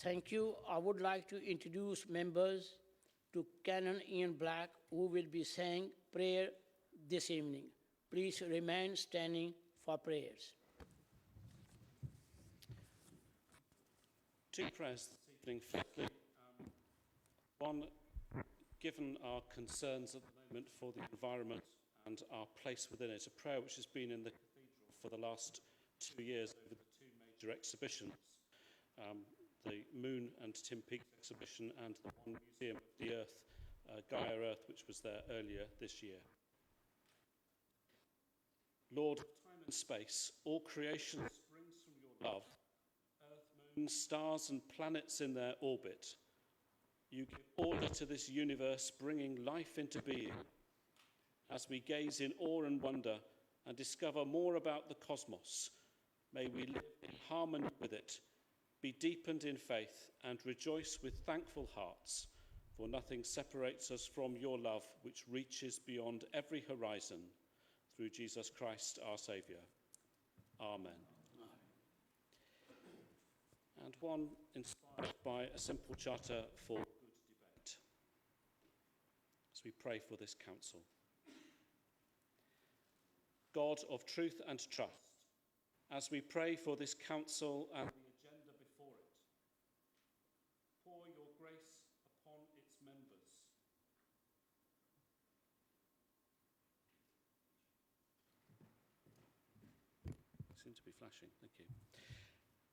Thank you. I would like to introduce members to Canon Ian Black, who will be saying prayer this evening. Please remain standing for prayers. Two prayers this evening. Firstly, one, given our concerns at the moment for the environment and our place within it, a prayer which has been in the cathedral for the last 2 years over the two major exhibitions, the Moon and Tim Peaks exhibition and the one Museum of the Earth, Gaia Earth, which was there earlier this year. Lord, time and space, all creation springs from your love. Earth, moon, stars and planets in their orbit. You give order to this universe, bringing life into being. As we gaze in awe and wonder and discover more about the cosmos, may we live in harmony with it, be deepened in faith, and rejoice with thankful hearts, for nothing separates us from your love, which reaches beyond every horizon, through Jesus Christ, our Saviour. Amen. And one inspired by a simple charter for good debate, as we pray for this council. God of truth and trust, as we pray for this council and the agenda before it, pour your grace upon its members. Seem to be flashing, thank you.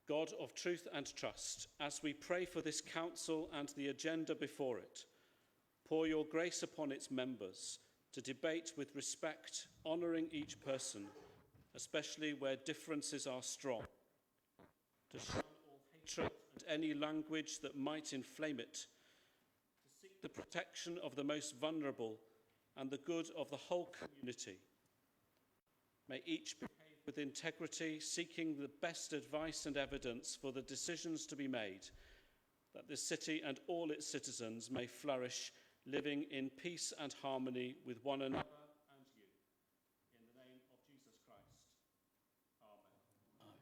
God of truth and trust, as we pray for this council and the agenda before it, pour your grace upon its members to debate with respect, honouring each person, especially where differences are strong, to shun all hatred and any language that might inflame it, to seek the protection of the most vulnerable and the good of the whole community. May each behave with integrity, seeking the best advice and evidence for the decisions to be made, that the city and all its citizens may flourish, living in peace and harmony with one another and you. In the name of Jesus Christ. Amen.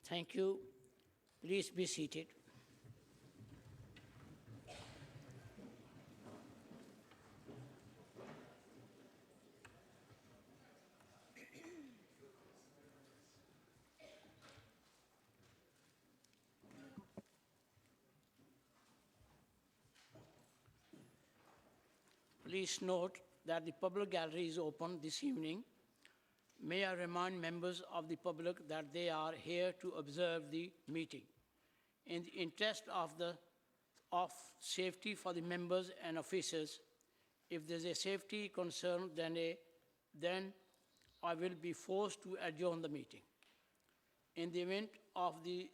Thank you. Please be seated. Please note that the public gallery is open this evening. May I remind members of the public that they are here to observe the meeting. In the interest of safety for the members and officers, if there's a safety concern, then I will be forced to adjourn the meeting. In the event of the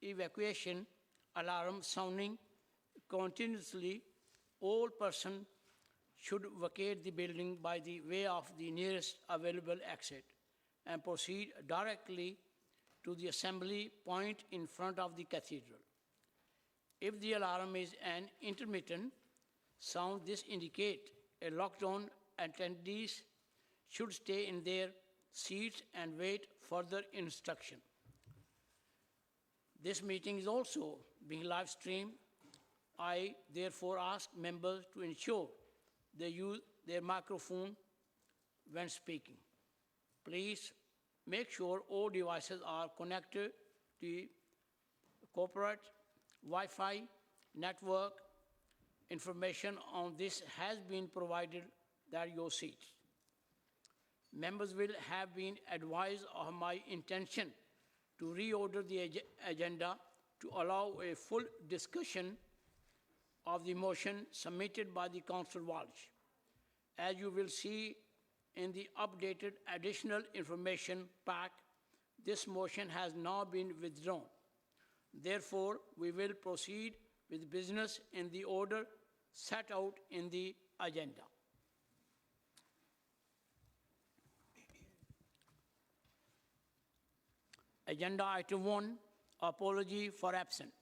evacuation alarm sounding continuously, all persons should vacate the building by the way of the nearest available exit and proceed directly to the assembly point in front of the cathedral. If the alarm is an intermittent sound, this indicates a lockdown. Attendees should stay in their seats and wait further instruction. This meeting is also being live streamed. I therefore ask members to ensure they use their microphone when speaking. Please make sure all devices are connected to the corporate Wi-Fi network. Information on this has been provided at your seats. Members will have been advised of my intention to reorder the agenda to allow a full discussion of the motion submitted by the Councillor Walsh. As you will see in the updated additional information pack, this motion has now been withdrawn. Therefore, we will proceed with business in the order set out in the agenda. Agenda item 1, apology for absent.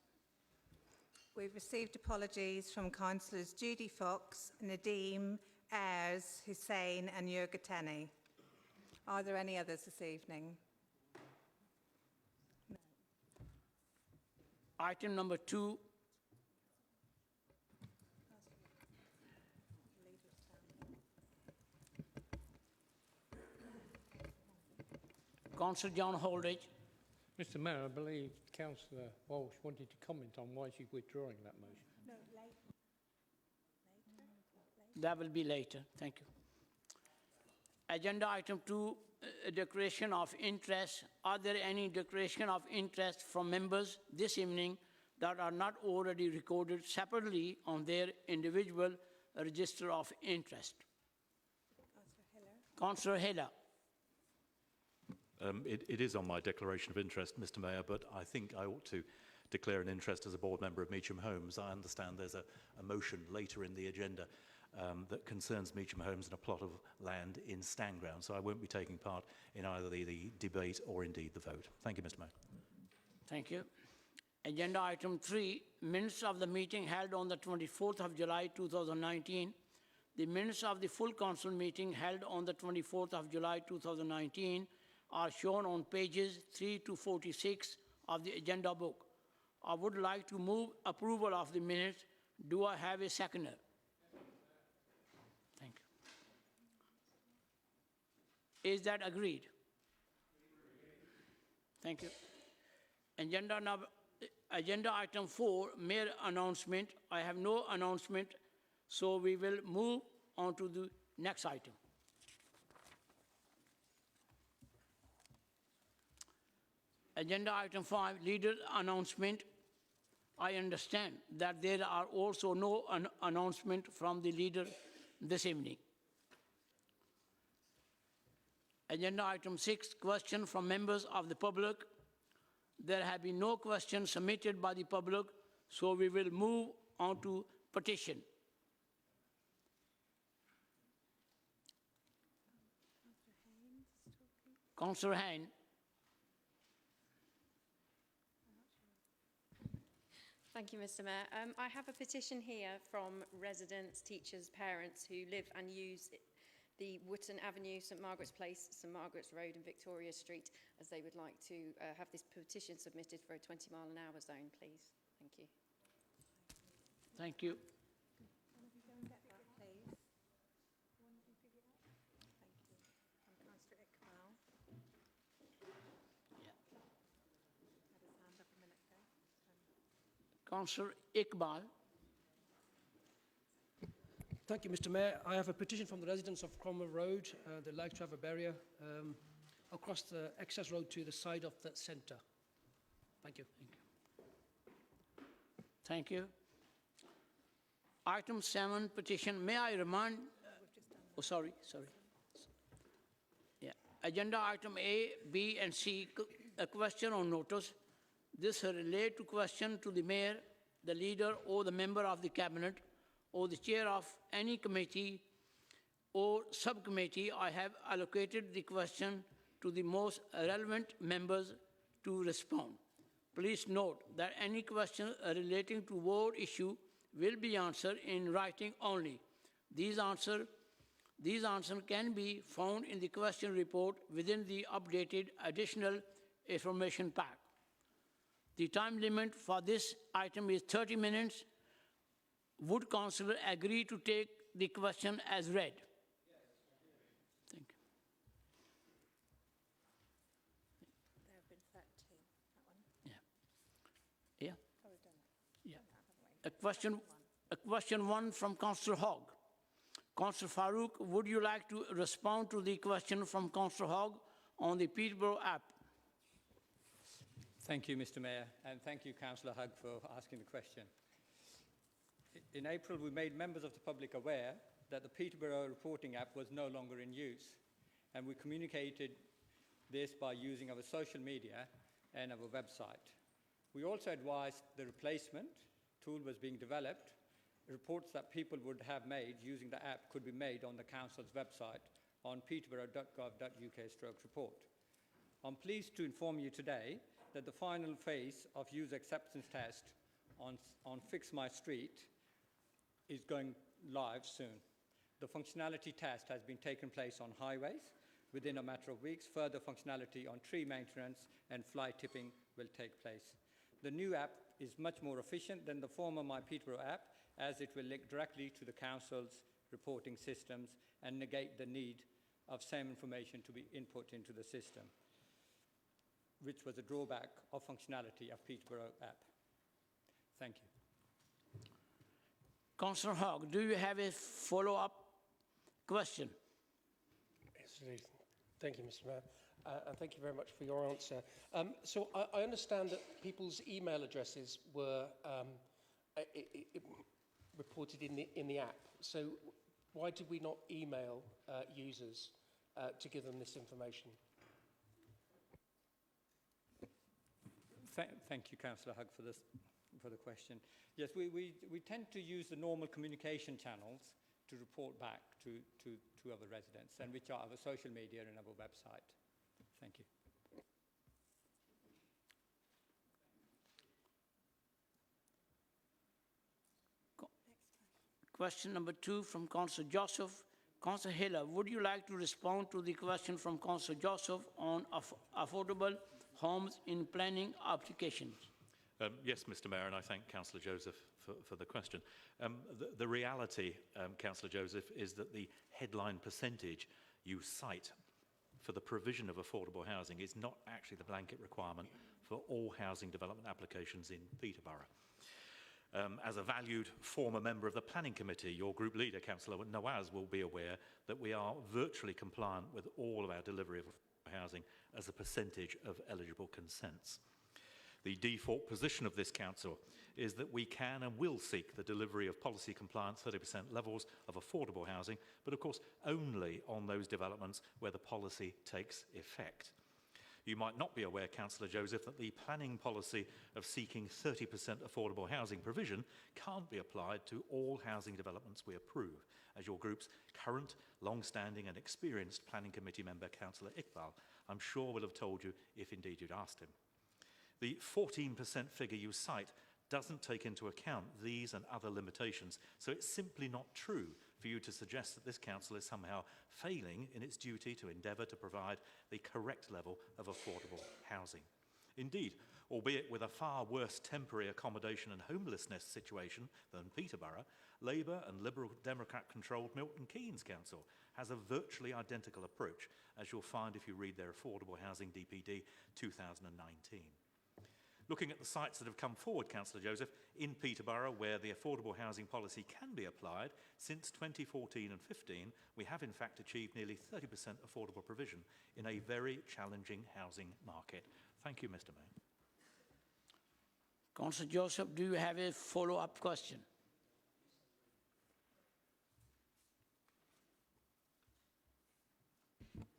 We've received apologies from Councillors Judy Fox, Nadeem, Ayres, Hussain and Yurgatani. Are there any others this evening? Item number 2, Councillor John Holdridge. Mr Mayor, I believe Councillor Walsh wanted to comment on why she's withdrawing that motion. No, later. That will be later. Thank you. Agenda item 2, declaration of interest. Are there any declaration of interest from members this evening that are not already recorded separately on their individual register of interest? Councillor Hiller. It is on my declaration of interest, Mr Mayor, but I think I ought to declare an interest as a board member of Meacham Homes. I understand there's a motion later in the agenda that concerns Meacham Homes and a plot of land in Stanground, so I won't be taking part in either the debate or indeed the vote. Thank you, Mr Mayor. Thank you. Agenda item 3, minutes of the meeting held on the 24th of July 2019. The minutes of the full council meeting held on the 24th of July 2019 are shown on pages 3 to 46 of the agenda book. I would like to move approval of the minutes. Do I have a seconder? Thank you. Is that agreed? Thank you. Agenda item 4, Mayor announcement. I have no announcement, so we will move on to the next item. Agenda item 5, leader announcement. I understand that there are also no announcement from the leader this evening. Agenda item 6, question from members of the public. There have been no questions submitted by the public, so we will move on to petition. Councillor Hain. Thank you, Mr Mayor. I have a petition here from residents, teachers, parents who live and use the Wootton Avenue, St Margaret's Place, St Margaret's Road and Victoria Street, as they would like to have this petition submitted for a 20-mile-an-hour zone, please. Thank you. Thank you. Councillor Iqbal. Thank you, Mr Mayor. I have a petition from the residents of Cromwell Road. They'd like to have a barrier across the access road to the side of the centre. Thank you. Thank you. Item 7, petition. May I remind... Oh, sorry. Yeah. Agenda item A, B and C, a question on notice. This relate to question to the mayor, the leader or the member of the cabinet or the chair of any committee or subcommittee. I have allocated the question to the most relevant members to respond. Please note that any question relating to ward issue will be answered in writing only. These answers can be found in the question report within the updated additional information pack. The time limit for this item is 30 minutes. Would councillor agree to take the question as read? Yes. Thank you. There have been 13. That one? Yeah. Oh, we've done that. Yeah. A question 1 from Councillor Hogg. Councillor Farouk, would you like to respond to the question from Councillor Hogg on the Peterborough app? Thank you, Mr Mayor, and thank you, Councillor Hugg, for asking the question. In April, we made members of the public aware that the Peterborough reporting app was no longer in use, and we communicated this by using our social media and our website. We also advised the replacement tool was being developed. Reports that people would have made using the app could be made on the council's website on peterborough.gov.uk/report. I'm pleased to inform you today that the final phase of user acceptance test on Fix My Street is going live soon. The functionality test has been taken place on highways, Within a matter of weeks, further functionality on tree maintenance and fly tipping will take place. The new app is much more efficient than the former My Peterborough app, as it will link directly to the council's reporting systems and negate the need of same information to be input into the system, which was a drawback of functionality of Peterborough app. Thank you. Councillor Hogg, do you have a follow-up question? Yes, indeed. Thank you, Mr. Mayor, and thank you very much for your answer. So I understand that people's email addresses were reported in the app. So why did we not email users to give them this information? Thank you, Councillor Hugg, for the question. Yes, we tend to use the normal communication channels to report back to our residents, and which are our social media and our website. Thank you. Question number 2 from Councillor Joseph. Councillor Hiller, would you like to respond to the question from Councillor Joseph on affordable homes in planning applications? Yes, Mr. Mayor, and I thank Councillor Joseph for the question. The reality, Councillor Joseph, is that the headline percentage you cite for the provision of affordable housing is not actually the blanket requirement for all housing development applications in Peterborough. As a valued former member of the Planning Committee, your group leader, Councillor Nawaz, will be aware that we are virtually compliant with all of our delivery of housing as a percentage of eligible consents. The default position of this council is that we can and will seek the delivery of policy compliant 30% levels of affordable housing, but of course only on those developments where the policy takes effect. You might not be aware, Councillor Joseph, that the planning policy of seeking 30% affordable housing provision can't be applied to all housing developments we approve, as your group's current, long-standing and experienced planning committee member, Councillor Iqbal, I'm sure will have told you if indeed you'd asked him. The 14% figure you cite doesn't take into account these and other limitations, so it's simply not true for you to suggest that this council is somehow failing in its duty to endeavour to provide the correct level of affordable housing. Indeed, albeit with a far worse temporary accommodation and homelessness situation than Peterborough, Labour and Liberal Democrat-controlled Milton Keynes Council has a virtually identical approach, as you'll find if you read their Affordable Housing DPD 2019. Looking at the sites that have come forward, Councillor Joseph, in Peterborough, where the affordable housing policy can be applied, since 2014 and 15, we have in fact achieved nearly 30% affordable provision in a very challenging housing market. Thank you, Mr. Mayor. Councillor Joseph, do you have a follow-up question?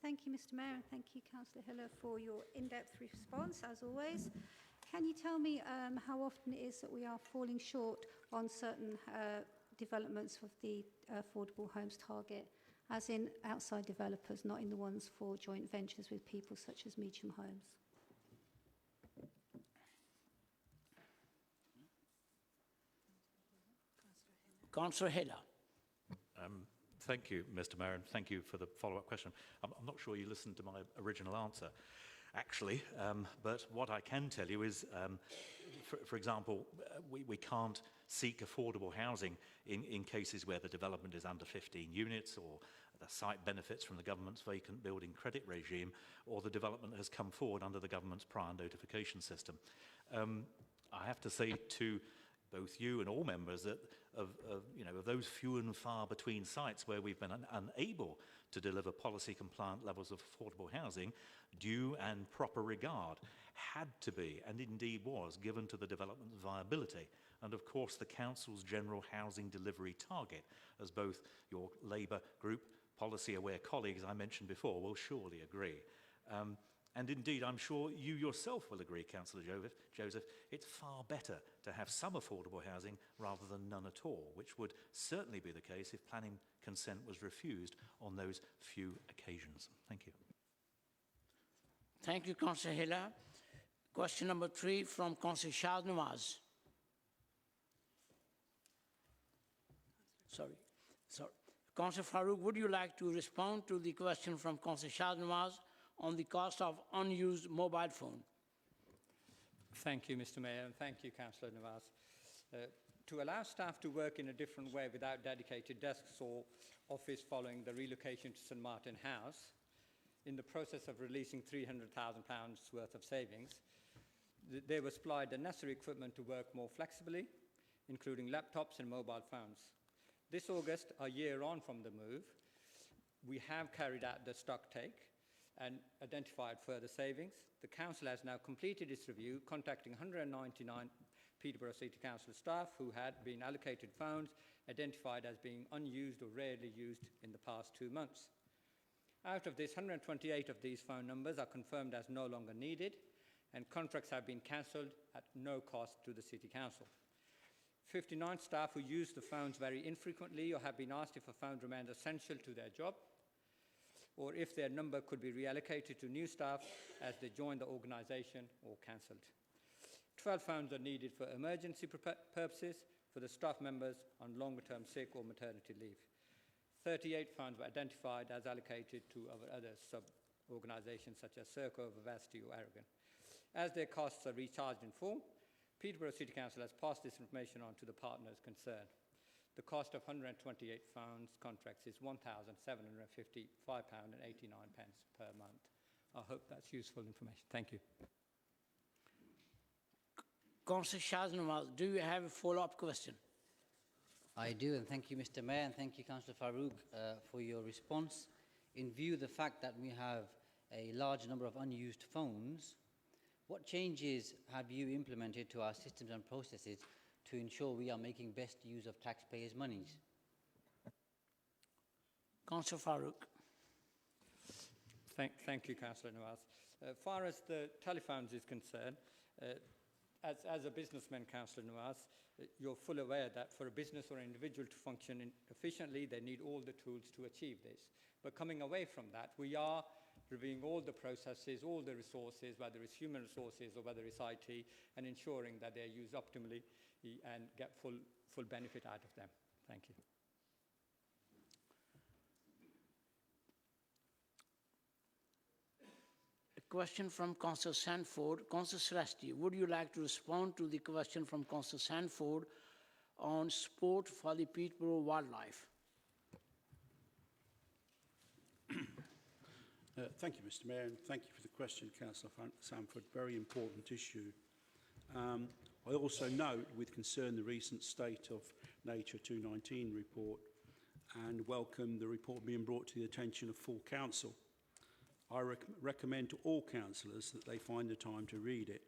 Thank you, Mr. Mayor, and thank you, Councillor Hiller, for your in-depth response, as always. Can you tell me how often it is that we are falling short on certain developments of the affordable homes target, as in outside developers, not in the ones for joint ventures with people such as Meacham Homes? Councillor Hiller. Thank you, Mr. Mayor, and thank you for the follow-up question. I'm not sure you listened to my original answer, actually, but what I can tell you is, for example, we can't seek affordable housing in cases where the development is under 15 units, or the site benefits from the government's vacant building credit regime, or the development has come forward under the government's prior notification system. I have to say to both you and all members that of those few and far between sites where we've been unable to deliver policy compliant levels of affordable housing, due and proper regard had to be, and indeed was, given to the development viability and of course the council's general housing delivery target, as both your Labour group policy aware colleagues I mentioned before will surely agree. And indeed, I'm sure you yourself will agree, Councillor Joseph, it's far better to have some affordable housing rather than none at all, which would certainly be the case if planning consent was refused on those few occasions. Thank you. Thank you, Councillor Hiller. Question number 3 from Councillor Shah Nawaz. Sorry. Councillor Farouk, would you like to respond to the question from Councillor Shahnawaz on the cost of unused mobile phone? Thank you, Mr. Mayor, and thank you, Councillor Nawaz. To allow staff to work in a different way without dedicated desks or office following the relocation to St Martin House, in the process of releasing £300,000 worth of savings, they were supplied the necessary equipment to work more flexibly, including laptops and mobile phones. This August, a year on from the move, we have carried out the stock take and identified further savings. The Council has now completed its review, contacting 199 Peterborough City Council staff who had been allocated phones identified as being unused or rarely used in the past 2 months. Out of this, 128 of these phone numbers are confirmed as no longer needed, and contracts have been cancelled at no cost to the City Council. 59 staff who use the phones very infrequently or have been asked if a phone remains essential to their job, or if their number could be reallocated to new staff as they join the organisation or cancelled. 12 phones are needed for emergency purposes for the staff members on longer-term sick or maternity leave. 38 phones were identified as allocated to other sub-organisations such as Serco, Vivacity or Aragon. As their costs are recharged in full, Peterborough City Council has passed this information on to the partners concerned. The cost of 128 phones contracts is £1,755.89 per month. I hope that's useful information. Thank you. Councillor Shahnawaz, do you have a follow-up question? I do, and thank you, Mr. Mayor, and thank you, Councillor Farouk, for your response. In view of the fact that we have a large number of unused phones, what changes have you implemented to our systems and processes to ensure we are making best use of taxpayers' monies? Councillor Farouk. Thank you, Councillor Nawaz. As far as the telephones is concerned, as a businessman, Councillor Nawaz, you're full aware that for a business or an individual to function efficiently, they need all the tools to achieve this. But coming away from that, we are reviewing all the processes, all the resources, whether it's human resources or whether it's IT, and ensuring that they're used optimally and get full benefit out of them. Thank you. A question from Councillor Sanford. Councillor Celesti, would you like to respond to the question from Councillor Sanford on sport for the Peterborough wildlife? Thank you, Mr. Mayor, and thank you for the question, Councillor Sanford. Very important issue. I also note with concern the recent State of Nature 219 report and welcome the report being brought to the attention of full council. I recommend to all councillors that they find the time to read it.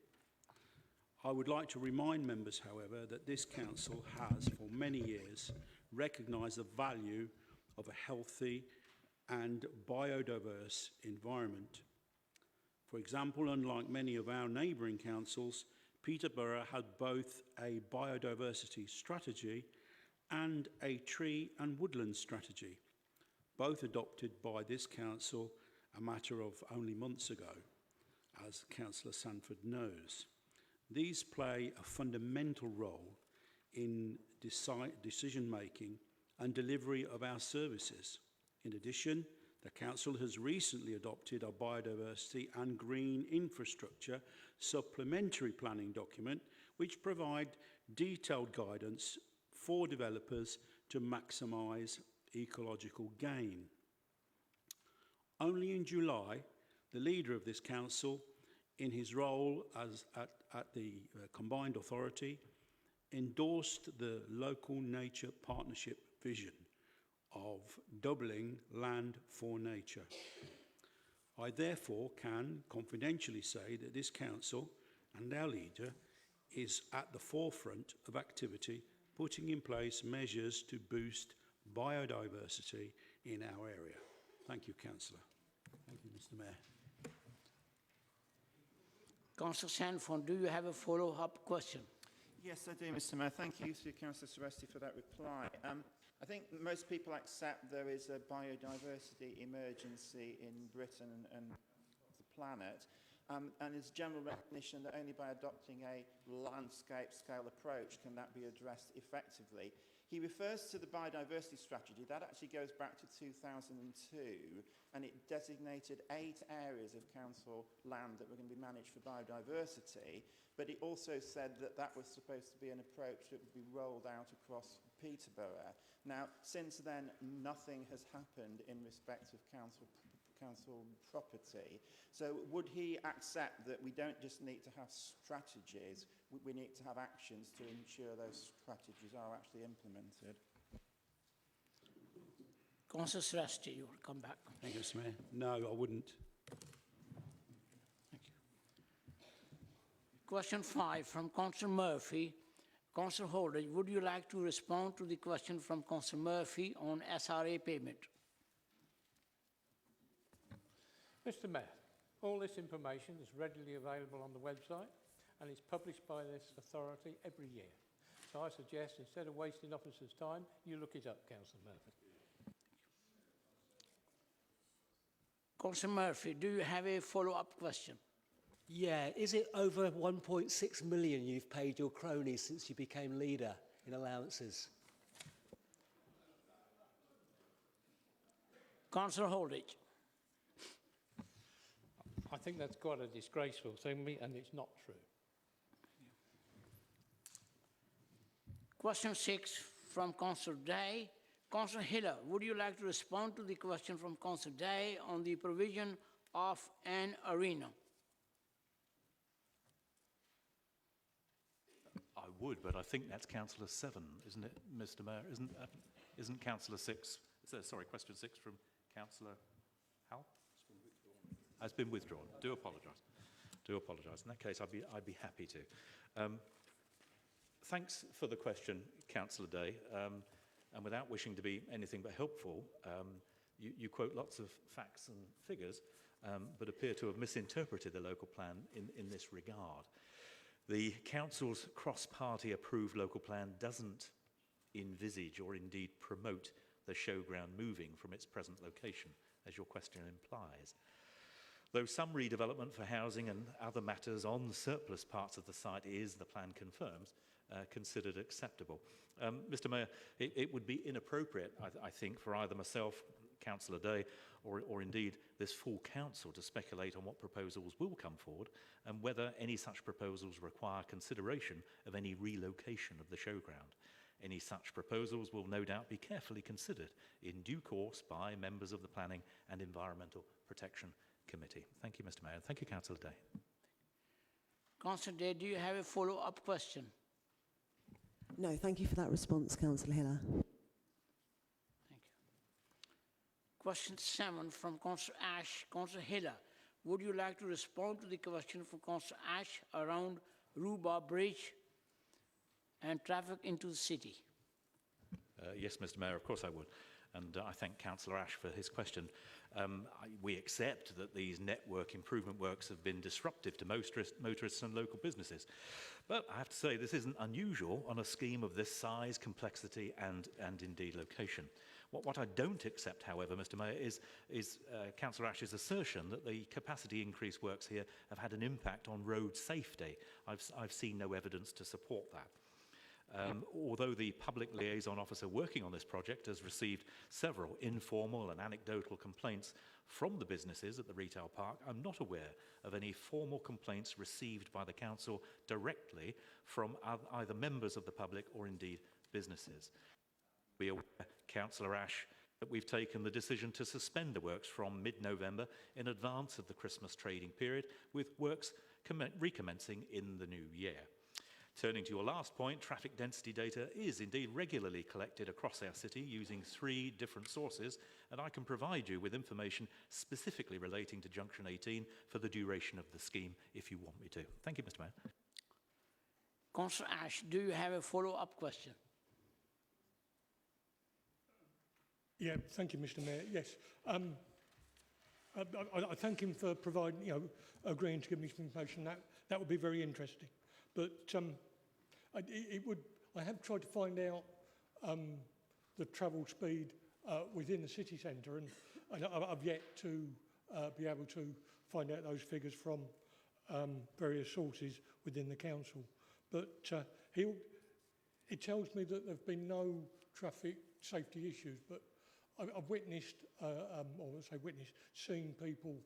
I would like to remind members, however, that this council has for many years recognised the value of a healthy and biodiverse environment. For example, unlike many of our neighbouring councils, Peterborough had both a biodiversity strategy and a tree and woodland strategy, both adopted by this council a matter of only months ago, as Councillor Sanford knows. These play a fundamental role in decision-making and delivery of our services. In addition, the Council has recently adopted a biodiversity and green infrastructure supplementary planning document which provide detailed guidance for developers to maximise ecological gain. Only in July, the leader of this council, in his role as at the combined authority, endorsed the local nature partnership vision of doubling land for nature. I therefore can confidentially say that this council and our leader is at the forefront of activity putting in place measures to boost biodiversity in our area. Thank you, Councillor. Thank you, Mr. Mayor. Councillor Sanford, do you have a follow-up question? Yes, I do, Mr. Mayor. Thank you to Councillor Celesti for that reply. I think most people accept there is a biodiversity emergency in Britain and the planet, and there's general recognition that only by adopting a landscape scale approach can that be addressed effectively. He refers to the biodiversity strategy. That actually goes back to 2002, and it designated 8 areas of council land that were going to be managed for biodiversity, but it also said that that was supposed to be an approach that would be rolled out across Peterborough. Now, since then, nothing has happened in respect of council property. So would he accept that we don't just need to have strategies, we need to have actions to ensure those strategies are actually implemented? Councillor Sresti, you will come back. Thank you, Mr. Mayor. No, I wouldn't. Thank you. Question 5 from Councillor Murphy. Councillor Holdridge, would you like to respond to the question from Councillor Murphy on SRA payment? Mr. Mayor, all this information is readily available on the website and is published by this authority every year. So I suggest, instead of wasting officers' time, you look it up, Councillor Murphy. Councillor Murphy, do you have a follow-up question? Yeah, is it over 1.6 million you've paid your cronies since you became leader in allowances? Councillor Holdridge. I think that's quite a disgraceful thing, and it's not true. Question 6 from Councillor Day. Councillor Hiller, would you like to respond to the question from Councillor Day on the provision of an arena? I would, but I think that's Councillor 7, isn't it, Mr. Mayor? Isn't Councillor 6? Sorry, question 6 from Councillor Howell? Has been withdrawn. Do apologise. Do apologise. In that case, I'd be happy to. Thanks for the question, Councillor Day. And without wishing to be anything but helpful, you quote lots of facts and figures, but appear to have misinterpreted the local plan in this regard. The Council's cross-party approved local plan doesn't envisage or indeed promote the showground moving from its present location, as your question implies. Though some redevelopment for housing and other matters on surplus parts of the site is, the plan confirms, considered acceptable. Mr. Mayor, it would be inappropriate, I think, for either myself, Councillor Day, or indeed this full council to speculate on what proposals will come forward and whether any such proposals require consideration of any relocation of the showground. Any such proposals will no doubt be carefully considered in due course by members of the Planning and Environmental Protection Committee. Thank you, Mr. Mayor. Thank you, Councillor Day. Councillor Day, do you have a follow-up question? No, thank you for that response, Councillor Hiller. Thank you. Question 7 from Councillor Ash. Councillor Hiller, would you like to respond to the question from Councillor Ash around Rhubarb Bridge and traffic into the city? Yes, Mr. Mayor, of course I would. And I thank Councillor Ash for his question. We accept that these network improvement works have been disruptive to motorists and local businesses. But I have to say, this isn't unusual on a scheme of this size, complexity, and indeed location. What I don't accept, however, Mr. Mayor, is Councillor Ash's assertion that the capacity increase works here have had an impact on road safety. I've seen no evidence to support that. Although the public liaison officer working on this project has received several informal and anecdotal complaints from the businesses at the retail park, I'm not aware of any formal complaints received by the council directly from either members of the public or indeed businesses. We are aware, Councillor Ash, that we've taken the decision to suspend the works from mid-November in advance of the Christmas trading period, with works recommencing in the new year. Turning to your last point, traffic density data is indeed regularly collected across our city using 3 different sources, and I can provide you with information specifically relating to Junction 18 for the duration of the scheme if you want me to. Thank you, Mr. Mayor. Councillor Ash, do you have a follow-up question? Yeah, thank you, Mr. Mayor. Yes. I thank him for providing, agreeing to give me some information. That would be very interesting. But I have tried to find out the travel speed within the city centre, and I've yet to be able to find out those figures from various sources within the council. But it tells me that there have been no traffic safety issues, but I've witnessed, or I say witnessed, seen people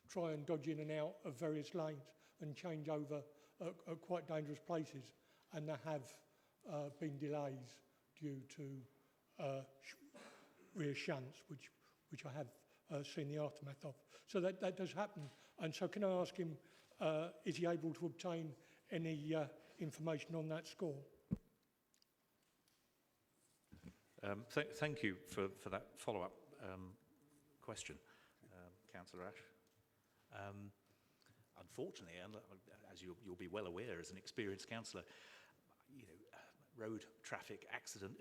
try and dodge in and out of various lanes and change over at quite dangerous places, and there have been delays due to rear shunts, which I have seen the aftermath of. So that does happen. And so can I ask him, is he able to obtain any information on that score? Thank you for that follow-up question, Councillor Ash. Unfortunately, and as you'll be well aware as an experienced councillor, road traffic accident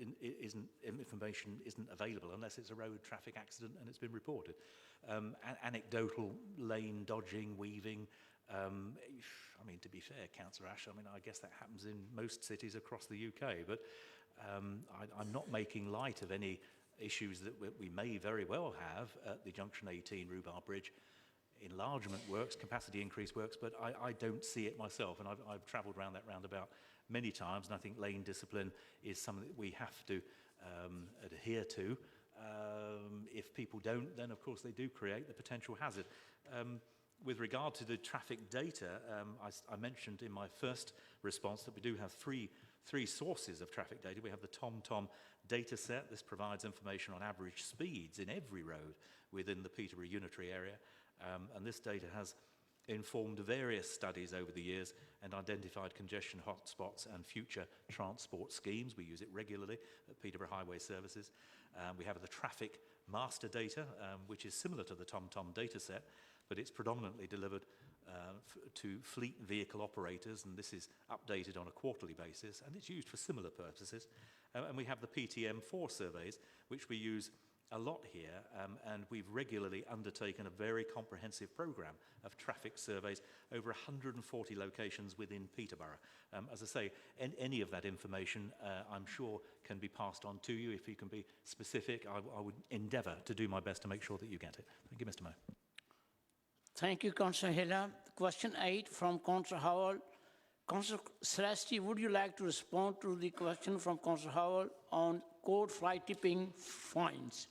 information isn't available unless it's a road traffic accident and it's been reported. Anecdotal lane dodging, weaving, I mean, to be fair, Councillor Ash, I mean, I guess that happens in most cities across the UK, but I'm not making light of any issues that we may very well have at the Junction 18 Rhubarb Bridge. Enlargement works, capacity increase works, but I don't see it myself, and I've travelled around that roundabout many times, and I think lane discipline is something that we have to adhere to. If people don't, then of course they do create the potential hazard. With regard to the traffic data, I mentioned in my first response that we do have three sources of traffic data. We have the TomTom data set. This provides information on average speeds in every road within the Peterborough unitary area. And this data has informed various studies over the years and identified congestion hotspots and future transport schemes. We use it regularly at Peterborough Highway Services. We have the traffic master data, which is similar to the TomTom data set, but it's predominantly delivered to fleet vehicle operators, and this is updated on a quarterly basis, and it's used for similar purposes. And we have the PTM4 surveys, which we use a lot here, and we've regularly undertaken a very comprehensive programme of traffic surveys over 140 locations within Peterborough. As I say, any of that information I'm sure can be passed on to you. If you can be specific, I would endeavour to do my best to make sure that you get it. Thank you, Mr. Mayor. Thank you, Councillor Hiller. Question 8 from Councillor Howell. Councillor Celesti, would you like to respond to the question from Councillor Howell on code fly tipping fines?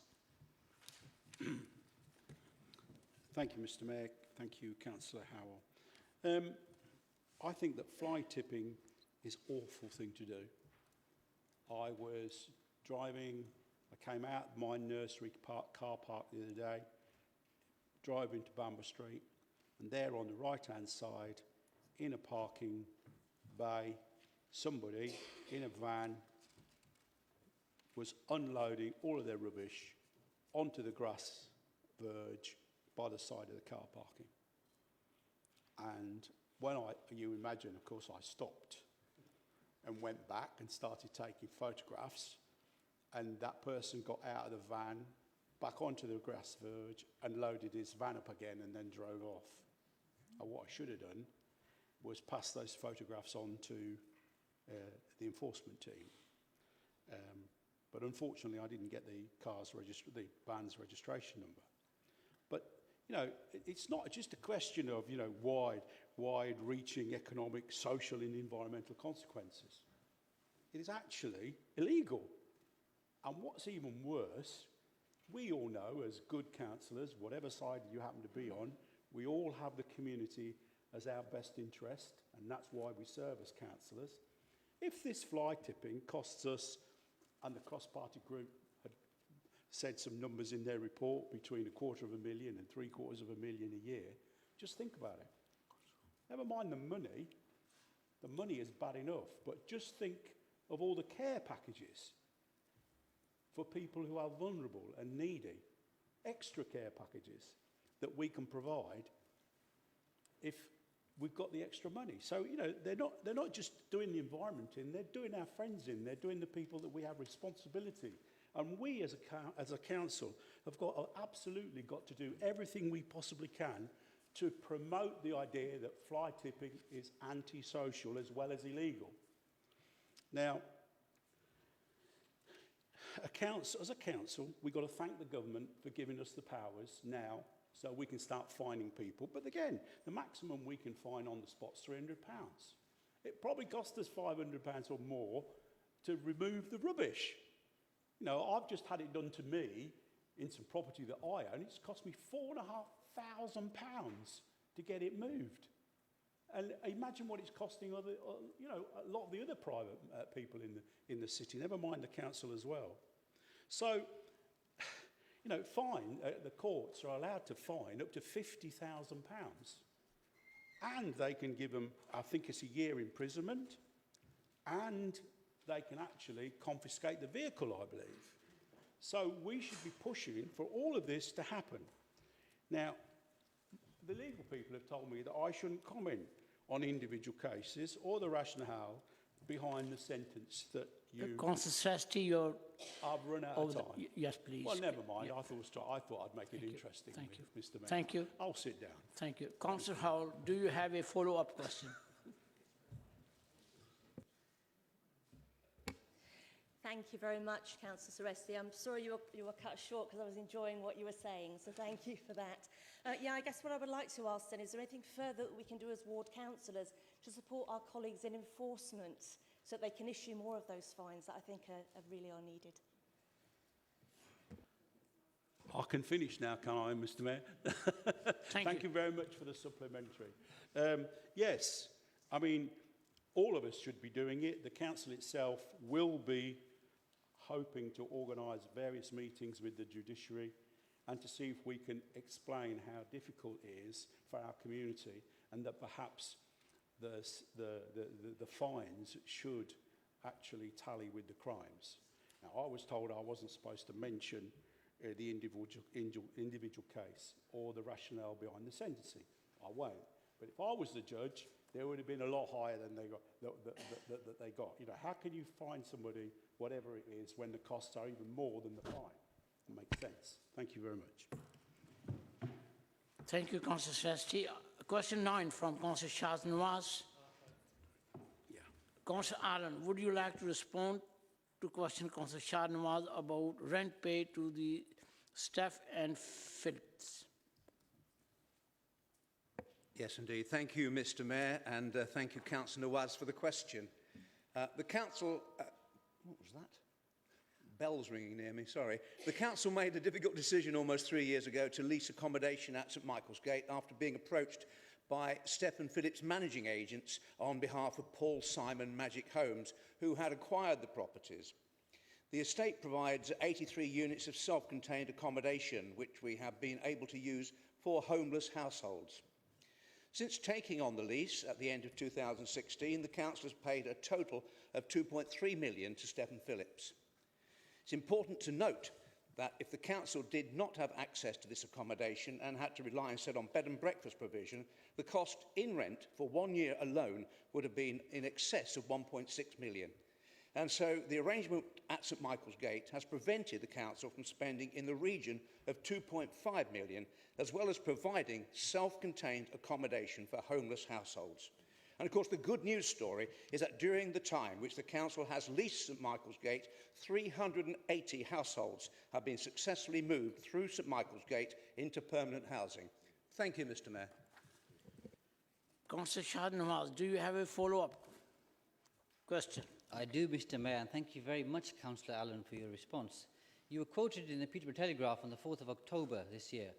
Thank you, Mr. Mayor. Thank you, Councillor Howell. I think that fly tipping is an awful thing to do. I was driving, I came out of my nursery car park the other day, driving to Bamber Street, and there on the right-hand side, in a parking bay, somebody in a van was unloading all of their rubbish onto the grass verge by the side of the car parking. And when you imagine, of course, I stopped and went back and started taking photographs, and that person got out of the van, back onto the grass verge and loaded his van up again and then drove off. And what I should have done was pass those photographs on to the enforcement team. But unfortunately, I didn't get the van's registration number. But, you know, it's not just a question of, you know, wide-reaching economic, social and environmental consequences. It is actually illegal. And what's even worse, we all know as good councillors, whatever side you happen to be on, we all have the community as our best interest, and that's why we serve as councillors. If this fly tipping costs us, and the cross-party group had said some numbers in their report between $250,000 and $750,000 a year, just think about it. Never mind the money is bad enough, but just think of all the care packages for people who are vulnerable and needy, extra care packages that we can provide if we've got the extra money. So, you know, they're not just doing the environment in, they're doing our friends in, they're doing the people that we have responsibility. And we as a council have absolutely got to do everything we possibly can to promote the idea that fly tipping is antisocial as well as illegal. Now, as a council, we've got to thank the government for giving us the powers now so we can start fining people. But again, the maximum we can fine on the spot is £300. It probably cost us £500 or more to remove the rubbish. You know, I've just had it done to me in some property that I own. It's cost me £4,500 to get it moved. And imagine what it's costing other, you know, a lot of the other private people in the city, never mind the council as well. So, you know, the courts are allowed to fine up to £50,000. And they can give them, I think it's a year imprisonment, and they can actually confiscate the vehicle, I believe. So we should be pushing for all of this to happen. Now, the legal people have told me that I shouldn't comment on individual cases or the rationale behind the sentence that you... Councillor Sesti, I've run out of time. Yes, please. Well, never mind. Yeah. I thought I'd make it interesting, Mr. Mayor. Thank you. I'll sit down. Thank you. Councillor Howell, do you have a follow-up question? Thank you very much, Councillor Soresti. I'm sorry you were cut short because I was enjoying what you were saying, so thank you for that. Yeah, I guess what I would like to ask then, is there anything further that we can do as ward councillors to support our colleagues in enforcement so that they can issue more of those fines that I think really are needed? I can finish now, can I, Mr. Mayor? Thank you very much for the supplementary. Yes, I mean, all of us should be doing it. The council itself will be hoping to organise various meetings with the judiciary and to see if we can explain how difficult it is for our community, and that perhaps the fines should actually tally with the crimes. Now, I was told I wasn't supposed to mention the individual case or the rationale behind the sentencing. I won't. But if I was the judge, there would have been a lot higher than they got. That they got. You know, how can you fine somebody, whatever it is, when the costs are even more than the fine? It makes sense. Thank you very much. Thank you, Councillor Sesti. Question 9 from Councillor Shah Nawaz. Yeah. Councillor Allen, would you like to respond to question Councillor Shah Nawaz about rent paid to the staff and Phillips? Yes, indeed. Thank you, Mr. Mayor, and thank you, Councillor Nawaz, for the question. The council... what was that? Bells ringing near me, sorry. The council made a difficult decision almost 3 years ago to lease accommodation at St Michael's Gate after being approached by Stephen Phillips managing agents on behalf of Paul Simon Magic Homes, who had acquired the properties. The estate provides 83 units of self-contained accommodation, which we have been able to use for homeless households. Since taking on the lease at the end of 2016, the council has paid a total of £2.3 million to Stephen Phillips. It's important to note that if the council did not have access to this accommodation and had to rely instead on bed and breakfast provision, the cost in rent for 1 year alone would have been in excess of £1.6 million. And so the arrangement at St Michael's Gate has prevented the council from spending in the region of £2.5 million, as well as providing self-contained accommodation for homeless households. And of course, the good news story is that during the time which the council has leased St Michael's Gate, 380 households have been successfully moved through St Michael's Gate into permanent housing. Thank you, Mr. Mayor. Councillor Shah Nawaz, do you have a follow-up question? I do, Mr. Mayor, and thank you very much, Councillor Allen, for your response. You were quoted in the Peterborough Telegraph on the 4th of October this year,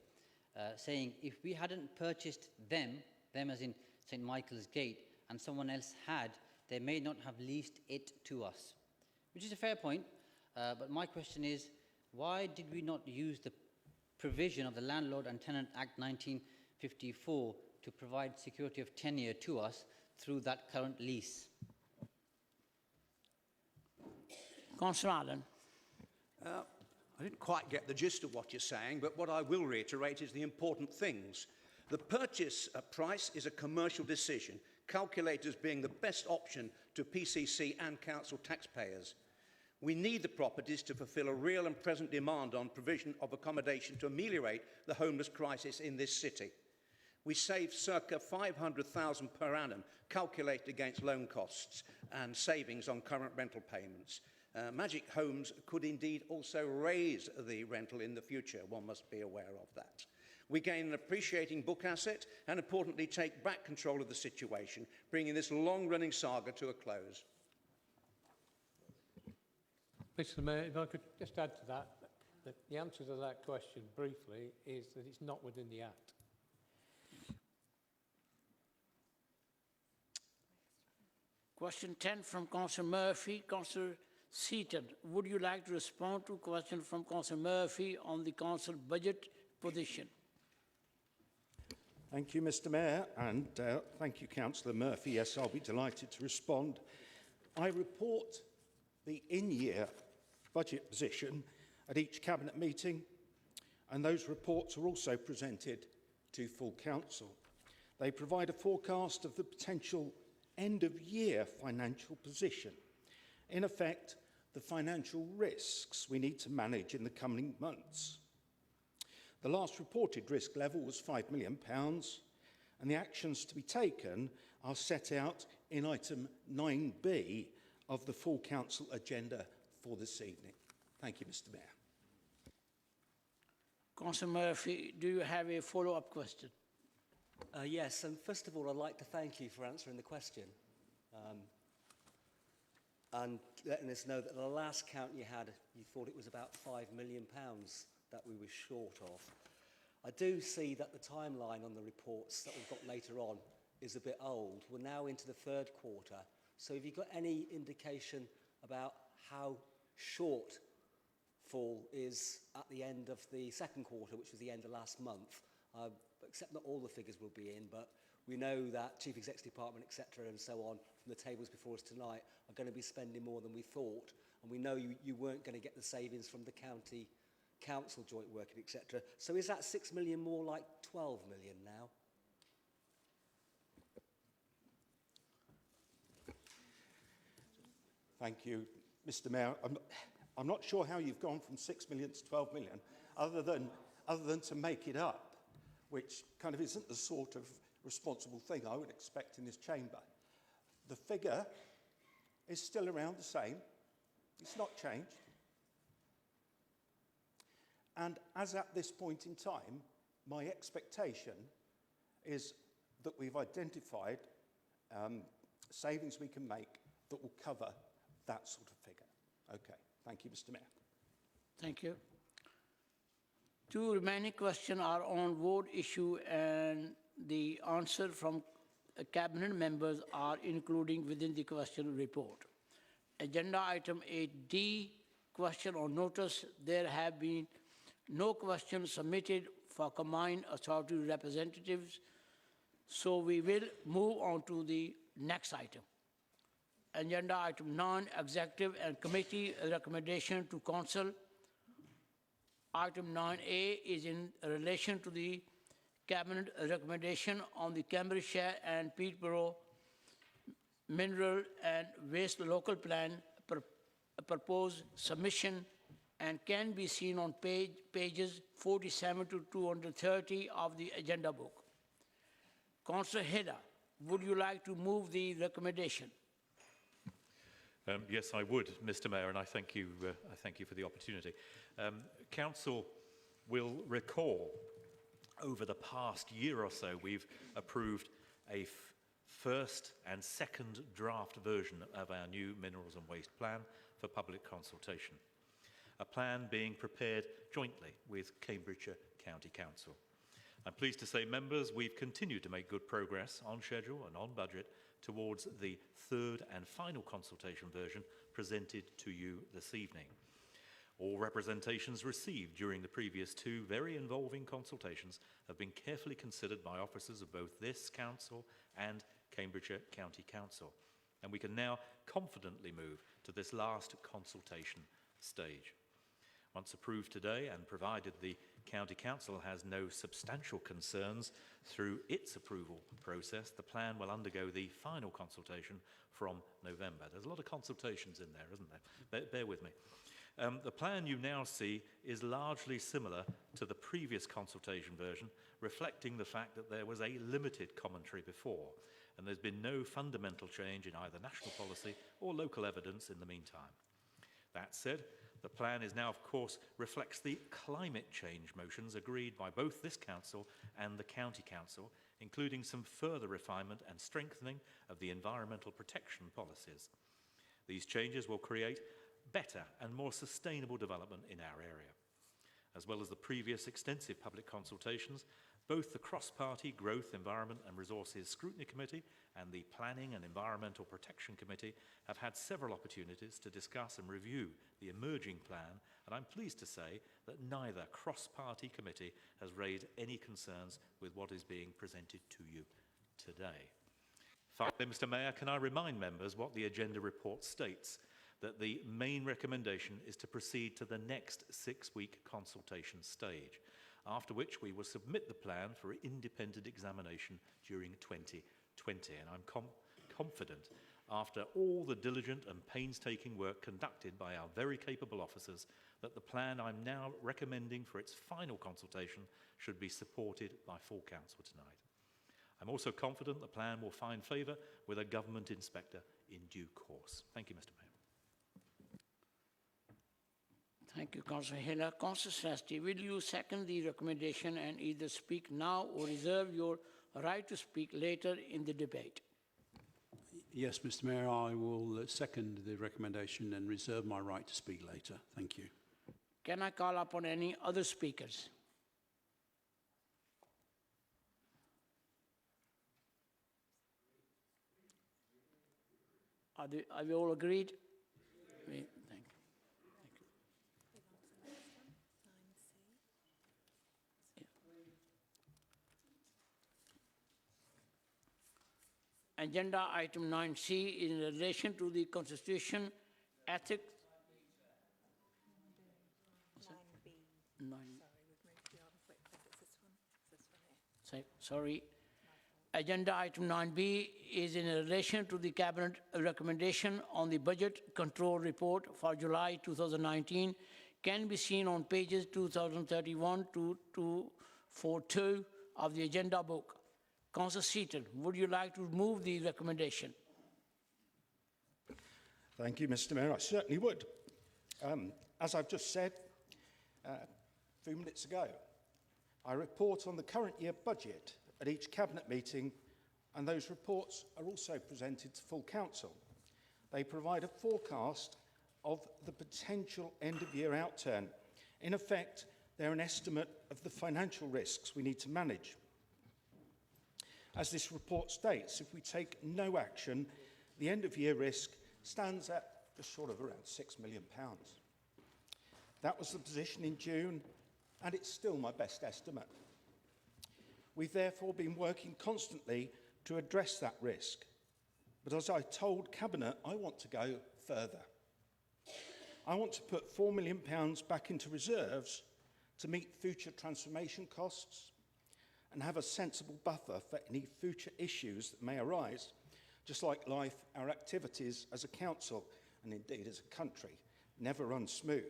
saying, if we hadn't purchased them as in St Michael's Gate, and someone else had, they may not have leased it to us. Which is a fair point, but my question is, why did we not use the provision of the Landlord and Tenant Act 1954 to provide security of tenure to us through that current lease? Councillor Allen. I didn't quite get the gist of what you're saying, but what I will reiterate is the important things. The purchase price is a commercial decision, calculated as being the best option to PCC and council taxpayers. We need the properties to fulfil a real and present demand on provision of accommodation to ameliorate the homeless crisis in this city. We save circa £500,000 per annum, calculated against loan costs and savings on current rental payments. Magic Homes could indeed also raise the rental in the future. One must be aware of that. We gain an appreciating book asset and, importantly, take back control of the situation, bringing this long-running saga to a close. Mr. Mayor, if I could just add to that, the answer to that question briefly is that it's not within the Act. Question 10 from Councillor Murphy. Councillor Seaton, would you like to respond to a question from Councillor Murphy on the council budget position? Thank you, Mr. Mayor, and thank you, Councillor Murphy. Yes, I'll be delighted to respond. I report the in-year budget position at each Cabinet meeting, and those reports are also presented to full Council. They provide a forecast of the potential end-of-year financial position. In effect, the financial risks we need to manage in the coming months. The last reported risk level was £5 million, and the actions to be taken are set out in item 9B of the full Council agenda for this evening. Thank you, Mr. Mayor. Councillor Murphy, do you have a follow-up question? Yes, and first of all, I'd like to thank you for answering the question and letting us know that the last count you had, you thought it was about £5 million that we were short of. I do see that the timeline on the reports that we've got later on is a bit old. We're now into the third quarter, so have you got any indication about how shortfall is at the end of the second quarter, which was the end of last month? Except not all the figures will be in, but we know that Chief Executive Department, etc., and so on, from the tables before us tonight, are going to be spending more than we thought. And we know you weren't going to get the savings from the county council joint working, etc. So is that 6 million more like 12 million now? Thank you, Mr. Mayor. I'm not sure how you've gone from 6 million to 12 million, other than to make it up, which kind of isn't the sort of responsible thing I would expect in this chamber. The figure is still around the same. It's not changed. And as at this point in time, my expectation is that we've identified savings we can make that will cover that sort of figure. Okay. Thank you, Mr. Mayor. Thank you. Two remaining questions are on vote issue, and the answer from Cabinet members are including within the question report. Agenda item 8D, question or notice. There have been no questions submitted for combined authority representatives, so we will move on to the next item. Agenda item 9, executive and committee recommendation to council. Item 9A is in relation to the Cabinet recommendation on the Cambridgeshire and Peterborough Mineral and Waste Local Plan proposed submission, and can be seen on pages 47 to 230 of the agenda book. Councillor Heda, would you like to move the recommendation? Yes, I would, Mr. Mayor, and I thank you for the opportunity. Council will recall over the past year or so, we've approved a first and second draft version of our new Minerals and Waste Plan for public consultation. A plan being prepared jointly with Cambridgeshire County Council. I'm pleased to say, members, we've continued to make good progress on schedule and on budget towards the third and final consultation version presented to you this evening. All representations received during the previous two very involving consultations have been carefully considered by officers of both this council and Cambridgeshire County Council, and we can now confidently move to this last consultation stage. Once approved today, and provided the County Council has no substantial concerns through its approval process, the plan will undergo the final consultation from November. There's a lot of consultations in there, isn't there? Bear with me. The plan you now see is largely similar to the previous consultation version, reflecting the fact that there was a limited commentary before, and there's been no fundamental change in either national policy or local evidence in the meantime. That said, The plan is now, of course, reflects the climate change motions agreed by both this council and the county council, including some further refinement and strengthening of the environmental protection policies. These changes will create better and more sustainable development in our area. As well as the previous extensive public consultations, both the Cross-Party Growth, Environment and Resources Scrutiny Committee and the Planning and Environmental Protection Committee have had several opportunities to discuss and review the emerging plan, and I'm pleased to say that neither cross-party committee has raised any concerns with what is being presented to you today. Finally, Mr. Mayor, can I remind members what the agenda report states? That the main recommendation is to proceed to the next 6-week consultation stage, after which we will submit the plan for independent examination during 2020. And I'm confident, after all the diligent and painstaking work conducted by our very capable officers, that the plan I'm now recommending for its final consultation should be supported by full council tonight. I'm also confident the plan will find favour with a government inspector in due course. Thank you, Mr. Mayor. Thank you, Councillor Hiller. Councillor Sresti, will you second the recommendation and either speak now or reserve your right to speak later in the debate? Yes, Mr. Mayor, I will second the recommendation and reserve my right to speak later. Thank you. Can I call upon any other speakers? Are we all agreed? Thank you. Agenda item 9C is in relation to the Constitution, Ethics. 9B. Sorry. Agenda item 9B is in relation to the Cabinet recommendation on the Budget Control Report for July 2019. Can be seen on pages 2031 to 242 of the agenda book. Councillor Seaton, would you like to move the recommendation? Thank you, Mr. Mayor. I certainly would. As I've just said a few minutes ago, I report on the current year budget at each Cabinet meeting, and those reports are also presented to full council. They provide a forecast of the potential end-of-year outturn. In effect, they're an estimate of the financial risks we need to manage. As this report states, if we take no action, the end-of-year risk stands at just short of around £6 million. That was the position in June, and it's still my best estimate. We've therefore been working constantly to address that risk. But as I told Cabinet, I want to go further. I want to put £4 million back into reserves to meet future transformation costs and have a sensible buffer for any future issues that may arise. Just like life, our activities as a council, and indeed as a country, never run smooth.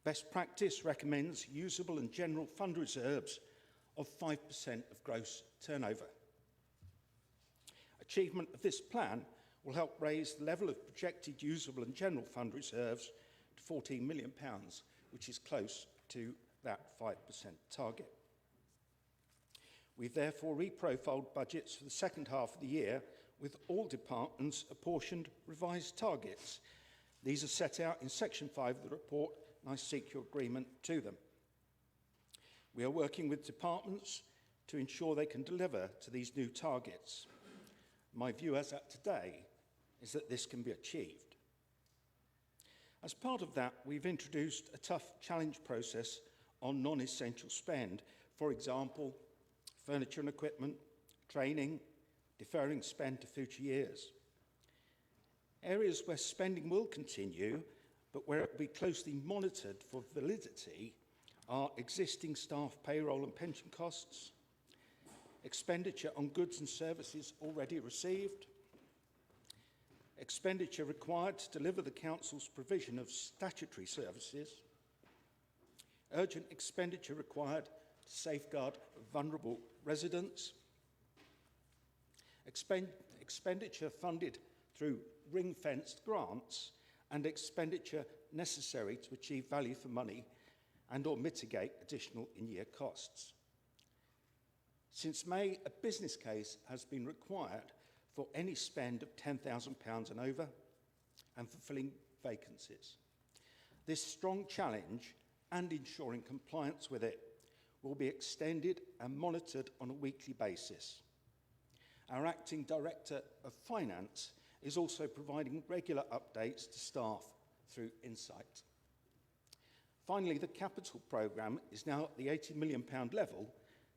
Best practice recommends usable and general fund reserves of 5% of gross turnover. Achievement of this plan will help raise the level of projected usable and general fund reserves to £14 million, which is close to that 5% target. We've therefore reprofiled budgets for the second half of the year with all departments apportioned revised targets. These are set out in section 5 of the report, and I seek your agreement to them. We are working with departments to ensure they can deliver to these new targets. My view as at today is that this can be achieved. As part of that, we've introduced a tough challenge process on non-essential spend. For example, furniture and equipment, training, deferring spend to future years. Areas where spending will continue, but where it will be closely monitored for validity, are existing staff payroll and pension costs, expenditure on goods and services already received, expenditure required to deliver the Council's provision of statutory services, urgent expenditure required to safeguard vulnerable residents, expenditure funded through ring-fenced grants, and expenditure necessary to achieve value for money and or mitigate additional in-year costs. Since May, a business case has been required for any spend of £10,000 and over and for filling vacancies. This strong challenge and ensuring compliance with it will be extended and monitored on a weekly basis. Our Acting Director of Finance is also providing regular updates to staff through Insight. Finally, the capital programme is now at the £80 million level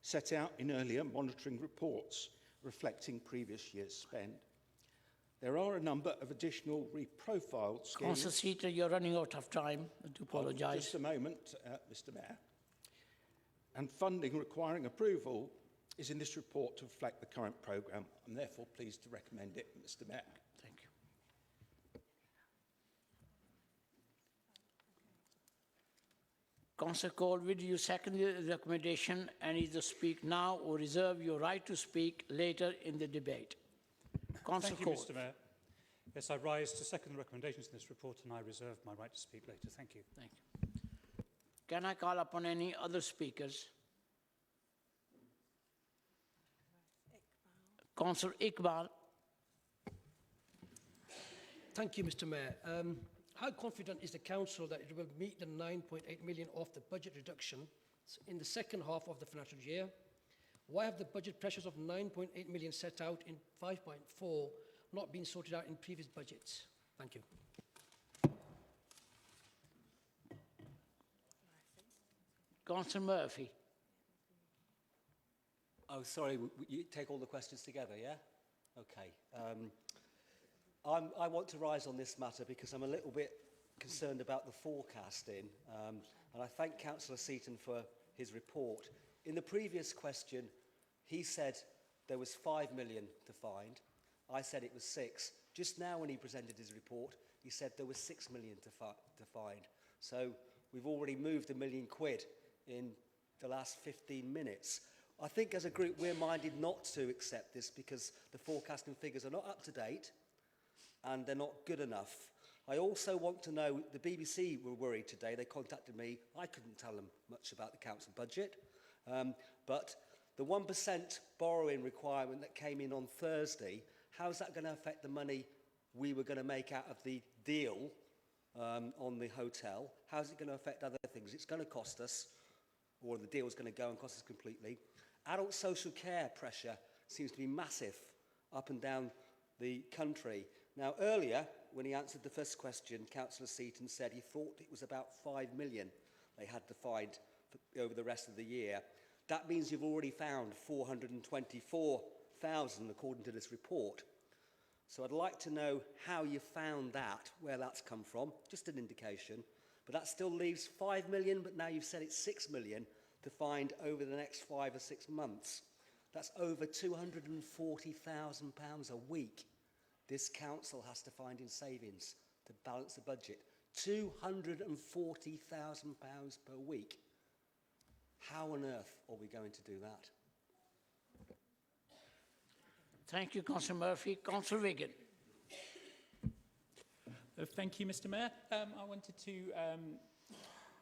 set out in earlier monitoring reports reflecting previous year's spend. There are a number of additional reprofiled schemes. Councillor Seaton, you're running out of time. I do apologise. Just a moment, Mr Mayor. And funding requiring approval is in this report to reflect the current programme. I'm therefore pleased to recommend it, Mr Mayor. Thank you. Councillor Colwood, you second the recommendation and either speak now or reserve your right to speak later in the debate. Councillor Thank you, Mr Mayor. Yes, I rise to second the recommendations in this report and I reserve my right to speak later. Thank you. Thank you. Can I call upon any other speakers? Councillor Iqbal. Thank you, Mr Mayor. How confident is the Council that it will meet the 9.8 million of the budget reduction in the second half of the financial year? Why have the budget pressures of 9.8 million set out in 5.4 not been sorted out in previous budgets? Thank you. Councillor Murphy. Oh, sorry, you take all the questions together, yeah? Okay. I want to rise on this matter because I'm a little bit concerned about the forecasting, and I thank Councillor Seaton for his report. In the previous question, he said there was 5 million to find. I said it was 6. Just now when he presented his report, he said there was 6 million to find. So we've already moved £1 million in the last 15 minutes. I think as a group we're minded not to accept this because the forecasting figures are not up to date and they're not good enough. I also want to know, the BBC were worried today, they contacted me, I couldn't tell them much about the council budget, but the 1% borrowing requirement that came in on Thursday, how's that going to affect the money we were going to make out of the deal on the hotel? How's it going to affect other things? It's going to cost us, or the deal's going to go and cost us completely. Adult social care pressure seems to be massive up and down the country. Now, earlier, when he answered the first question, Councillor Seaton said he thought it was about 5 million they had to find over the rest of the year. That means you've already found 424,000, according to this report. So I'd like to know how you found that, where that's come from, just an indication. But that still leaves 5 million, but now you've said it's 6 million to find over the next 5 or 6 months. That's over £240,000 a week this council has to find in savings to balance the budget. £240,000 per week. How on earth are we going to do that? Thank you, Councillor Murphy. Councillor Wigan. Thank you, Mr Mayor. I wanted to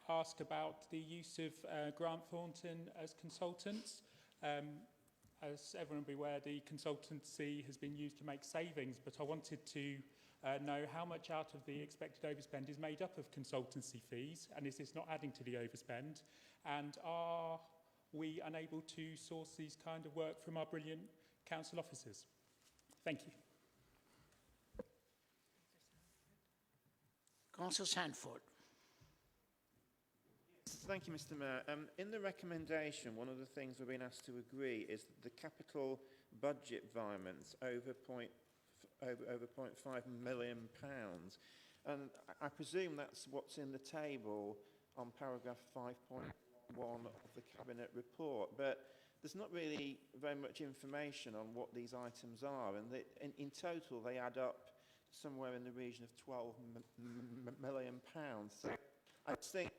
ask about the use of Grant Thornton as consultants. As everyone will be aware, the consultancy has been used to make savings, but I wanted to know how much out of the expected overspend is made up of consultancy fees, and is this not adding to the overspend? And are we unable to source these kind of work from our brilliant council officers? Thank you. Councillor Sandford. Thank you, Mr Mayor. In the recommendation, one of the things we've been asked to agree is that the capital budget environments over £0.5 million. And I presume that's what's in the table on paragraph 5.1 of the Cabinet report. But there's not really very much information on what these items are. And in total, they add up somewhere in the region of £12 million. So I just think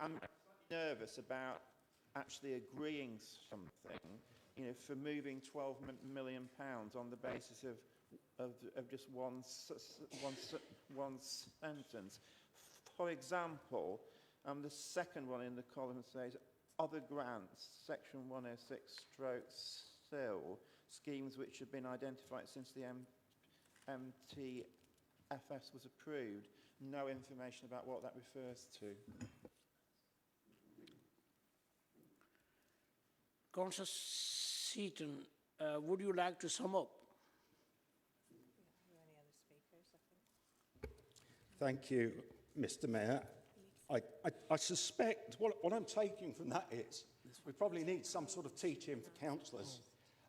I'm nervous about actually agreeing something, for moving £12 million on the basis of just one sentence. For example, the second one in the column says, other grants, section 106/SIL, schemes which have been identified since the MTFS was approved. No information about what that refers to. Councillor Seaton, would you like to sum up? Thank you, Mr. Mayor. I suspect what I'm taking from that is we probably need some sort of teaching for councillors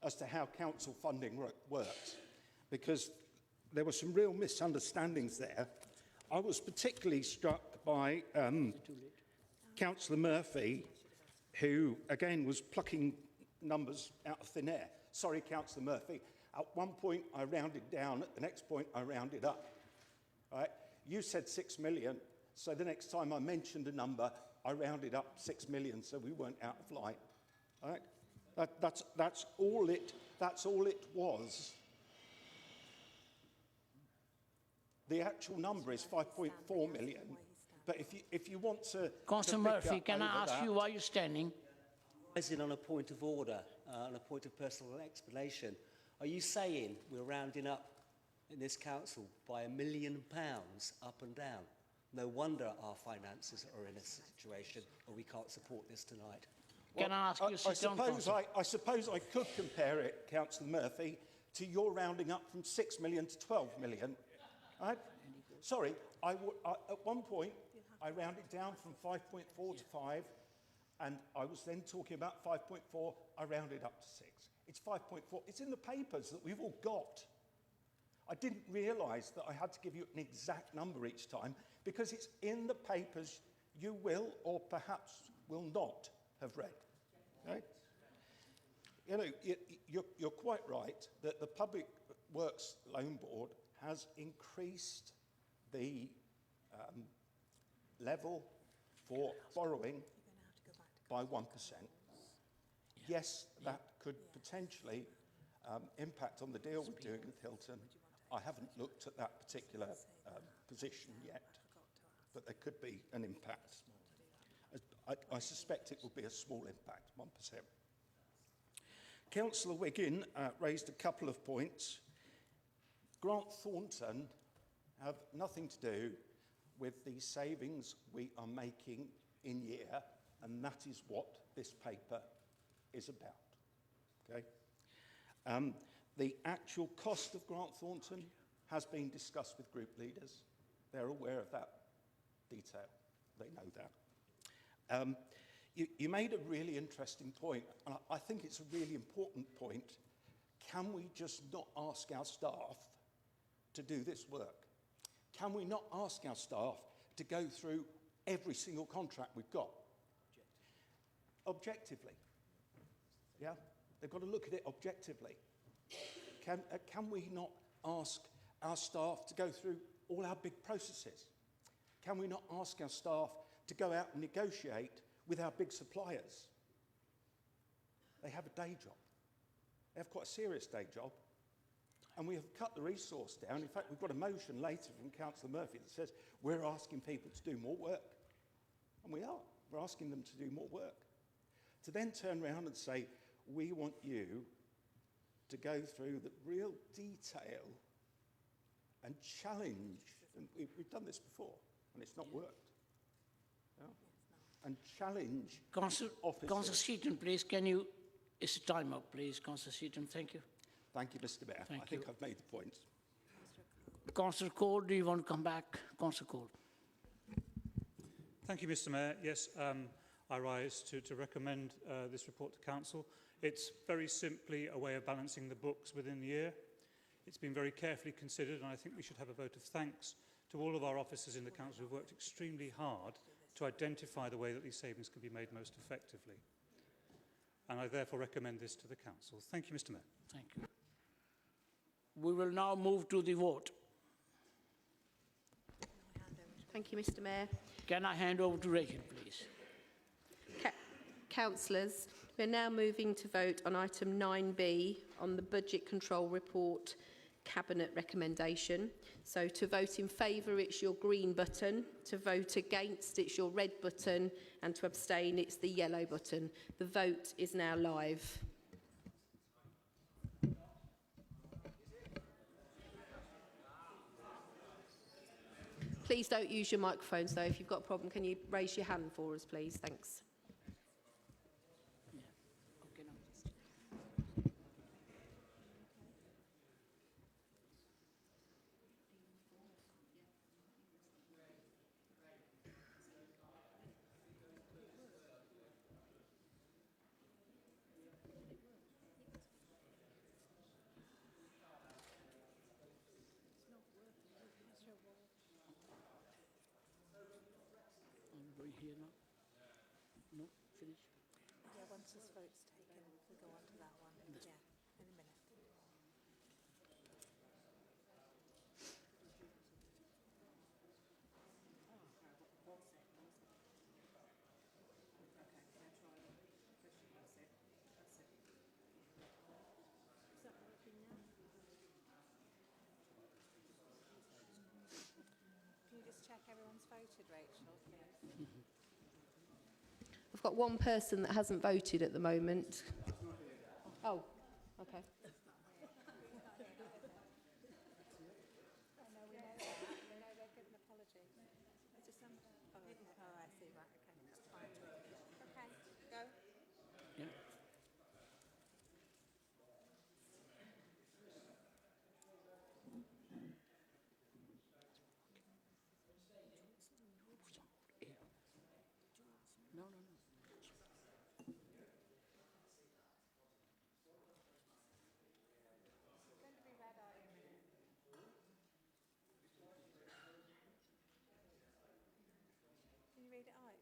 as to how council funding works, because there were some real misunderstandings there. I was particularly struck by Councillor Murphy, who, again, was plucking numbers out of thin air. Sorry, Councillor Murphy. At one point, I rounded down. At the next point, I rounded up. Right? You said 6 million, so the next time I mentioned a number, I rounded up 6 million, so we weren't out of line. Right? That's all it was. The actual number is 5.4 million. But if you want to... Councillor Murphy, can I ask you why you're standing? Rising on a point of order, on a point of personal explanation. Are you saying we're rounding up in this council by £1 million up and down? No wonder our finances are in a situation where we can't support this tonight. Can I ask you to sit down, I suppose I could compare it, Councillor Murphy, to your rounding up from 6 million to 12 million. Right? Sorry, at one point, I rounded down from 5.4 to 5, and I was then talking about 5.4, I rounded up to 6. It's 5.4. It's in the papers that we've all got. I didn't realise that I had to give you an exact number each time, because it's in the papers you will or perhaps will not have read. Okay? You know, you're quite right that the Public Works Loan Board has increased the level for borrowing by 1%. Yes, that could potentially impact on the deal we're doing with Hilton. I haven't looked at that particular position yet, but there could be an impact. I suspect it will be a small impact, 1%. Councillor Wiggin raised a couple of points. Grant Thornton have nothing to do with the savings we are making in year, and that is what this paper is about. Okay? The actual cost of Grant Thornton has been discussed with group leaders. They're aware of that detail. They know that. You made a really interesting point, and I think it's a really important point. Can we just not ask our staff to do this work? Can we not ask our staff to go through every single contract we've got? Objectively. Yeah? They've got to look at it objectively. Can we not ask our staff to go through all our big processes? Can we not ask our staff to go out and negotiate with our big suppliers? They have a day job. They have quite a serious day job. And we have cut the resource down. In fact, we've got a motion later from Councillor Murphy that says we're asking people to do more work. And we are. We're asking them to do more work. To then turn around and say, we want you to go through the real detail and challenge, and we've done this before, and it's not worked. Yeah? And challenge officers. Councillor Seaton, please, can you... It's time up, please, Councillor Seaton. Thank you. Thank you, Mr. Mayor. I think I've made the point. Councillor Cole, do you want to come back? Councillor Cole. Thank you, Mr. Mayor. Yes, I rise to recommend this report to Council. It's very simply a way of balancing the books within the year. It's been very carefully considered, and I think we should have a vote of thanks to all of our officers in the Council who've worked extremely hard to identify the way that these savings can be made most effectively. And I therefore recommend this to the Council. Thank you, Mr. Mayor. Thank you. We will now move to the vote. Thank you, Mr. Mayor. Can I hand over to Rachel, please? Councillors, we're now moving to vote on item 9B on the Budget Control Report Cabinet recommendation. So to vote in favour, it's your green button. To vote against, it's your red button. And to abstain, it's the yellow button. The vote is now live. Please don't use your microphones, though. If you've got a problem, can you raise your hand for us, please? Thanks. Going here now? No, finish. Yeah, once this vote's taken, we'll go on to that one. Yeah, in a minute. Can you just check everyone's voted, Rachel, please? I've got one person that hasn't voted at the moment. Oh, okay. Oh, no, we know that. We know they've given apology. Is it some... Oh, I see, right, okay, that's fine. Okay, go. Yeah. No, no, no. Going to be read out in a minute. Can you read it out?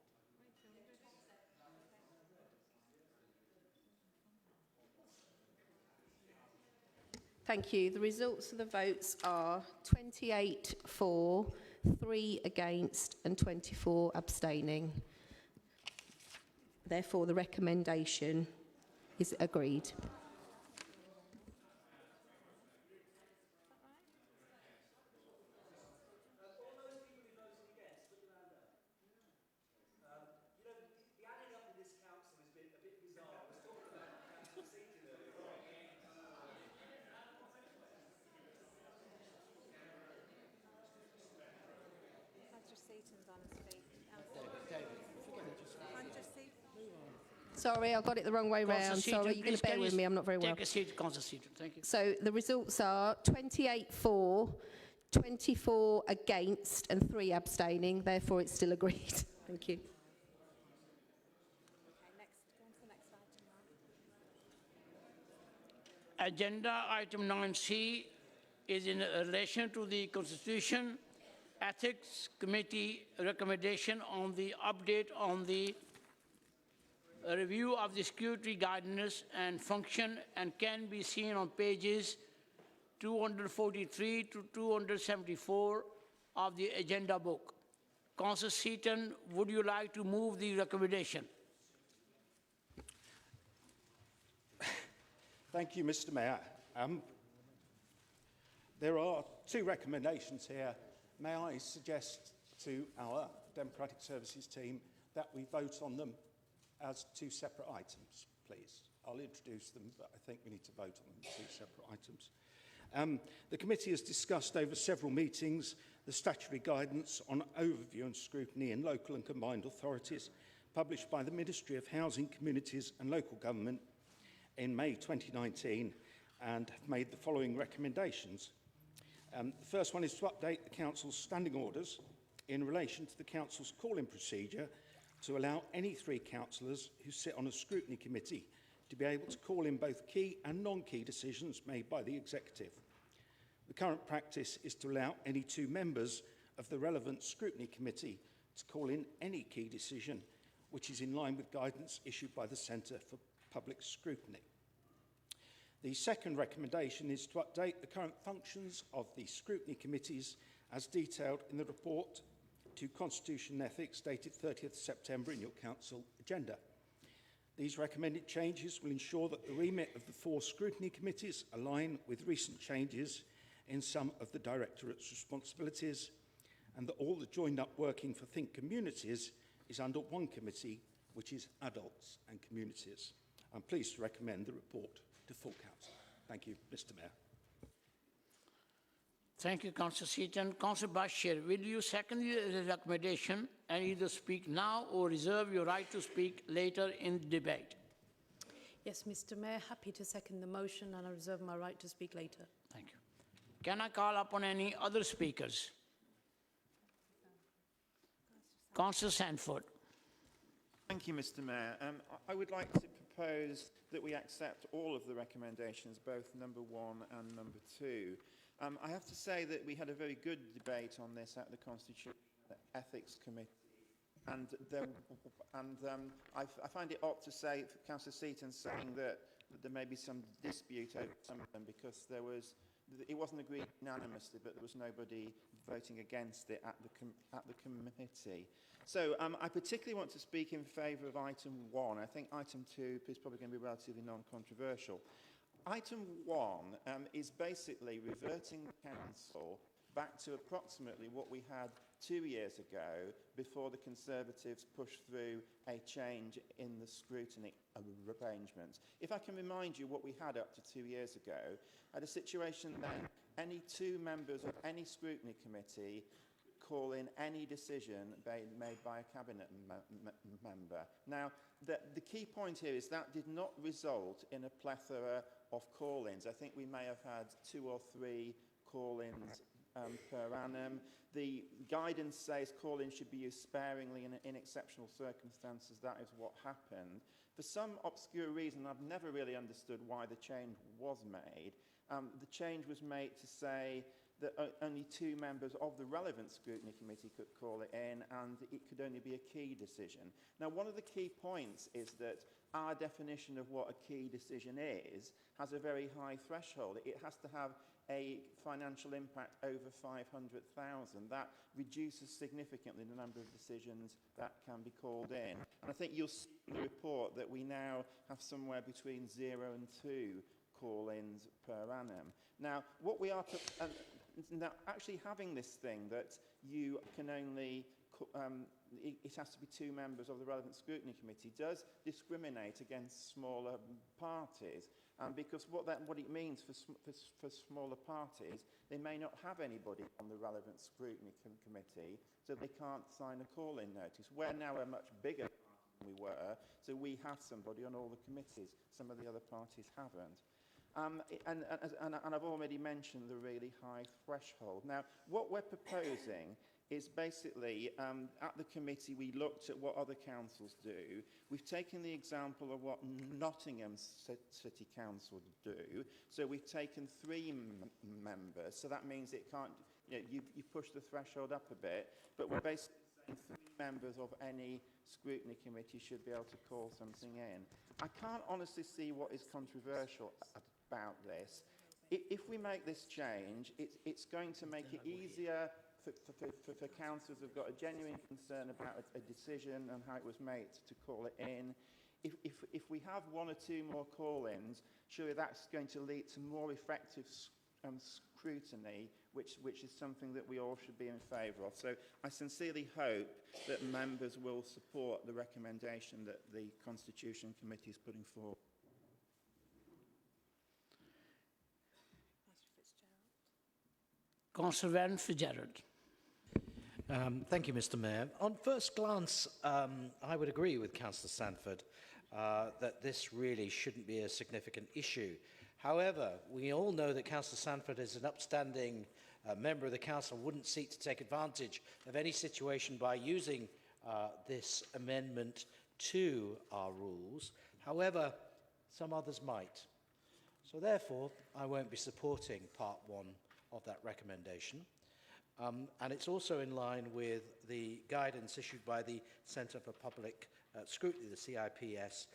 Thank you. The results of the votes are 28 for, 3 against and 24 abstaining. Therefore, the recommendation is agreed. Seaton's on his feet. Andrew Seaton. Sorry, I got it the wrong way round. Sorry, you're going to bear with me. I'm not very well. Take a seat, Councillor Seaton. Thank you. So the results are 28 for, 24 against and 3 abstaining. Therefore, it's still agreed. Thank you. Okay, next, go on to the next item. Agenda item 9C is in relation to the Constitution Ethics Committee recommendation on the update on the review of the security guidance and function, and can be seen on pages 243 to 274 of the agenda book. Councillor Seaton, would you like to move the recommendation? Thank you, Mr. Mayor. There are 2 recommendations here. May I suggest to our Democratic Services team that we vote on them as 2 separate items, please? I'll introduce them, but I think we need to vote on them as 2 separate items. The committee has discussed over several meetings the statutory guidance on overview and scrutiny in local and combined authorities published by the Ministry of Housing, Communities and Local Government in May 2019, and have made the following recommendations. The first one is to update the Council's standing orders in relation to the Council's call-in procedure to allow any 3 councillors who sit on a scrutiny committee to be able to call in both key and non-key decisions made by the Executive. The current practice is to allow any 2 members of the relevant scrutiny committee to call in any key decision, which is in line with guidance issued by the Centre for Public Scrutiny. The second recommendation is to update the current functions of the scrutiny committees as detailed in the report to Constitution and Ethics dated 30th September in your Council agenda. These recommended changes will ensure that the remit of the 4 scrutiny committees align with recent changes in some of the Directorate's responsibilities, and that all the joined-up working for Think Communities is under one committee, which is Adults and Communities. I'm pleased to recommend the report to full council. Thank you, Mr. Mayor. Thank you, Councillor Seaton. Councillor Bashir, will you second the recommendation and either speak now or reserve your right to speak later in the debate? Yes, Mr. Mayor, happy to second the motion and I reserve my right to speak later. Thank you. Can I call upon any other speakers? Councillor Sanford. Thank you, Mr. Mayor. I would like to propose that we accept all of the recommendations, both number 1 and number 2. I have to say that we had a very good debate on this at the Constitution Ethics Committee. And I find it odd to say, Councillor Seaton saying that there may be some dispute over some of them because it wasn't agreed unanimously, but there was nobody voting against it at the committee. So I particularly want to speak in favour of item 1. I think item 2 is probably going to be relatively non-controversial. Item 1 is basically reverting the council back to approximately what we had 2 years ago before the Conservatives pushed through a change in the scrutiny arrangements. If I can remind you what we had up to 2 years ago, had a situation then any 2 members of any scrutiny committee call in any decision made by a cabinet member. Now, the key point here is that did not result in a plethora of call-ins. I think we may have had 2 or 3 call-ins per annum. The guidance says call-ins should be used sparingly in exceptional circumstances. That is what happened. For some obscure reason, I've never really understood why the change was made. The change was made to say that only 2 members of the relevant scrutiny committee could call it in, and it could only be a key decision. Now, one of the key points is that our definition of what a key decision is has a very high threshold. It has to have a financial impact over 500,000. That reduces significantly the number of decisions that can be called in. And I think you'll see in the report that we now have somewhere between 0 and 2 call-ins per annum. Now, what we are now actually having this thing that you can only it has to be 2 members of the relevant scrutiny committee does discriminate against smaller parties, because what it means for smaller parties, they may not have anybody on the relevant scrutiny committee, so they can't sign a call-in notice. We're now a much bigger party than we were, so we have somebody on all the committees. Some of the other parties haven't. And I've already mentioned the really high threshold. Now, what we're proposing is basically, at the committee, we looked at what other councils do. We've taken the example of what Nottingham City Council do. So we've taken 3 members. So that means it can't, you push the threshold up a bit, but we're basically saying 3 members of any scrutiny committee should be able to call something in. I can't honestly see what is controversial about this. If we make this change, it's going to make it easier for councillors who've got a genuine concern about a decision and how it was made to call it in. If we have 1 or 2 more call-ins, surely that's going to lead to more effective scrutiny, which is something that we all should be in favour of. So I sincerely hope that members will support the recommendation that the Constitution Committee is putting forward. Councillor Van Fitzgerald. Thank you, Mr. Mayor. On first glance, I would agree with Councillor Sanford that this really shouldn't be a significant issue. However, we all know that Councillor Sanford is an upstanding member of the council, wouldn't seek to take advantage of any situation by using this amendment to our rules. However, some others might. So therefore, I won't be supporting part 1 of that recommendation. And it's also in line with the guidance issued by the Centre for Public Scrutiny, the CIPS,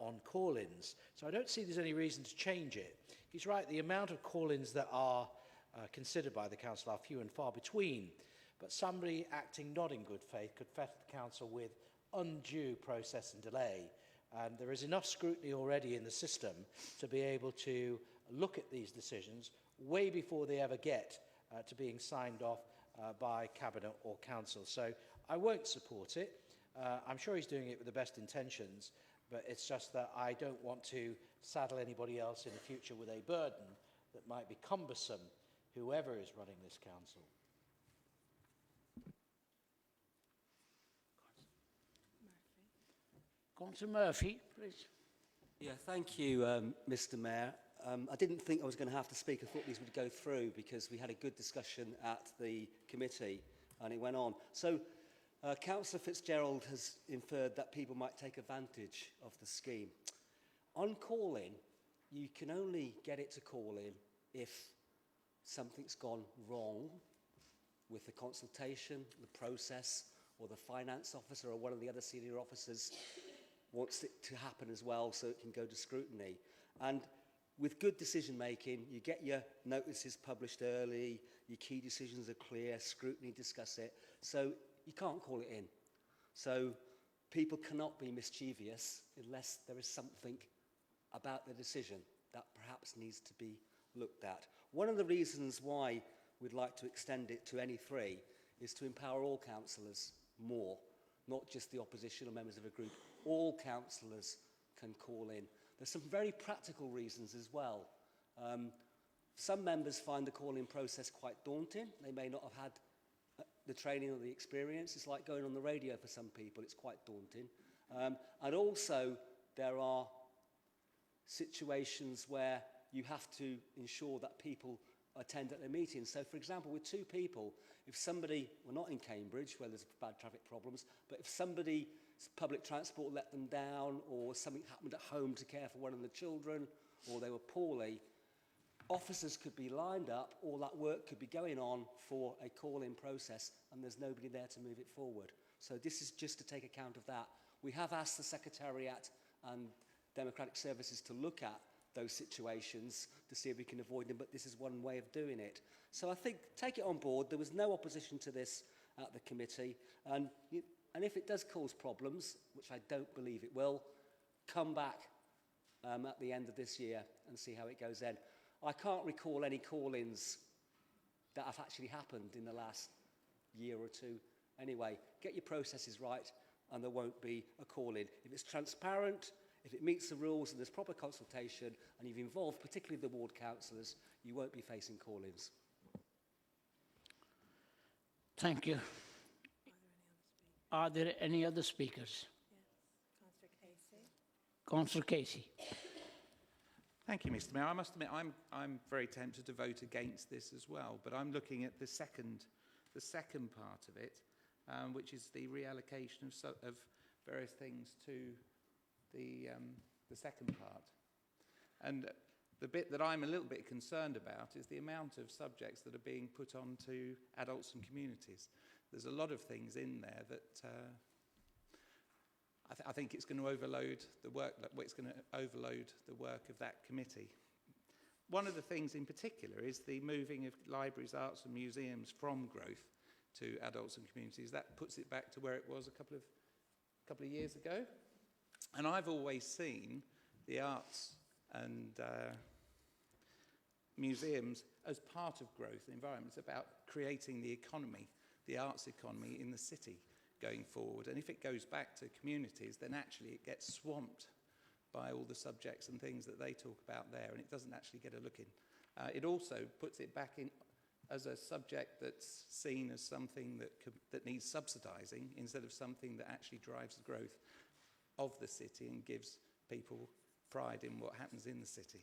on call-ins. So I don't see there's any reason to change it. He's right, the amount of call-ins that are considered by the council are few and far between, but somebody acting not in good faith could fetter the council with undue process and delay. And there is enough scrutiny already in the system to be able to look at these decisions way before they ever get to being signed off by Cabinet or Council. So I won't support it. I'm sure he's doing it with the best intentions, but it's just that I don't want to saddle anybody else in the future with a burden that might be cumbersome, whoever is running this council. Councillor Murphy, please. Yeah, thank you, Mr. Mayor. I didn't think I was going to have to speak. I thought these would go through because we had a good discussion at the committee and it went on. So, Councillor Fitzgerald has inferred that people might take advantage of the scheme. On call-in, you can only get it to call in if something's gone wrong with the consultation, the process, or the finance officer or one of the other senior officers wants it to happen as well so it can go to scrutiny. And with good decision making, you get your notices published early, your key decisions are clear, scrutiny discuss it, so you can't call it in. So people cannot be mischievous unless there is something about the decision that perhaps needs to be looked at. One of the reasons why we'd like to extend it to any three is to empower all councillors more, not just the opposition or members of a group. All councillors can call in. There's some very practical reasons as well. Some members find the call-in process quite daunting. They may not have had the training or the experience. It's like going on the radio for some people. It's quite daunting. And also, there are situations where you have to ensure that people attend at the meetings. So, for example, with two people, if somebody, well, not in Cambridge where there's bad traffic problems, but if somebody's public transport let them down or something happened at home to care for one of the children or they were poorly, officers could be lined up, all that work could be going on for a call-in process and there's nobody there to move it forward. So this is just to take account of that. We have asked the Secretariat and Democratic Services to look at those situations to see if we can avoid them, but this is one way of doing it. So I think, take it on board. There was no opposition to this at the committee, and if it does cause problems, which I don't believe it will, come back at the end of this year and see how it goes then. I can't recall any call-ins that have actually happened in the last year or two. Anyway, get your processes right and there won't be a call-in. If it's transparent, if it meets the rules and there's proper consultation and you've involved particularly the ward councillors, you won't be facing call-ins. Thank you. Are there any other speakers? Councillor Casey. Councillor Casey. Thank you, Mr. Mayor. I must admit, I'm very tempted to vote against this as well, but I'm looking at the second part of it, which is the reallocation of various things to the second part. And the bit that I'm a little bit concerned about is the amount of subjects that are being put on to adults and communities. There's a lot of things in there that I think it's going to overload the work. It's going to overload the work of that committee. One of the things in particular is the moving of libraries, arts and museums from growth to adults and communities. That puts it back to where it was a couple of years ago. And I've always seen the arts and museums as part of growth environments, about creating the economy, the arts economy in the city going forward. And if it goes back to communities, then actually it gets swamped by all the subjects and things that they talk about there, and it doesn't actually get a look in. It also puts it back in as a subject that's seen as something that needs subsidising instead of something that actually drives the growth of the city and gives people pride in what happens in the city.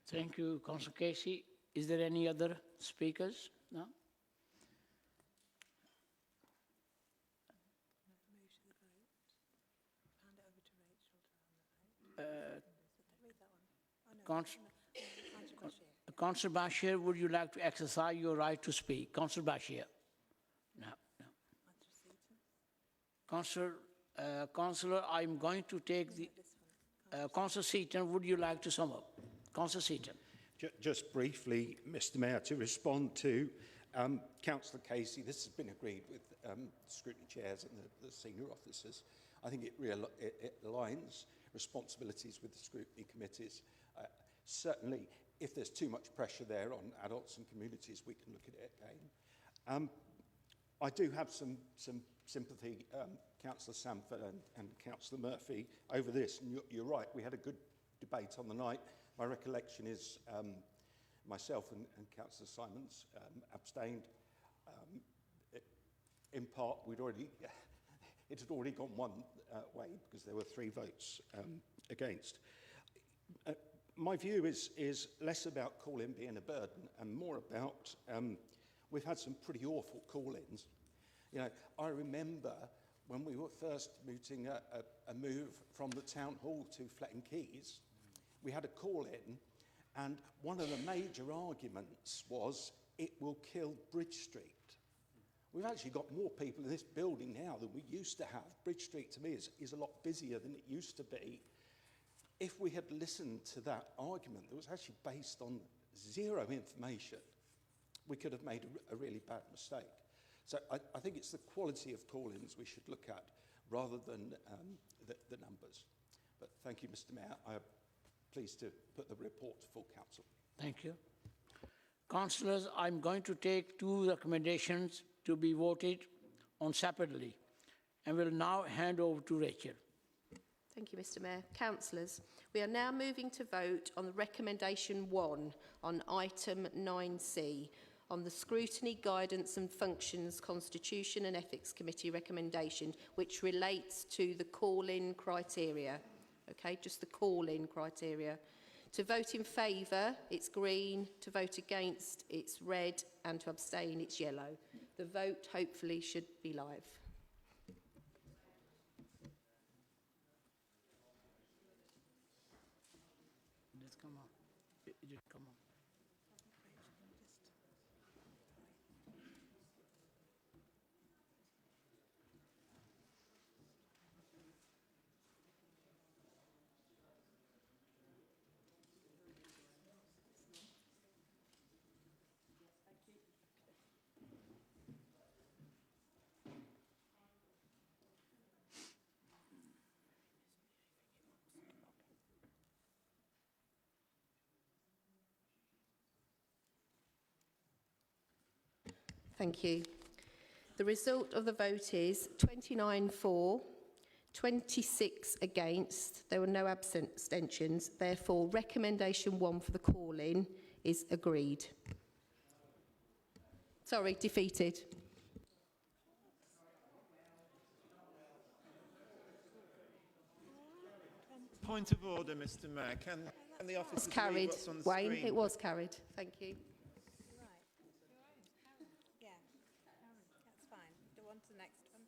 Thank you, Councillor Casey. Is there any other speakers? No? Councillor Bashir, would you like to exercise your right to speak? Councillor Bashir? No, no. Councillor, I'm going to take the... Councillor Seaton, would you like to sum up? Councillor Seaton. Just briefly, Mr. Mayor, to respond to Councillor Casey, this has been agreed with scrutiny chairs and the senior officers. I think it aligns responsibilities with the scrutiny committees. Certainly, if there's too much pressure there on adults and communities, we can look at it again. I do have some sympathy, Councillor Sanford and Councillor Murphy, over this. And you're right, we had a good debate on the night. My recollection is myself and Councillor Simons abstained. In part, it had already gone one way because there were 3 votes against. My view is less about call-in being a burden and more about we've had some pretty awful call-ins. You know, I remember when we were first mooting a move from the town hall to Fletton Keys, we had a call-in, and one of the major arguments was it will kill Bridge Street. We've actually got more people in this building now than we used to have. Bridge Street, to me, is a lot busier than it used to be. If we had listened to that argument that was actually based on 0 information, we could have made a really bad mistake. So I think it's the quality of call-ins we should look at rather than the numbers. But thank you, Mr. Mayor. I am pleased to put the report to full council. Thank you. Councillors, I'm going to take 2 recommendations to be voted on separately and will now hand over to Rachel. Thank you, Mr. Mayor. Councillors, we are now moving to vote on the recommendation 1 on item 9C on the Scrutiny, Guidance and Functions Constitution and Ethics Committee recommendation, which relates to the call-in criteria. Okay, just the call-in criteria. To vote in favour, it's green. To vote against, it's red. And to abstain, it's yellow. The vote, hopefully, should be live. Just come on. Just come on. Thank you. The result of the vote is 29 for, 26 against. There were no abstentions. Therefore, recommendation 1 for the call-in is agreed. Sorry, defeated. Point of order, Mr. Mayor. Can the officers read Carried. what's on the Wayne, screen? it was carried. Thank you. Yeah, that's fine. Go on to the next one.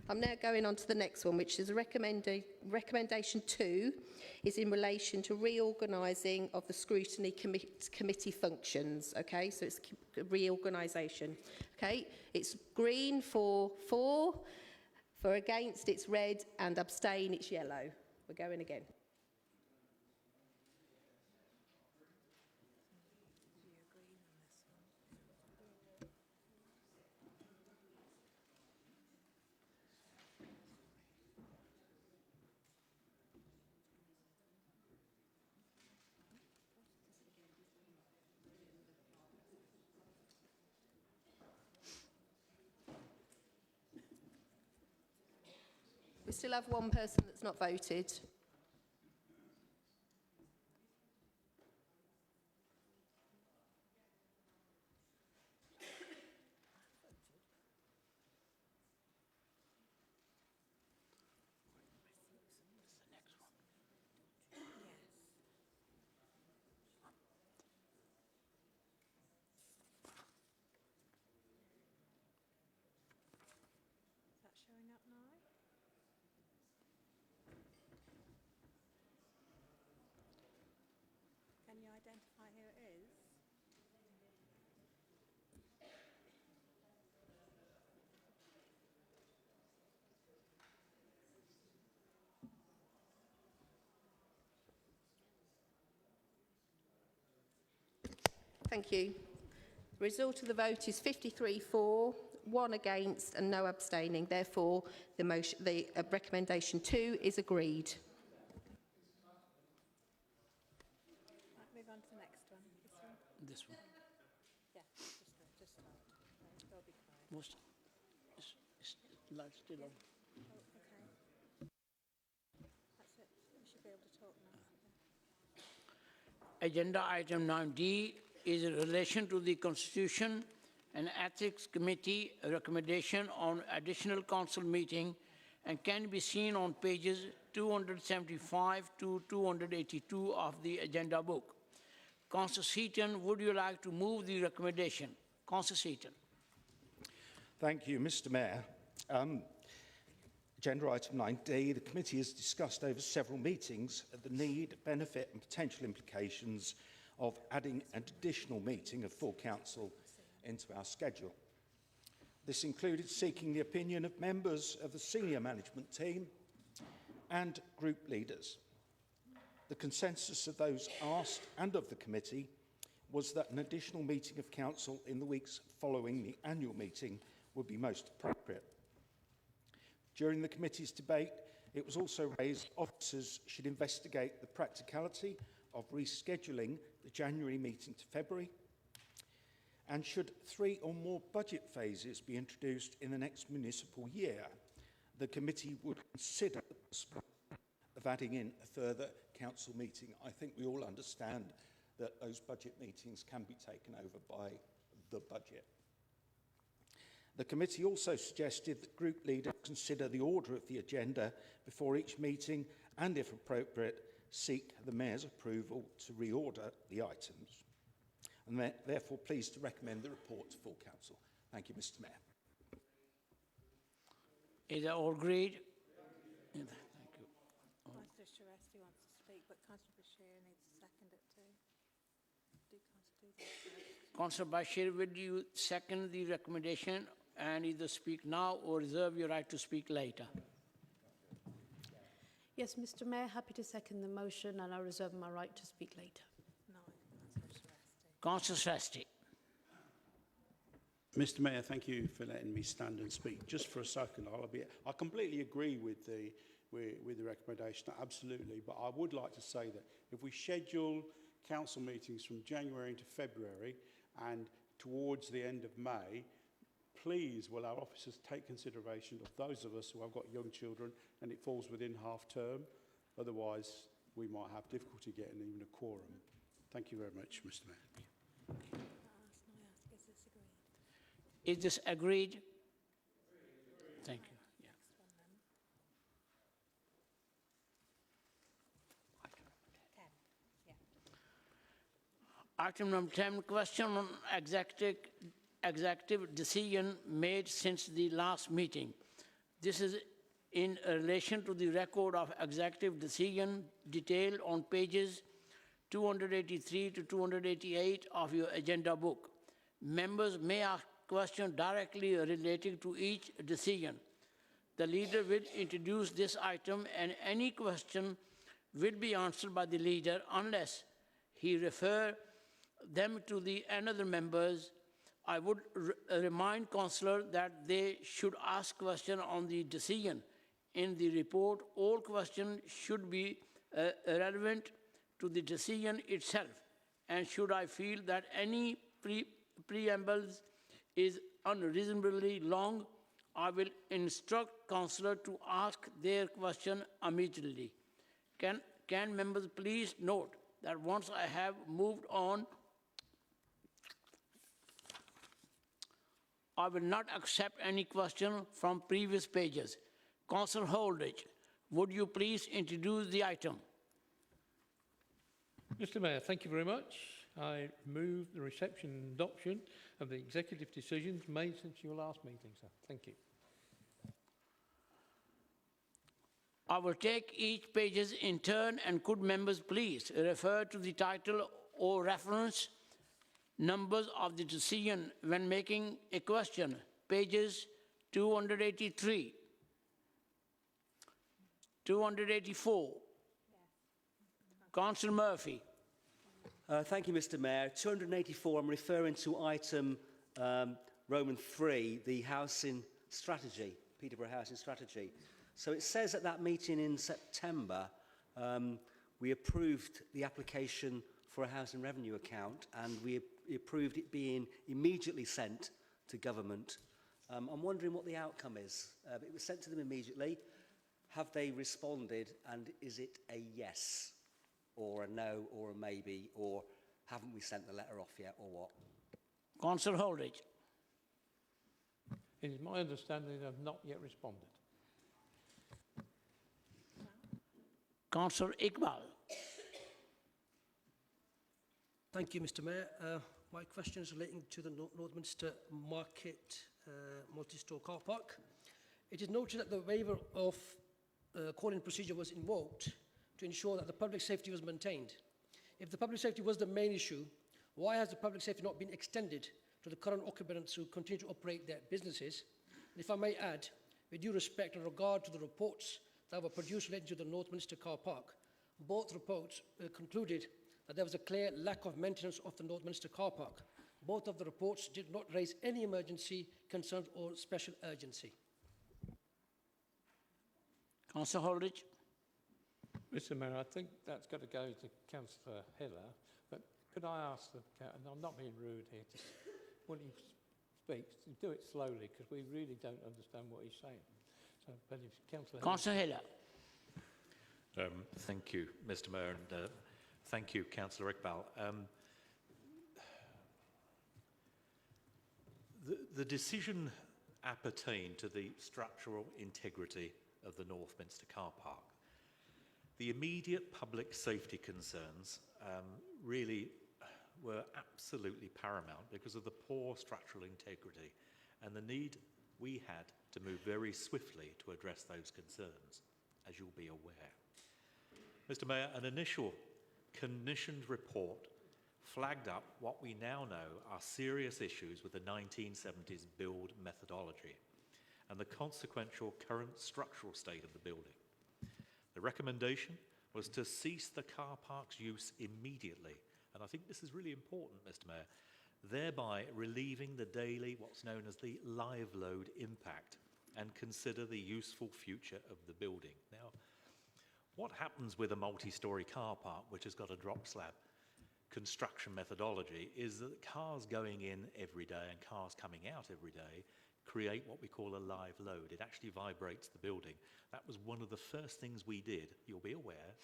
I'm now going on to the next one, which is recommendation 2 is in relation to reorganising of the scrutiny committee functions. Okay, so it's reorganisation. Okay, it's green for against, it's red, and abstain, it's yellow. We're going again. We still have one person that's not voted. Is that showing up now? Can you identify who it is? Thank you. The result of the vote is 53 for, 1 against and no abstaining. Therefore, the recommendation 2 is agreed. this one. Yeah, just start. Okay, they'll be quiet. Most, light still on. Oh, okay. That's it. We should be able to talk now. Agenda item 9D is in relation to the Constitution and Ethics Committee recommendation on additional council meeting and can be seen on pages 275 to 282 of the agenda book. Councillor Seaton, would you like to move the recommendation? Councillor Seaton. Thank you, Mr. Mayor. Agenda item 9D, the committee has discussed over several meetings the need, benefit and potential implications of adding an additional meeting of full council into our schedule. This included seeking the opinion of members of the senior management team and group leaders. The consensus of those asked and of the committee was that an additional meeting of council in the weeks following the annual meeting would be most appropriate. During the committee's debate, it was also raised officers should investigate the practicality of rescheduling the January meeting to February, and should 3 or more budget phases be introduced in the next municipal year, the committee would consider the possibility of adding in a further council meeting. I think we all understand that those budget meetings can be taken over by the budget. The committee also suggested that group leaders consider the order of the agenda before each meeting and, if appropriate, seek the Mayor's approval to reorder the items. And therefore pleased to recommend the report to full council. Thank you, Mr. Mayor. Is that all agreed? Thank you. Councillor Sharesti wants to speak, but Councillor Bashir needs to second it too. Do Councillor do that? Councillor Bashir, will you second the recommendation and either speak now or reserve your right to speak later? Yes, Mr. Mayor, happy to second the motion and I reserve my right to speak later. No, Councillor Sharesti. Councillor Sharesti. Mr. Mayor, thank you for letting me stand and speak. Just for a second, I completely agree with the recommendation, absolutely. But I would like to say that if we schedule council meetings from January into February and towards the end of May, please will our officers take consideration of those of us who have got young children and it falls within half term. Otherwise, we might have difficulty getting even a quorum. Thank you very much, Mr. Mayor. Is this agreed? Thank you. Yeah. Item number 10, question on executive decision made since the last meeting. This is in relation to the record of executive decision detailed on pages 283 to 288 of your agenda book. Members may ask questions directly relating to each decision. The leader will introduce this item and any question will be answered by the leader unless he refers them to the another members. I would remind councillors that they should ask questions on the decision. In the report, all questions should be relevant to the decision itself. And should I feel that any preambles is unreasonably long, I will instruct councillors to ask their question immediately. Can members please note that once I have moved on, I will not accept any question from previous pages. Councillor Holdridge, would you please introduce the item? Mr. Mayor, thank you very much. I move the reception and adoption of the executive decisions made since your last meeting, sir. Thank you. I will take each pages in turn and could members please refer to the title or reference numbers of the decision when making a question. Pages 283, 284. Councillor Murphy. Thank you, Mr. Mayor. 284, I'm referring to item Roman 3, the housing strategy, Peterborough housing strategy. So it says at that meeting in September, we approved the application for a housing revenue account, and we approved it being immediately sent to government. I'm wondering what the outcome is. It was sent to them immediately. Have they responded, and is it a yes, or a no, or a maybe, or haven't we sent the letter off yet, or what? Councillor Holdridge. It is my understanding they have not yet responded. Councillor Iqbal. Thank you, Mr. Mayor. My question is relating to the Northminster Market multi-store car park. It is noted that the waiver of calling procedure was invoked to ensure that the public safety was maintained. If the public safety was the main issue, why has the public safety not been extended to the current occupants who continue to operate their businesses? And if I may add, with due respect and regard to the reports that were produced relating to the Northminster car park, both reports concluded that there was a clear lack of maintenance of the Northminster car park. Both of the reports did not raise any emergency concerns or special urgency. Councillor Holdridge. Mr. Mayor, I think that's got to go to Councillor Hiller, but could I ask the, and I'm not being rude here, just when he speaks, do it slowly, because we really don't understand what he's saying. So, but if Councillor Hiller. Thank you, Mr. Mayor, and thank you, Councillor Iqbal. The decision appertained to the structural integrity of the Northminster car park. The immediate public safety concerns really were absolutely paramount because of the poor structural integrity and the need we had to move very swiftly to address those concerns, as you'll be aware. Mr. Mayor, an initial commissioned report flagged up what we now know are serious issues with the 1970s build methodology and the consequential current structural state of the building. The recommendation was to cease the car park's use immediately, and I think this is really important, Mr. Mayor, thereby relieving the daily, what's known as the live load impact, and consider the useful future of the building. Now, what happens with a multi-storey car park which has got a drop slab construction methodology is that cars going in every day and cars coming out every day create what we call a live load. It actually vibrates the building. That was one of the first things we did, you'll be aware,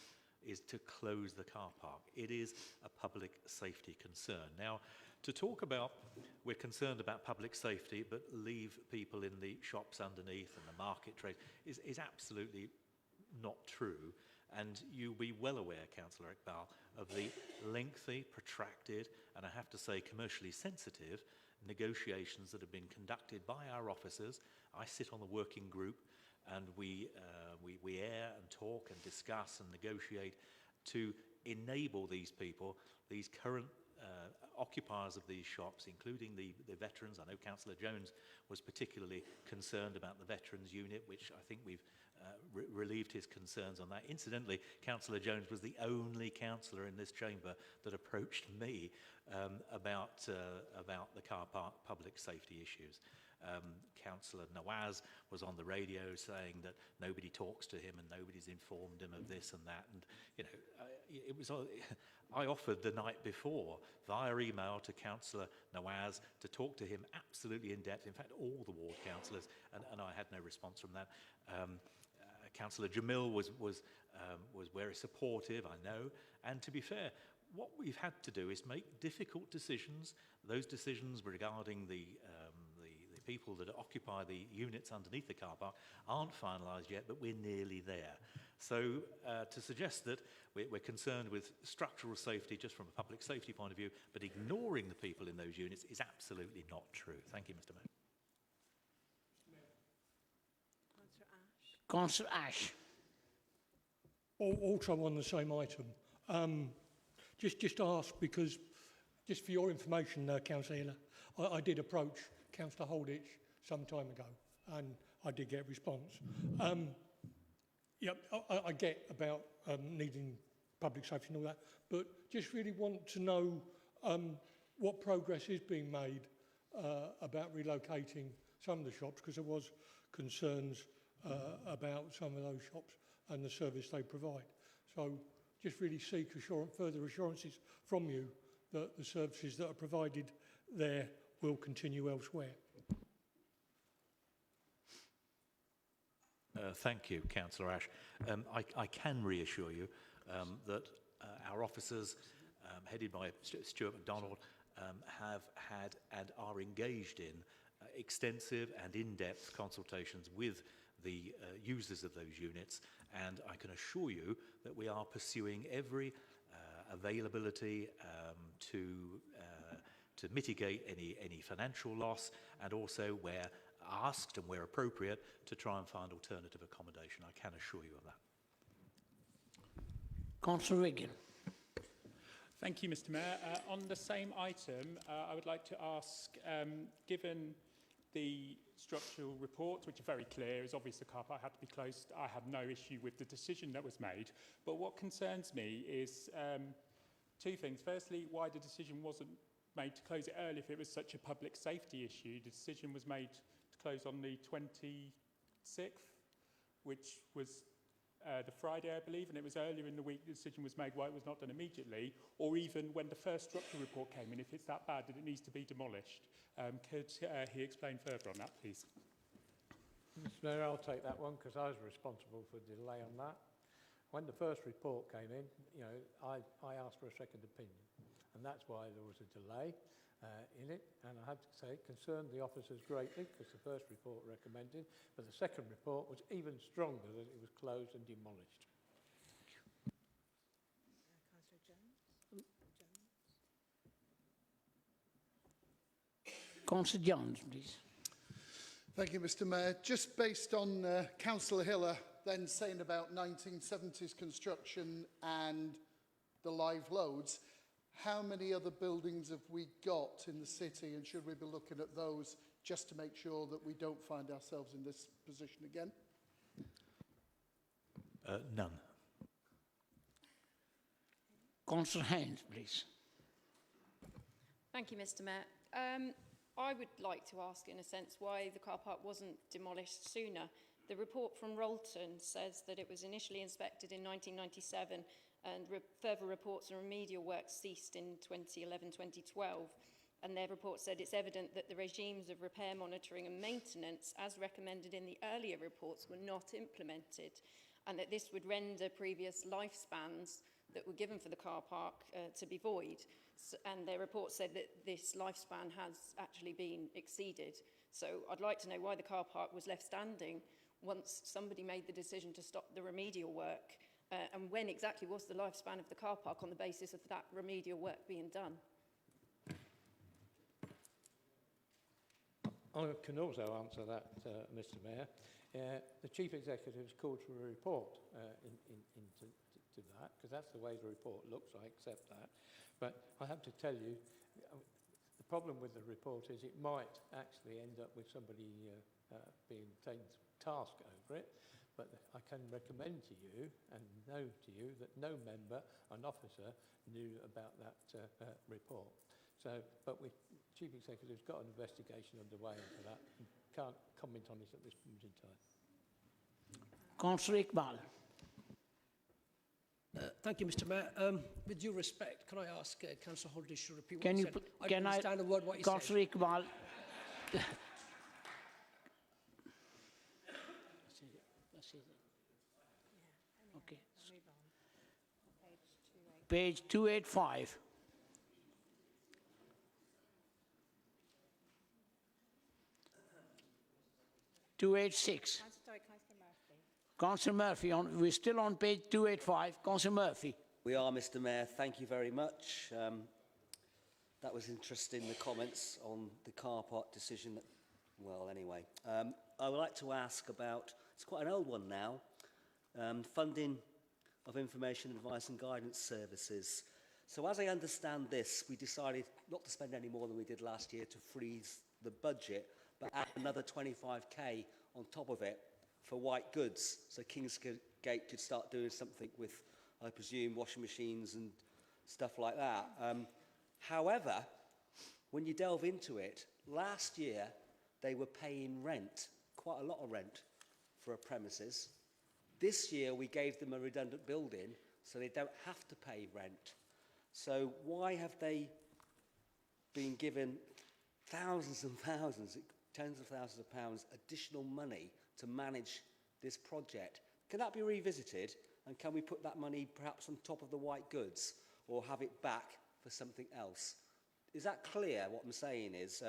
is to close the car park. It is a public safety concern. Now, to talk about we're concerned about public safety but leave people in the shops underneath and the market trade is absolutely not true. And you'll be well aware, Councillor Iqbal, of the lengthy, protracted, and I have to say commercially sensitive negotiations that have been conducted by our officers. I sit on the working group and we air and talk and discuss and negotiate to enable these people, these current occupiers of these shops, including the veterans. I know Councillor Jones was particularly concerned about the veterans unit, which I think we've relieved his concerns on that. Incidentally, Councillor Jones was the only councillor in this chamber that approached me about the car park public safety issues. Councillor Nawaz was on the radio saying that nobody talks to him and nobody's informed him of this and that. And, you know, it was. I offered the night before via email to Councillor Nawaz to talk to him absolutely in depth. In fact, all the ward councillors, and I had no response from that. Councillor Jamil was very supportive, I know. And to be fair, what we've had to do is make difficult decisions. Those decisions regarding the people that occupy the units underneath the car park aren't finalised yet, but we're nearly there. So to suggest that we're concerned with structural safety just from a public safety point of view, but ignoring the people in those units is absolutely not true. Thank you, Mr. Mayor. Councillor Ash. Also on the same item. Just ask, because just for your information, Councillor Hiller, I did approach Councillor Holditch some time ago, and I did get a response. Yeah, I get about needing public safety and all that, but just really want to know what progress is being made about relocating some of the shops, because there was concerns about some of those shops and the service they provide. So just really seek further assurances from you that the services that are provided there will continue elsewhere. Thank you, Councillor Ash. I can reassure you that our officers, headed by Stuart MacDonald, have had and are engaged in extensive and in-depth consultations with the users of those units, and I can assure you that we are pursuing every availability to mitigate any financial loss, and also where asked and where appropriate to try and find alternative accommodation. I can assure you of that. Councillor Wigan. Thank you, Mr. Mayor. On the same item, I would like to ask, given the structural reports, which are very clear, it's obvious the car park had to be closed. I have no issue with the decision that was made. But what concerns me is two things. Firstly, why the decision wasn't made to close it early if it was such a public safety issue. The decision was made to close on the 26th, which was the Friday, I believe, and it was earlier in the week the decision was made why it was not done immediately, or even when the first structural report came in, if it's that bad that it needs to be demolished. Could he explain further on that, please? Mr. Mayor, I'll take that one because I was responsible for the delay on that. When the first report came in, I asked for a second opinion, and that's why there was a delay in it. And I have to say, it concerned the officers greatly because the first report recommended, but the second report was even stronger that it was closed and demolished. Councillor Jones, please. Thank you, Mr. Mayor. Just based on Councillor Hiller then saying about 1970s construction and the live loads, how many other buildings have we got in the city, and should we be looking at those just to make sure that we don't find ourselves in this position again? None. Councillor Haynes, please. Thank you, Mr. Mayor. I would like to ask, in a sense, why the car park wasn't demolished sooner. The report from Rolton says that it was initially inspected in 1997 and further reports and remedial work ceased in 2011-2012. And their report said it's evident that the regimes of repair, monitoring and maintenance, as recommended in the earlier reports, were not implemented, and that this would render previous lifespans that were given for the car park to be void. And their report said that this lifespan has actually been exceeded. So I'd like to know why the car park was left standing once somebody made the decision to stop the remedial work, and when exactly was the lifespan of the car park on the basis of that remedial work being done? I can also answer that, Mr. Mayor. The Chief Executive has called for a report into that, because that's the way the report looks, I accept that. But I have to tell you, the problem with the report is it might actually end up with somebody being taken to task over it. But I can recommend to you and know to you that no member, an officer, knew about that report. So, but the Chief Executive's got an investigation underway into that and can't comment on it at this point in time. Councillor Iqbal. Thank you, Mr. Mayor. With due respect, can I ask Councillor Holdridge to repeat Can what you he said? I can didn't understand a word what he Councillor said. Iqbal. Okay. Page 285. Councillor Murphy, we're still on page 285. Councillor Murphy. We are, Mr. Mayor. Thank you very much. That was interesting, the comments on the car park decision. Well, anyway, I would like to ask about, it's quite an old one now, funding of information, advice and guidance services. So as I understand this, we decided not to spend any more than we did last year to freeze the budget, but add another 25k on top of it for white goods. So Kingsgate could start doing something with, I presume, washing machines and stuff like that. However, when you delve into it, last year they were paying rent, quite a lot of rent for a premises. This year we gave them a redundant building so they don't have to pay rent. So why have they been given thousands and thousands, tens of thousands of pounds additional money to manage this project? Can that be revisited, and can we put that money perhaps on top of the white goods or have it back for something else? Is that clear? What I'm saying is,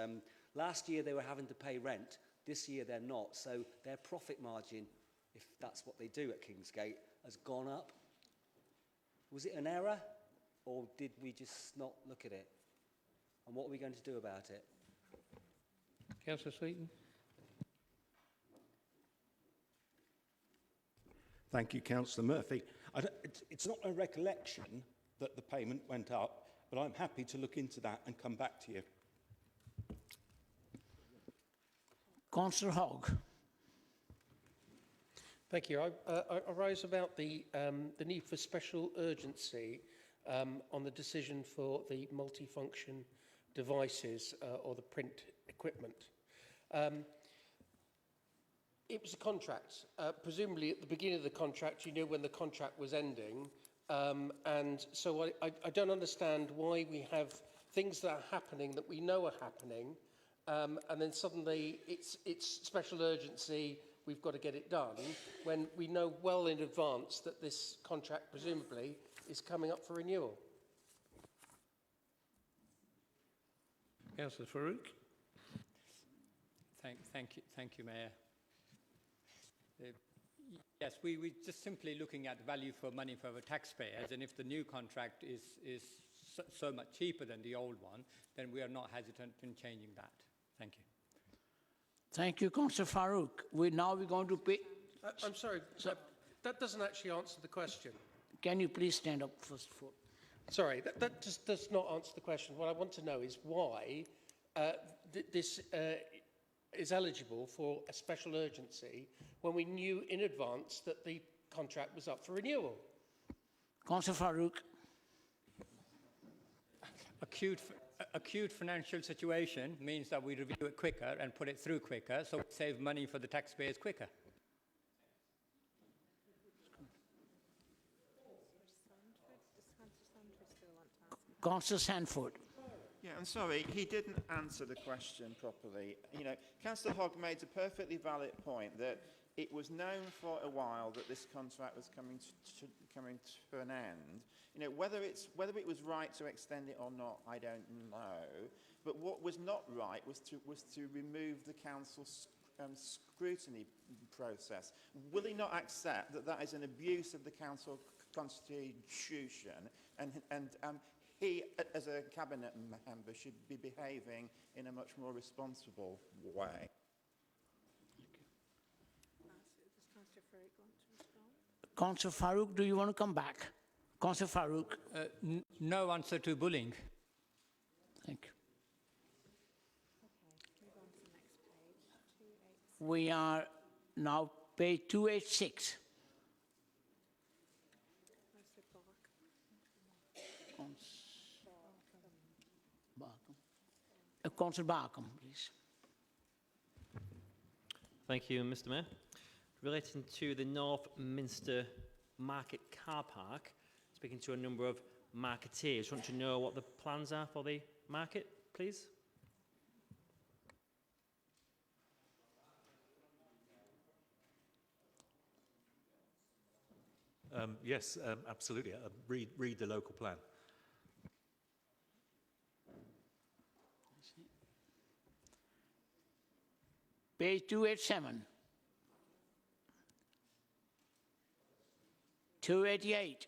last year they were having to pay rent, this year they're not, so their profit margin, if that's what they do at Kingsgate, has gone up. Was it an error, or did we just not look at it? And what are we going to do about it? Councillor Sweeten. Thank you, Councillor Murphy. It's not a recollection that the payment went up, but I'm happy to look into that and come back to you. Councillor Hogg. Thank you. I rise about the need for special urgency on the decision for the multifunction devices or the print equipment. It was a contract. Presumably at the beginning of the contract, you knew when the contract was ending. And so I don't understand why we have things that are happening that we know are happening, and then suddenly it's special urgency, we've got to get it done, when we know well in advance that this contract presumably is coming up for renewal. Councillor Farouk. Thank you, Mayor. Yes, we're just simply looking at value for money for our taxpayers, and if the new contract is so much cheaper than the old one, then we are not hesitant in changing that. Thank you. Thank you, Councillor Farouk. We're going to pay... I'm sorry, that doesn't actually answer the question. Can you please stand up first of all? Sorry, that just does not answer the question. What I want to know is why this is eligible for a special urgency when we knew in advance that the contract was up for renewal. Councillor Farouk. Acute financial situation means that we review it quicker and put it through quicker, so we save money for the taxpayers quicker. Councillor Sanford. Yeah, I'm sorry, he didn't answer the question properly. You know, Councillor Hogg made a perfectly valid point that it was known for a while that this contract was coming to an end. You know, whether it was right to extend it or not, I don't know. But what was not right was to remove the council's scrutiny process. Will he not accept that that is an abuse of the council constitution, and he, as a cabinet member, should be behaving in a much more responsible way? Councillor Farouk, do you want to come back? Councillor Farouk. No answer to bullying. Thank you. We are now page 286. Councillor Barkham, please. Thank you, Mr. Mayor. Relating to the North Minster Market car park, speaking to a number of marketeers, want to know what the plans are for the market, please? Yes, absolutely. Read the local plan. Page 287. 288.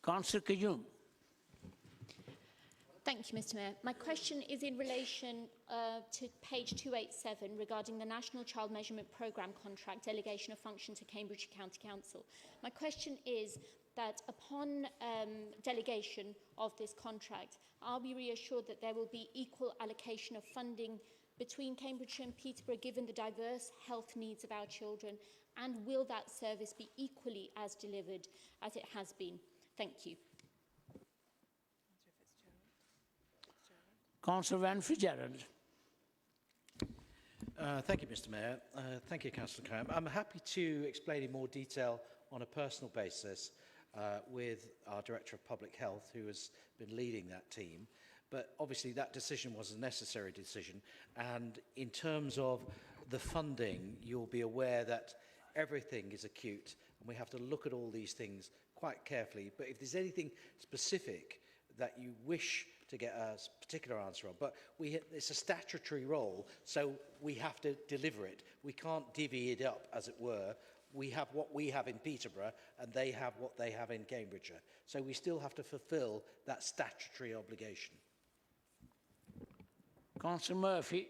Councillor Kajun. Thank you, Mr. Mayor. My question is in relation to page 287 regarding the National Child Measurement Programme contract delegation of function to Cambridgeshire County Council. My question is that upon delegation of this contract, are we reassured that there will be equal allocation of funding between Cambridgeshire and Peterborough given the diverse health needs of our children, and will that service be equally as delivered as it has been? Thank you. Councillor Van Fitzgerald. Thank you, Mr Mayor. Thank you, Councillor Cram. I'm happy to explain in more detail on a personal basis with our Director of Public Health, who has been leading that team. But obviously that decision was a necessary decision. And in terms of the funding, you'll be aware that everything is acute and we have to look at all these things quite carefully. But if there's anything specific that you wish to get a particular answer on, but it's a statutory role, so we have to deliver it. We can't divvy it up, as it were. We have what we have in Peterborough and they have what they have in Cambridgeshire. So we still have to fulfil that statutory obligation. Councillor Murphy.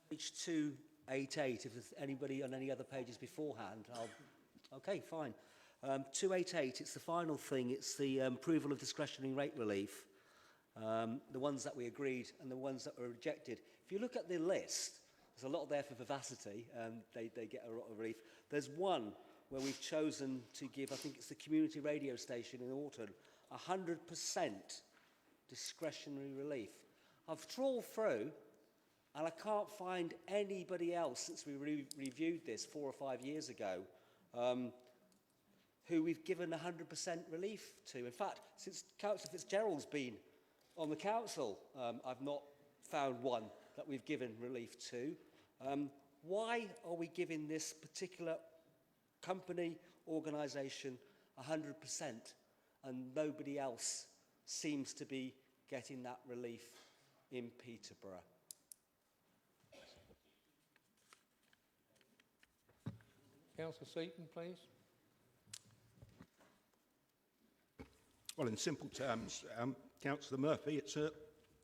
Page 288, if there's anybody on any other pages beforehand, okay, fine. 288, it's the final thing, it's the approval of discretionary rate relief, the ones that we agreed and the ones that were rejected. If you look at the list, there's a lot there for vivacity, they get a lot of relief. There's one where we've chosen to give, I think it's the community radio station in Alton, 100% discretionary relief. I've trawled through and I can't find anybody else since we reviewed this 4 or 5 years ago who we've given 100% relief to. In fact, since Councillor Fitzgerald's been on the council, I've not found one that we've given relief to. Why are we giving this particular company, organisation 100% and nobody else seems to be getting that relief in Peterborough? Councillor Seaton, please. Well, in simple terms, Councillor Murphy, it's a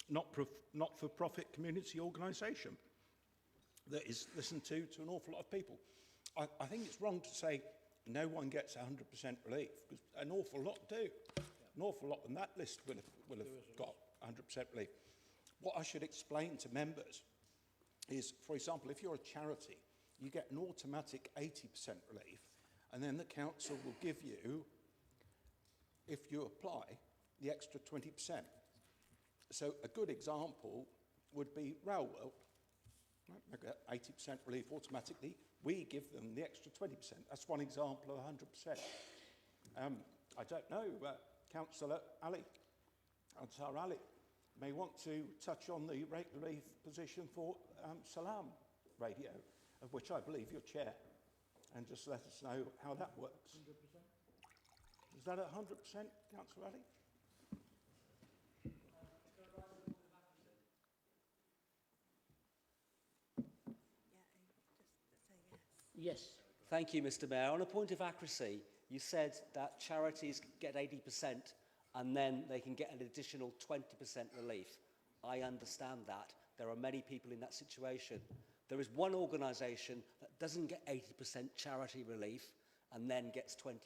not-for-profit community organisation that is listened to an awful lot of people. I think it's wrong to say no one gets 100% relief, because an awful lot do. An awful lot on that list will have got 100% relief. What I should explain to members is, for example, if you're a charity, you get an automatic 80% relief, and then the council will give you, if you apply, the extra 20%. So a good example would be Rail World. They get 80% relief automatically. We give them the extra 20%. That's one example of 100%. I don't know, Councillor Ali, Ansar Ali, may want to touch on the rate relief position for Salam Radio, of which I believe you're chair, and just let us know how that works. 100%. Is that 100%, Councillor Ali? Yes. Thank you, Mr Mayor. On a point of accuracy, you said that charities get 80% and then they can get an additional 20% relief. I understand that. There are many people in that situation. There is one organisation that doesn't get 80% charity relief and then gets 20%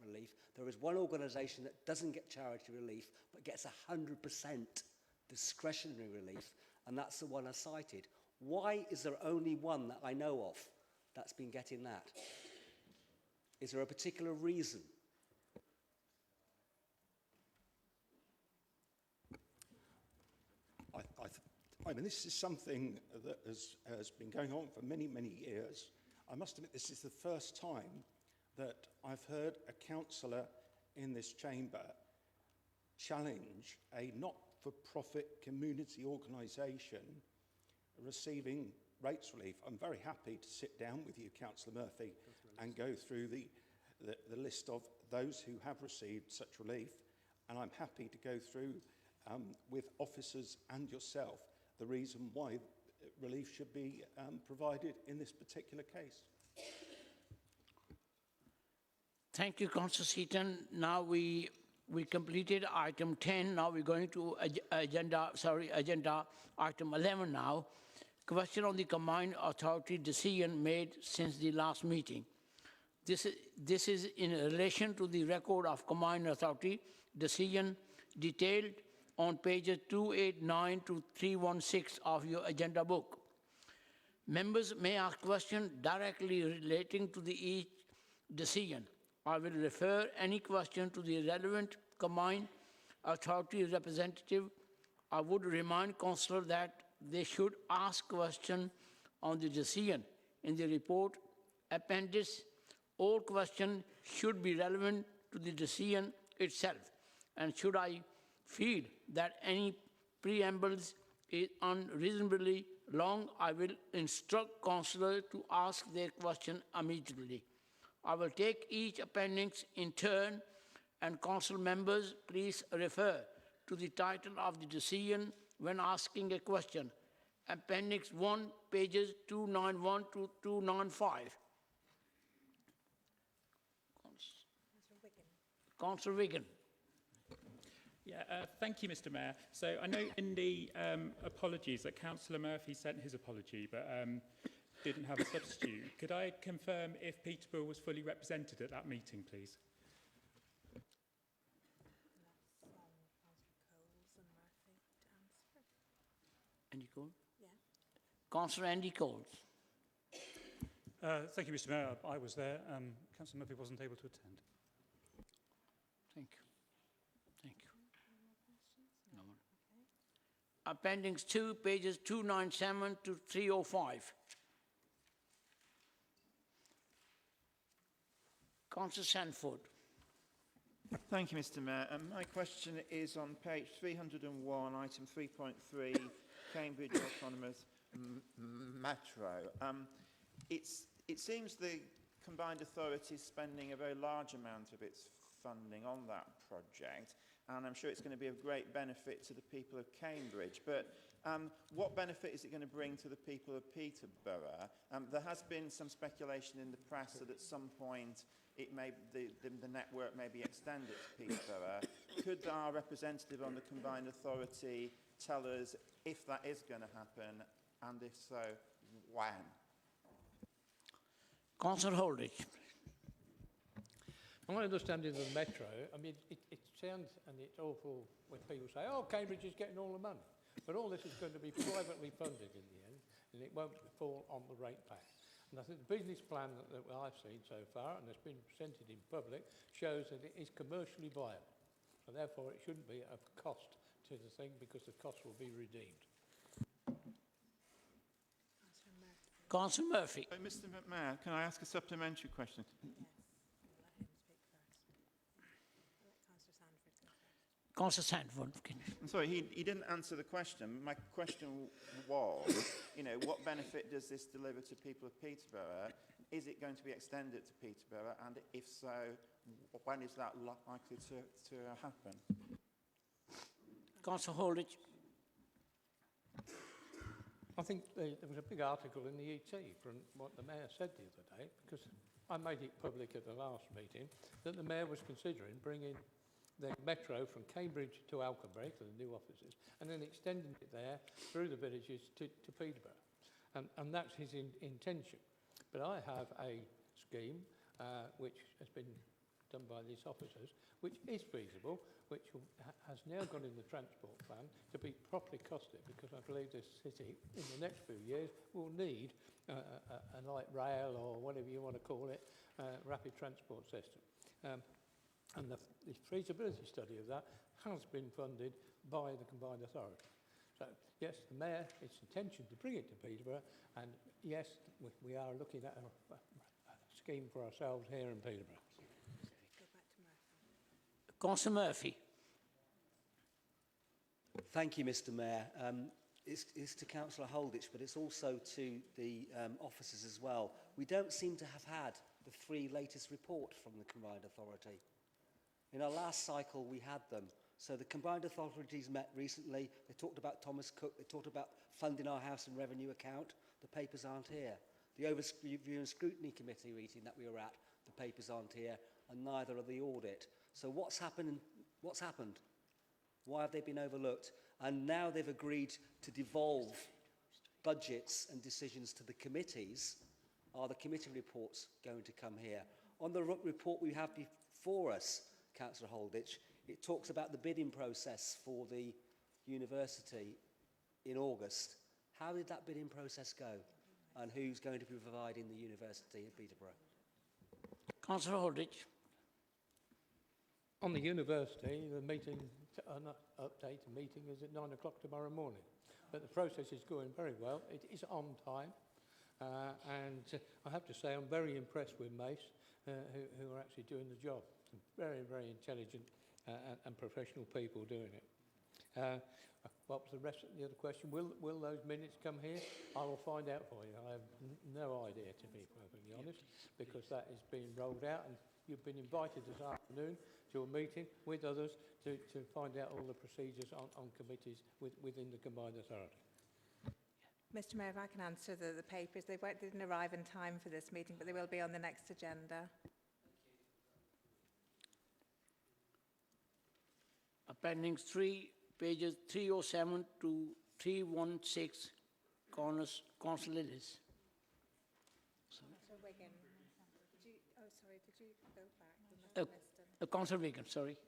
relief. There is one organisation that doesn't get charity relief but gets 100% discretionary relief, and that's the one I cited. Why is there only one that I know of that's been getting that? Is there a particular reason? I mean, this is something that has been going on for many, many years. I must admit, this is the first time that I've heard a councillor in this chamber challenge a not-for-profit community organisation receiving rates relief. I'm very happy to sit down with you, Councillor Murphy, and go through the list of those who have received such relief, and I'm happy to go through with officers and yourself the reason why relief should be provided in this particular case. Thank you, Councillor Seaton. Now we completed item 10. Now we're going to agenda item 11 now. Question on the Combined Authority decision made since the last meeting. This is in relation to the record of Combined Authority decision detailed on pages 289 to 316 of your agenda book. Members may ask questions directly relating to each decision. I will refer any question to the relevant Combined Authority representative. I would remind Councillor that they should ask question on the decision in the report appendix. All questions should be relevant to the decision itself. And should I feel that any preambles is unreasonably long, I will instruct councillors to ask their question immediately. I will take each appendix in turn, and council members, please refer to the title of the decision when asking a question. Appendix 1, pages 291 to 295. Councillor Wigan. Yeah, thank you, Mr. Mayor. So I know in the apologies that Councillor Murphy sent his apology, but didn't have a substitute. Could I confirm if Peterborough was fully represented at that meeting, please? Andy Cole? Yeah. Councillor Andy Coles. Thank you, Mr. Mayor. I was there. Councillor Murphy wasn't able to attend. Thank you. Thank you. No more. Appendix 2, pages 297 to 305. Councillor Sanford. Thank you, Mr. Mayor. My question is on page 301, item 3.3, Cambridge Autonomous Metro. It seems the combined authority is spending a very large amount of its funding on that project, and I'm sure it's going to be of great benefit to the people of Cambridge. But what benefit is it going to bring to the people of Peterborough? There has been some speculation in the press that at some point the network may be extended to Peterborough. Could our representative on the combined authority tell us if that is going to happen, and if so, when? Councillor Holdridge. My understanding of the Metro, I mean, it sounds, and it's awful when people say, oh, Cambridge is getting all the money. But all this is going to be privately funded in the end, and it won't fall on the ratepayer. And I think the business plan that I've seen so far, and has been presented in public, shows that it is commercially viable. So therefore, it shouldn't be of cost to the thing, because the cost will be redeemed. Councillor Murphy. Mr. Mayor, can I ask a supplementary question? Councillor Sanford. I'm sorry, he didn't answer the question. My question was, what benefit does this deliver to people of Peterborough? Is it going to be extended to Peterborough? And if so, when is that likely to happen? Councillor Holdridge. I think there was a big article in the ET from what the Mayor said the other day, because I made it public at the last meeting, that the Mayor was considering bringing the Metro from Cambridge to Alconbury, to the new offices, and then extending it there through the villages to Peterborough. And that's his intention. But I have a scheme which has been done by these officers, which is feasible, which has now gone in the transport plan to be properly costed, because I believe this city, in the next few years, will need a light rail, or whatever you want to call it, rapid transport system. And the feasibility study of that has been funded by the combined authority. So, yes, the Mayor, it's intention to bring it to Peterborough, and yes, we are looking at a scheme for ourselves here in Peterborough. Councillor Murphy. Thank you, Mr. Mayor. It's to Councillor Holditch, but it's also to the officers as well. We don't seem to have had the 3 latest reports from the combined authority. In our last cycle, we had them. So the combined authorities met recently. They talked about Thomas Cook. They talked about funding our house and revenue account. The papers aren't here. The Overview and Scrutiny Committee meeting that we were at, the papers aren't here, and neither are the audit. So what's happened? Why have they been overlooked? And now they've agreed to devolve budgets and decisions to the committees. Are the committee reports going to come here? On the report we have before us, Councillor Holditch, it talks about the bidding process for the university in August. How did that bidding process go? And who's going to be providing the university at Peterborough? Councillor Holditch. On the university, the meeting, update meeting is at 9 o'clock tomorrow morning. but the process is going very well. It is on time. And I have to say I'm very impressed with Mace, who are actually doing the job. Some very, very intelligent and professional people doing it. What was the other question? Will those minutes come here? I will find out for you. I have no idea, to be perfectly honest, because that is being rolled out, and you've been invited this afternoon to a meeting with others to find out all the procedures on committees within the combined authority. Mr Mayor, if I can answer the papers. They didn't arrive in time for this meeting, but they will be on the next agenda. Appendix 3, pages 307 to 316, Councillor Lillis. Councillor Wigan. Did you go back? Councillor Wigan, sorry.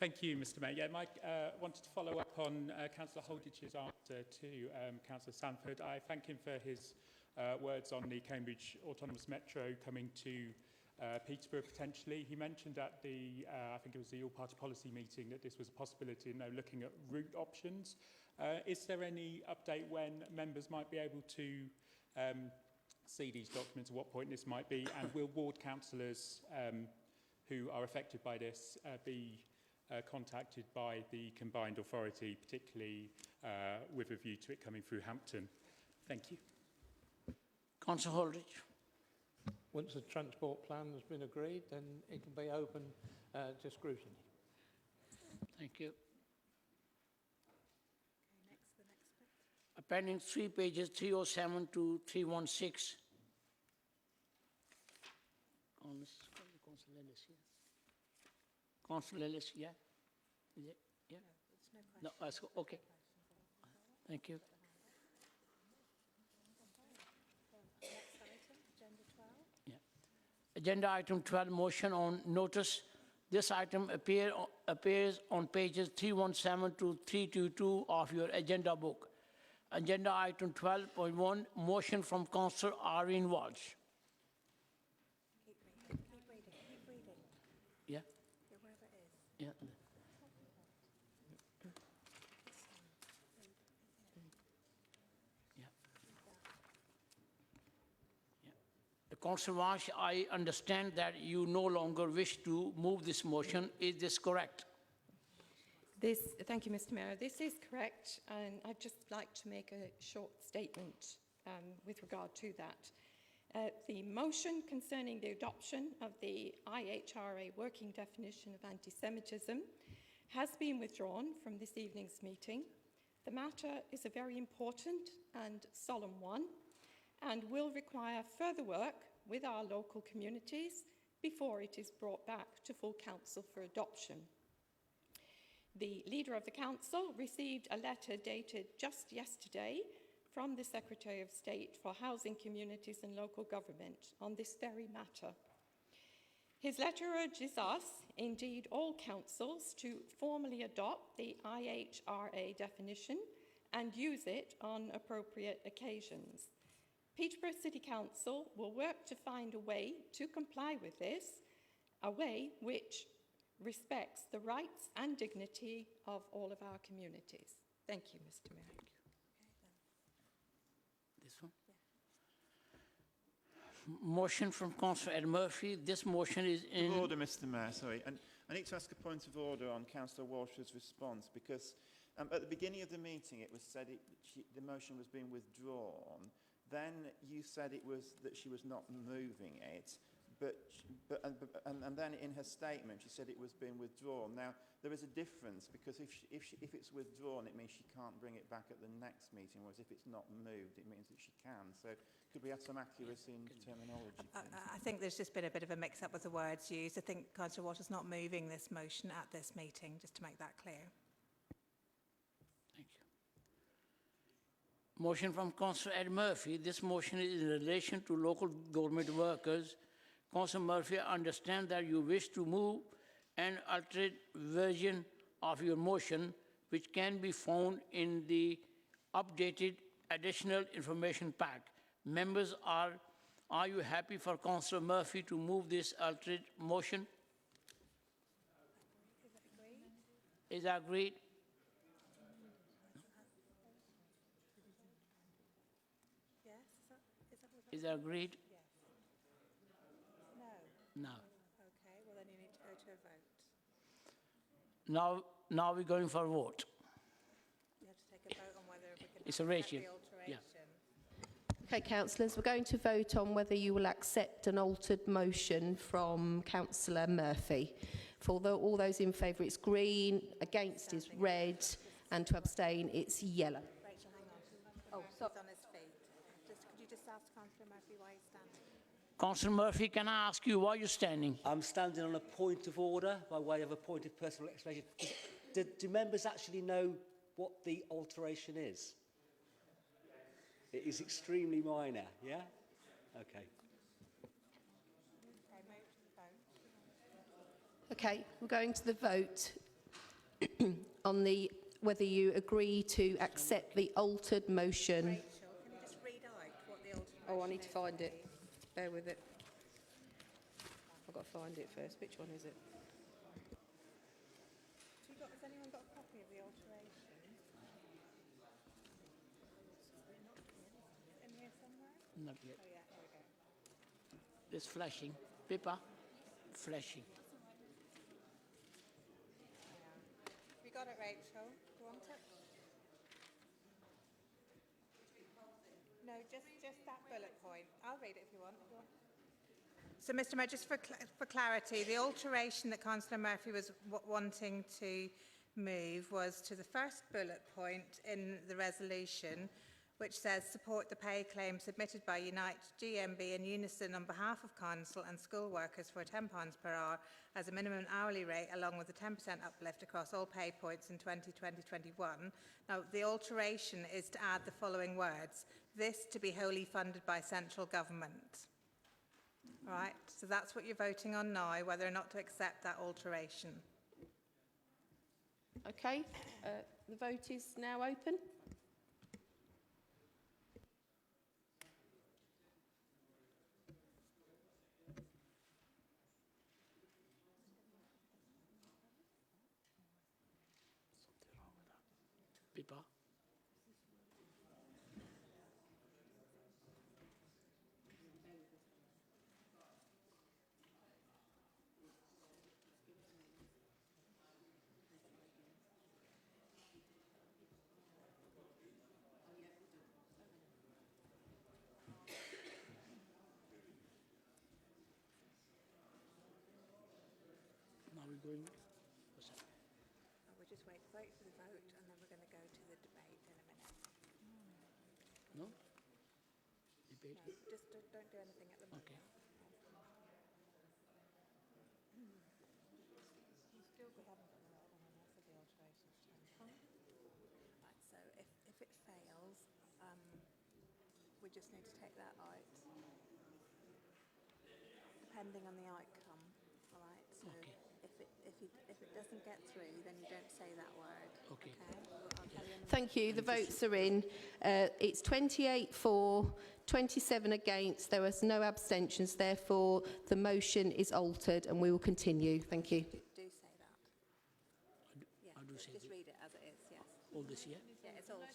Thank you, Mr Mayor. Yeah, Mike wanted to follow up on Councillor Holditch's answer to Councillor Sanford. I thank him for his words on the Cambridge Autonomous Metro coming to Peterborough potentially. He mentioned at the, I think it was the all-party policy meeting, that this was a possibility and looking at route options. Is there any update when members might be able to see these documents, at what point this might be, and will ward councillors who are affected by this be contacted by the combined authority, particularly with a view to it coming through Hampton? Thank you. Councillor Holditch. Once the transport plan has been agreed, then it can be open to scrutiny. Thank you. Appendix 3, pages 307 to 316. Councillor Lillis, yeah. Councillor Lillis, yeah? Is it? Yeah? No, okay. Thank you. Agenda item 12, motion on notice. This item appears on pages 317 to 322 of your agenda book. Agenda item 12.1, motion from Councillor Irene Walsh. Keep reading. Yeah? Wherever it is. Yeah. Councillor Walsh, I understand that you no longer wish to move this motion. Is this correct? Thank you, Mr Mayor. This is correct, and I'd just like to make a short statement with regard to that. The motion concerning the adoption of the IHRA working definition of anti-Semitism has been withdrawn from this evening's meeting. The matter is a very important and solemn one, and will require further work with our local communities before it is brought back to full council for adoption. The Leader of the Council received a letter dated just yesterday from the Secretary of State for Housing, Communities and Local Government on this very matter. His letter urges us, indeed all councils, to formally adopt the IHRA definition and use it on appropriate occasions. Peterborough City Council will work to find a way to comply with this, a way which respects the rights and dignity of all of our communities. Thank you, Mr Mayor. This one? Yeah. Motion from Councillor Ed Murphy. This motion is in... Order, Mr Mayor, sorry. And I need to ask a point of order on Councillor Walsh's response, because at the beginning of the meeting it was said the motion was being withdrawn. Then you said that she was not moving it, and then in her statement she said it was being withdrawn. Now there is a difference, because if it's withdrawn, it means she can't bring it back at the next meeting, whereas if it's not moved, it means that she can. So could we have some accuracy in terminology? I think there's just been a bit of a mix-up with the words used. I think Councillor Walsh is not moving this motion at this meeting, just to make that clear. Motion from Councillor Ed Murphy. This motion is in relation to local government workers. Councillor Murphy, I understand that you wish to move an altered version of your motion, which can be found in the updated additional information pack. Members, are you happy for Councillor Murphy to move this altered motion? Is that agreed? Is that agreed? Yes. No. No. Okay, well then you need to go to a vote. Now we're going for a vote. You have to take a vote on whether we can It's a accept ratio. the Yeah. alteration. Okay, councillors, we're going to vote on whether you will accept an altered motion from Councillor Murphy. For all those in favour, it's green, against is red, and to abstain, it's yellow. Rachel, hang on. Oh, sorry. He's on his feet. Could you just ask Councillor Murphy why he's standing? Councillor Murphy, can I ask you why you're standing? I'm standing on a point of order by way of a point of personal explanation. Do members actually know what the alteration is? It is extremely minor, yeah? Okay. Okay, we're going to the vote on whether you agree to accept the altered motion. Rachel, can you just read out what the alteration is? Oh, I need to find it. Bear with it. I've got to find it first. Which one is it? Has anyone got a copy of the alteration? In here somewhere? Not yet. Oh yeah, here we go. It's flashing. Paper, flashing. You got it, Rachel? Do you want it? No, just that bullet point. I'll read it if you want. So, Mr Mayor, just for clarity, the alteration that Councillor Murphy was wanting to move was to the first bullet point in the resolution, which says support the pay claim submitted by Unite GMB in unison on behalf of council and school workers for £10 per hour as a minimum hourly rate, along with a 10% uplift across all pay points in 2020-21. Now, the alteration is to add the following words: this to be wholly funded by central government. All right, so that's what you're voting on now, whether or not to accept that alteration. Okay, the vote is now open. Paper. Now we're going. What's that? We'll just wait for the vote, and then we're going to go to the debate in a minute. No? Debate? No, just don't do anything at the moment. Okay. We haven't got the right one on there for the alterations. Right, so if it fails, we just need to take that out, depending on the outcome. All right. So if it doesn't get through, then you don't say that word. Okay. I'll tell you in a Thank you. The votes are in. It's 28 for, 27 against. There was no abstentions. Therefore, the motion is altered and we will continue. Thank you. Do say that. Yeah, I do say just that. read it as it is, yes. All this, yeah? Yeah, it's altered.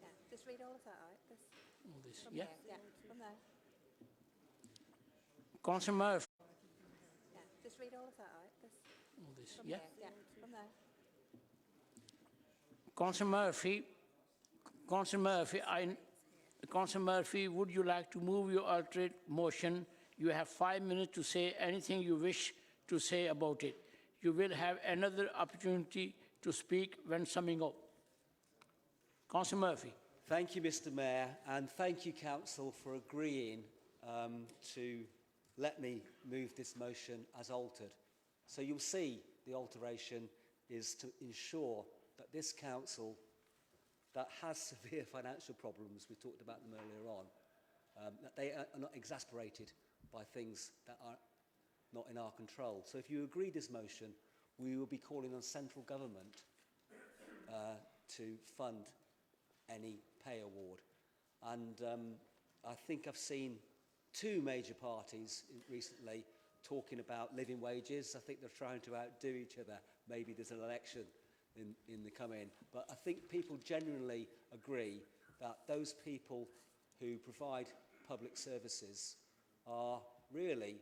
Yeah, just read all of that out. All this, From yeah? here, yeah, from there. Councillor Murphy. Yeah, just read all of that out. All this, From yeah? here, yeah, from there. Councillor Murphy. Councillor Murphy, would you like to move your altered motion? You have 5 minutes to say anything you wish to say about it. You will have another opportunity to speak when summing up. Councillor Murphy. Thank you, Mr Mayor, and thank you, Council, for agreeing to let me move this motion as altered. So you'll see the alteration is to ensure that this council that has severe financial problems, we talked about them earlier on, that they are not exasperated by things that are not in our control. So if you agree this motion, we will be calling on central government to fund any pay award. And I think I've seen two major parties recently talking about living wages. I think they're trying to outdo each other. Maybe there's an election in the coming. But I think people genuinely agree that those people who provide public services are really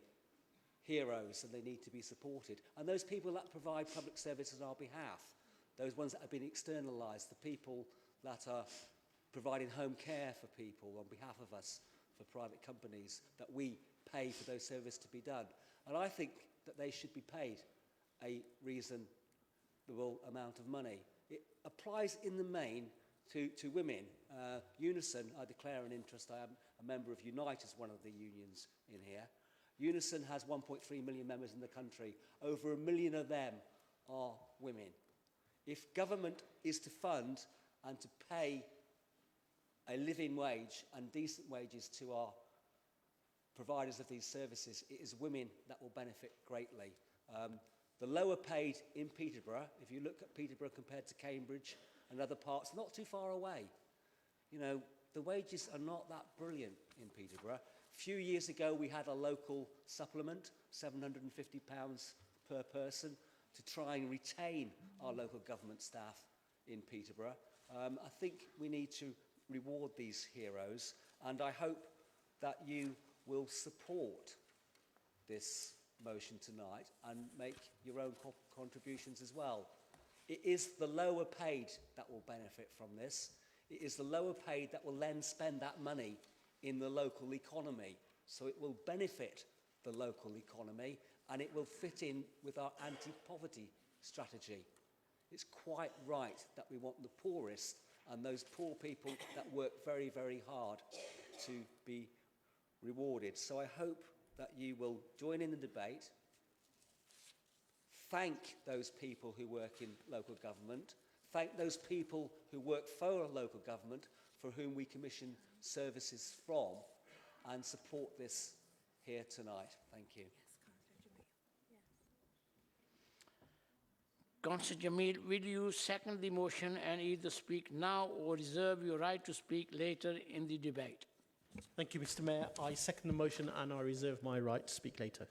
heroes and they need to be supported. And those people that provide public services on our behalf, those ones that have been externalised, the people that are providing home care for people on behalf of us, for private companies, that we pay for those services to be done. And I think that they should be paid a reasonable amount of money. It applies in the main to women. Unison, I declare an interest. I am a member of Unite as one of the unions in here. Unison has 1.3 million members in the country. Over 1 million of them are women. If government is to fund and to pay a living wage and decent wages to our providers of these services, it is women that will benefit greatly. The lower paid in Peterborough, if you look at Peterborough compared to Cambridge and other parts, not too far away. You know, the wages are not that brilliant in Peterborough. A few years ago, we had a local supplement, £750 per person, to try and retain our local government staff in Peterborough. I think we need to reward these heroes, and I hope that you will support this motion tonight and make your own contributions as well. It is the lower paid that will benefit from this. It is the lower paid that will then spend that money in the local economy. So it will benefit the local economy and it will fit in with our anti-poverty strategy. It's quite right that we want the poorest and those poor people that work very, very hard to be rewarded. So I hope that you will join in the debate, thank those people who work in local government, thank those people who work for local government for whom we commission services from, and support this here tonight. Thank you. Councillor Jamil, will you second the motion and either speak now or reserve your right to speak later in the debate? Thank you, Mr. Mayor. I second the motion and I reserve my right to speak later.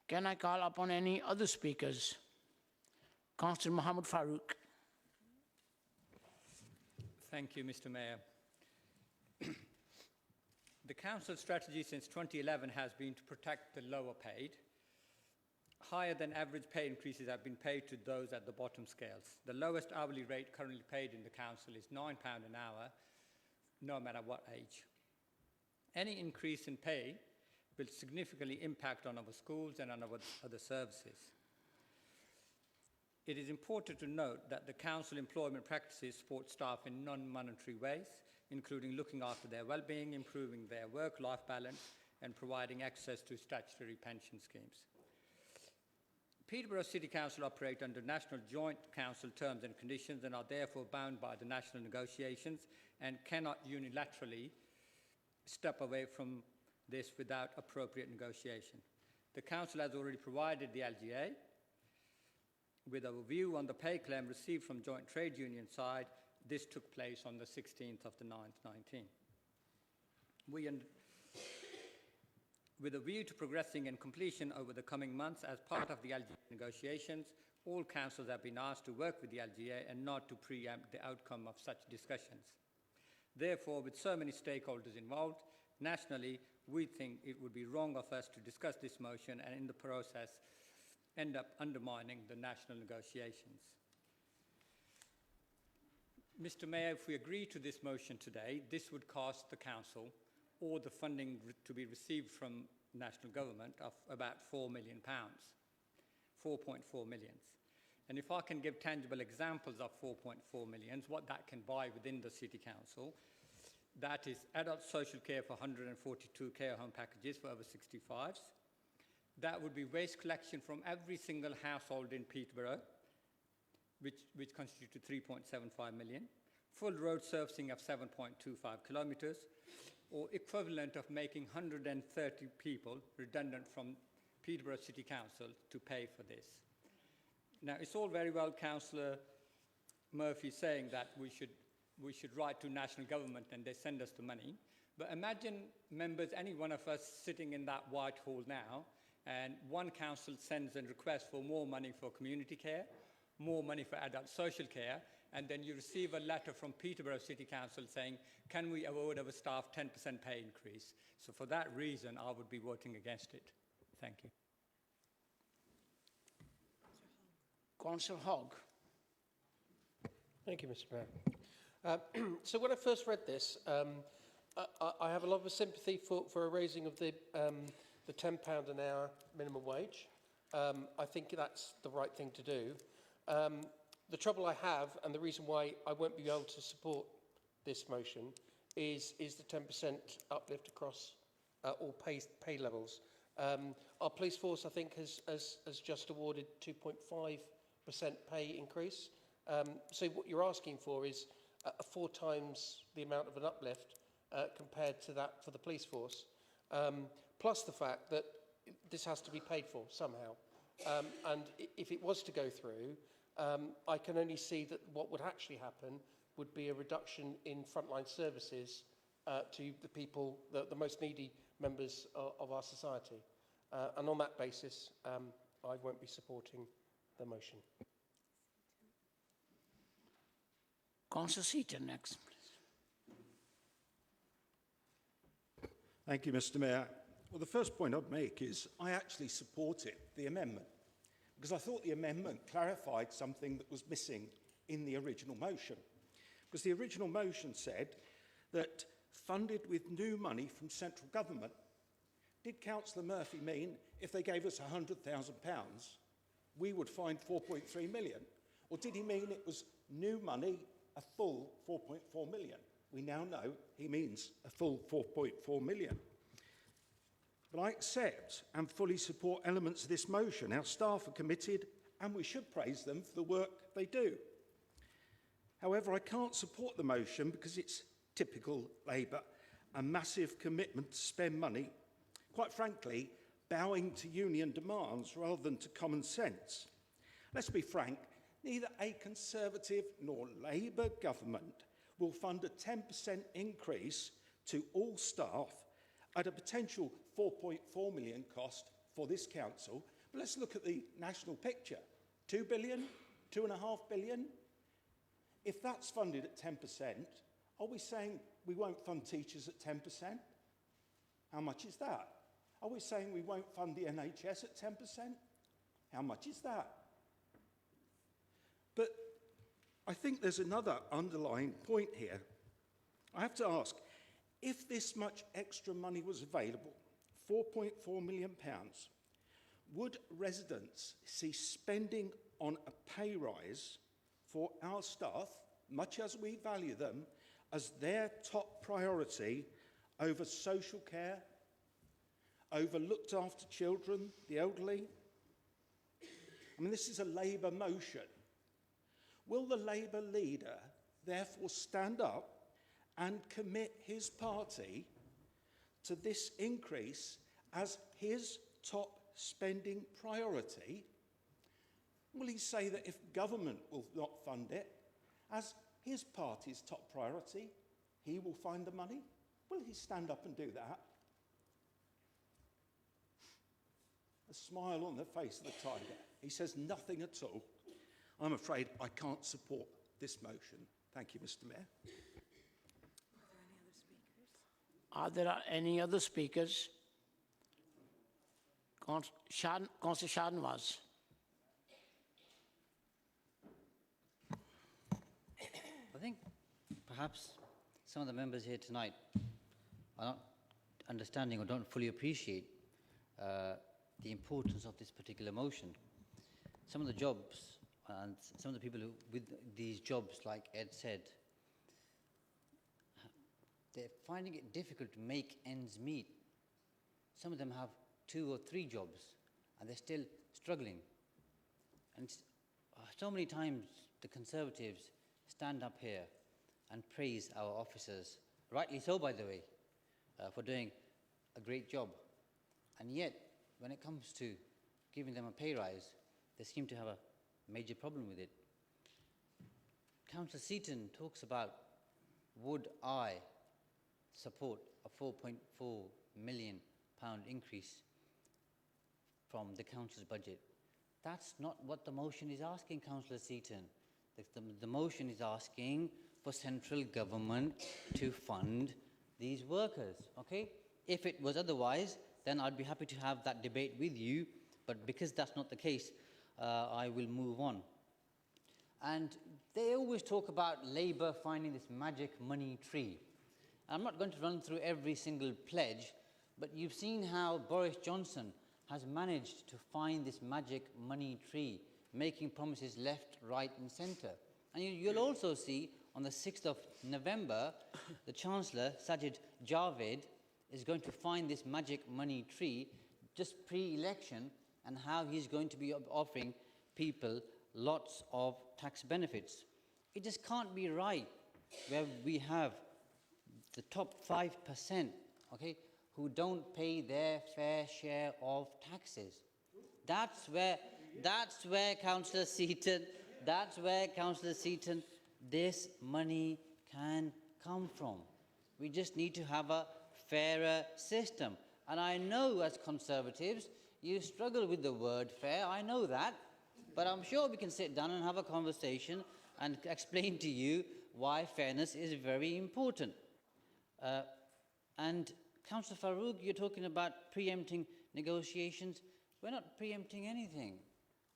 Can I call upon any other speakers? Councillor Mohammed Farouk. Thank you, Mr. Mayor. The Council's strategy since 2011 has been to protect the lower paid. Higher than average pay increases have been paid to those at the bottom scales. The lowest hourly rate currently paid in the Council is £9 an hour, no matter what age. Any increase in pay will significantly impact on our schools and on our other services. It is important to note that the Council employment practices support staff in non-monetary ways, including looking after their well-being, improving their work-life balance, and providing access to statutory pension schemes. Peterborough City Council operate under National Joint Council terms and conditions and are therefore bound by the national negotiations and cannot unilaterally step away from this without appropriate negotiation. The Council has already provided the LGA with a view on the pay claim received from Joint Trade Union side. This took place on the 16th of the 9th, 19. With a view to progressing and completion over the coming months as part of the LGA negotiations, all councils have been asked to work with the LGA and not to preempt the outcome of such discussions. Therefore, with so many stakeholders involved, nationally, we think it would be wrong of us to discuss this motion and in the process end up undermining the national negotiations. Mr. Mayor, if we agree to this motion today, this would cost the Council or the funding to be received from national government of about £4 million, 4.4 million. And if I can give tangible examples of 4.4 million, what that can buy within the City Council, that is adult social care for 142 care home packages for over 65s. That would be waste collection from every single household in Peterborough, which constitutes 3.75 million. Full road surfacing of 7.25 kilometres, or equivalent of making 130 people redundant from Peterborough City Council to pay for this. Now, it's all very well Councillor Murphy saying that we should write to national government and they send us the money. But imagine members, any one of us sitting in that white hall now, and one council sends a request for more money for community care, more money for adult social care, and then you receive a letter from Peterborough City Council saying, can we award our staff 10% pay increase? So for that reason, I would be voting against it. Thank you. Councillor Hogg. Thank you, Mr. Mayor. So when I first read this, I have a lot of sympathy for a raising of the £10 an hour minimum wage. I think that's the right thing to do. The trouble I have, and the reason why I won't be able to support this motion, is the 10% uplift across all pay levels. Our police force, I think, has just awarded 2.5% pay increase. So what you're asking for is 4 times the amount of an uplift compared to that for the police force, plus the fact that this has to be paid for somehow. And if it was to go through, I can only see that what would actually happen would be a reduction in frontline services to the people, the most needy members of our society. And on that basis, I won't be supporting the motion. Councillor Seaton next. Thank you, Mr. Mayor. Well, the first point I'd make is I actually supported the amendment because I thought the amendment clarified something that was missing in the original motion. Because the original motion said that funded with new money from central government. Did Councillor Murphy mean if they gave us £100,000, we would find 4.3 million? Or did he mean it was new money, a full 4.4 million? We now know he means a full 4.4 million. But I accept and fully support elements of this motion. Our staff are committed and we should praise them for the work they do. However, I can't support the motion because it's typical Labour, a massive commitment to spend money, quite frankly, bowing to union demands rather than to common sense. Let's be frank, neither a Conservative nor Labour government will fund a 10% increase to all staff at a potential 4.4 million cost for this council. But let's look at the national picture. 2 billion, 2.5 billion. If that's funded at 10%, are we saying we won't fund teachers at 10%? How much is that? Are we saying we won't fund the NHS at 10%? How much is that? But I think there's another underlying point here. I have to ask, if this much extra money was available, £4.4 million, would residents see spending on a pay rise for our staff, much as we value them, as their top priority over social care, over looked after children, the elderly? I mean, this is a Labour motion. Will the Labour leader therefore stand up and commit his party to this increase as his top spending priority? Will he say that if government will not fund it, as his party's top priority, he will find the money? Will he stand up and do that? A smile on the face of the tiger. He says nothing at all. I'm afraid I can't support this motion. Thank you, Mr. Mayor. Are there any other speakers? Councillor Sharnwaz. I think perhaps some of the members here tonight are not understanding or don't fully appreciate the importance of this particular motion. Some of the jobs and some of the people who, with these jobs, like Ed said, they're finding it difficult to make ends meet. Some of them have 2 or 3 jobs and they're still struggling. And so many times the Conservatives stand up here and praise our officers, rightly so, by the way, for doing a great job. And yet, when it comes to giving them a pay rise, they seem to have a major problem with it. Councillor Seaton talks about, would I support a £4.4 million increase from the council's budget? That's not what the motion is asking, Councillor Seaton. The motion is asking for central government to fund these workers, okay? If it was otherwise, then I'd be happy to have that debate with you, but because that's not the case, I will move on. And they always talk about Labour finding this magic money tree. I'm not going to run through every single pledge, but you've seen how Boris Johnson has managed to find this magic money tree, making promises left, right and centre. And you'll also see on the 6th of November, the Chancellor, Sajid Javid, is going to find this magic money tree just pre-election, and how he's going to be offering people lots of tax benefits. It just can't be right where we have the top 5%, okay, who don't pay their fair share of taxes. That's where Councillor Seaton, this money can come from. We just need to have a fairer system. And I know as Conservatives, you struggle with the word fair, I know that, but I'm sure we can sit down and have a conversation and explain to you why fairness is very important. And Councillor Farouk, you're talking about preempting negotiations. We're not preempting anything.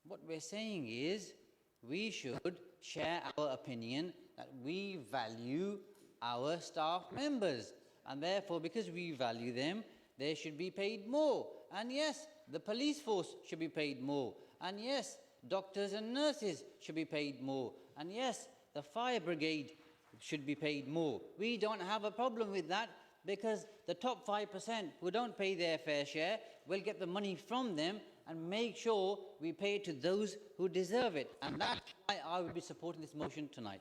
What we're saying is we should share our opinion that we value our staff members. And therefore, because we value them, they should be paid more. And yes, the police force should be paid more. And yes, doctors and nurses should be paid more. And yes, the fire brigade should be paid more. We don't have a problem with that, because the top 5% who don't pay their fair share will get the money from them and make sure we pay it to those who deserve it. And that's why I will be supporting this motion tonight.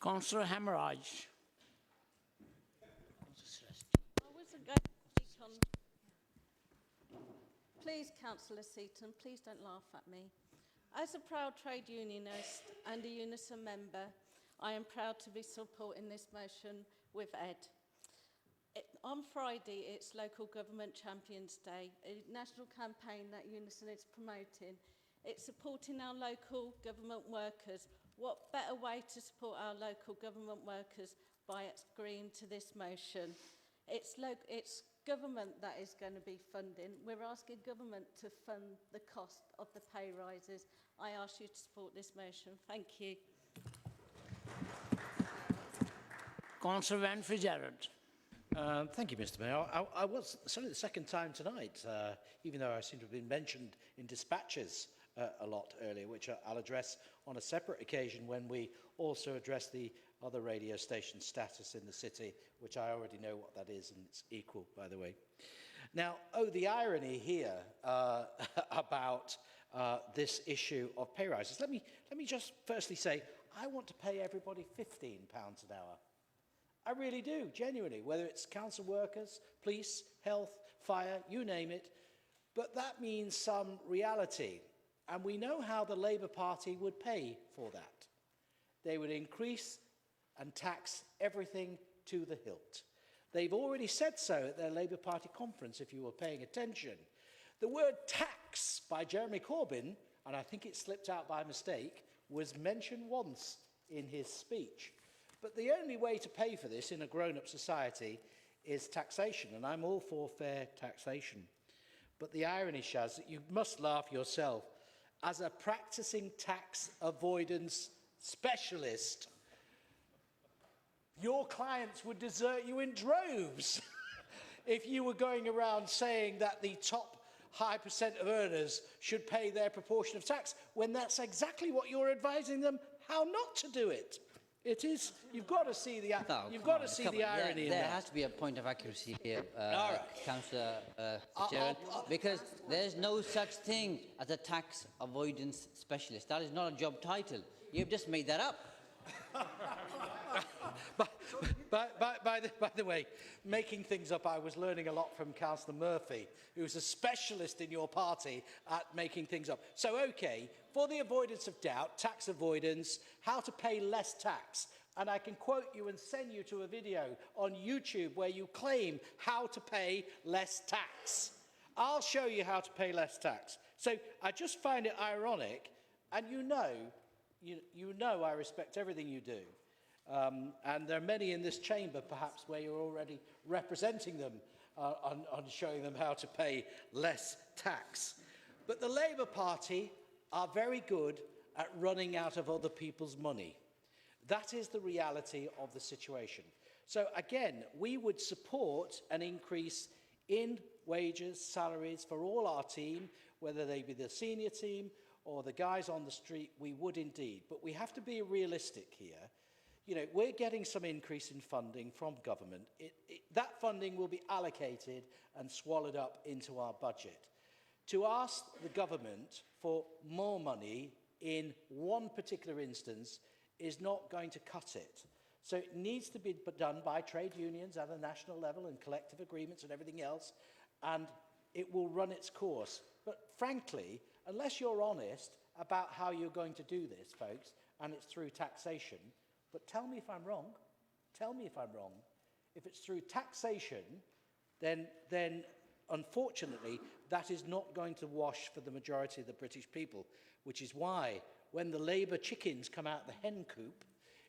Councillor Hammerage. Please, Councillor Seaton, please don't laugh at me. As a proud trade unionist and a Unison member, I am proud to be supporting this motion with Ed. On Friday, it's Local Government Champions Day, a national campaign that Unison is promoting. It's supporting our local government workers. What better way to support our local government workers by agreeing to this motion? It's government that is going to be funding. We're asking government to fund the cost of the pay rises. I ask you to support this motion. Thank you. Councillor Van Fitzgerald. Thank you, Mr. Mayor. It's only the second time tonight, even though I seem to have been mentioned in dispatches a lot earlier, which I'll address on a separate occasion when we also address the other radio station status in the city, which I already know what that is, and it's equal, by the way. Now, the irony here about this issue of pay rises. Let me just firstly say, I want to pay everybody £15 an hour. I really do, genuinely, whether it's council workers, police, health, fire, you name it. But that means some reality. And we know how the Labour Party would pay for that. They would increase and tax everything to the hilt. They've already said so at their Labour Party conference, if you were paying attention. The word tax by Jeremy Corbyn, and I think it slipped out by mistake, was mentioned once in his speech. But the only way to pay for this in a grown-up society is taxation, and I'm all for fair taxation. But the irony, Shaz, that you must laugh yourself. As a practicing tax avoidance specialist, your clients would desert you in droves if you were going around saying that the top high percent of earners should pay their proportion of tax, when that's exactly what you're advising them how not to do it. It is. You've got to see the. Irony in that. There has to be a point of accuracy here, Councillor Fitzgerald, because there's no such thing as a tax avoidance specialist. That is not a job title. You've just made that up. By the way, making things up, I was learning a lot from Councillor Murphy, who's a specialist in your party at making things up. So, okay, for the avoidance of doubt, tax avoidance, how to pay less tax. And I can quote you and send you to a video on YouTube where you claim how to pay less tax. I'll show you how to pay less tax. So I just find it ironic, and you know I respect everything you do. And there are many in this chamber, perhaps, where you're already representing them on showing them how to pay less tax. But the Labour Party are very good at running out of other people's money. That is the reality of the situation. So again, we would support an increase in wages, salaries for all our team, whether they be the senior team or the guys on the street, we would indeed. But we have to be realistic here. You know, we're getting some increase in funding from government. That funding will be allocated and swallowed up into our budget. To ask the government for more money in one particular instance is not going to cut it. So it needs to be done by trade unions at a national level and collective agreements and everything else, and it will run its course. But frankly, unless you're honest about how you're going to do this, folks, and it's through taxation, but tell me if I'm wrong, tell me if I'm wrong. If it's through taxation, then unfortunately, that is not going to wash for the majority of the British people, which is why when the Labour chickens come out the hen coop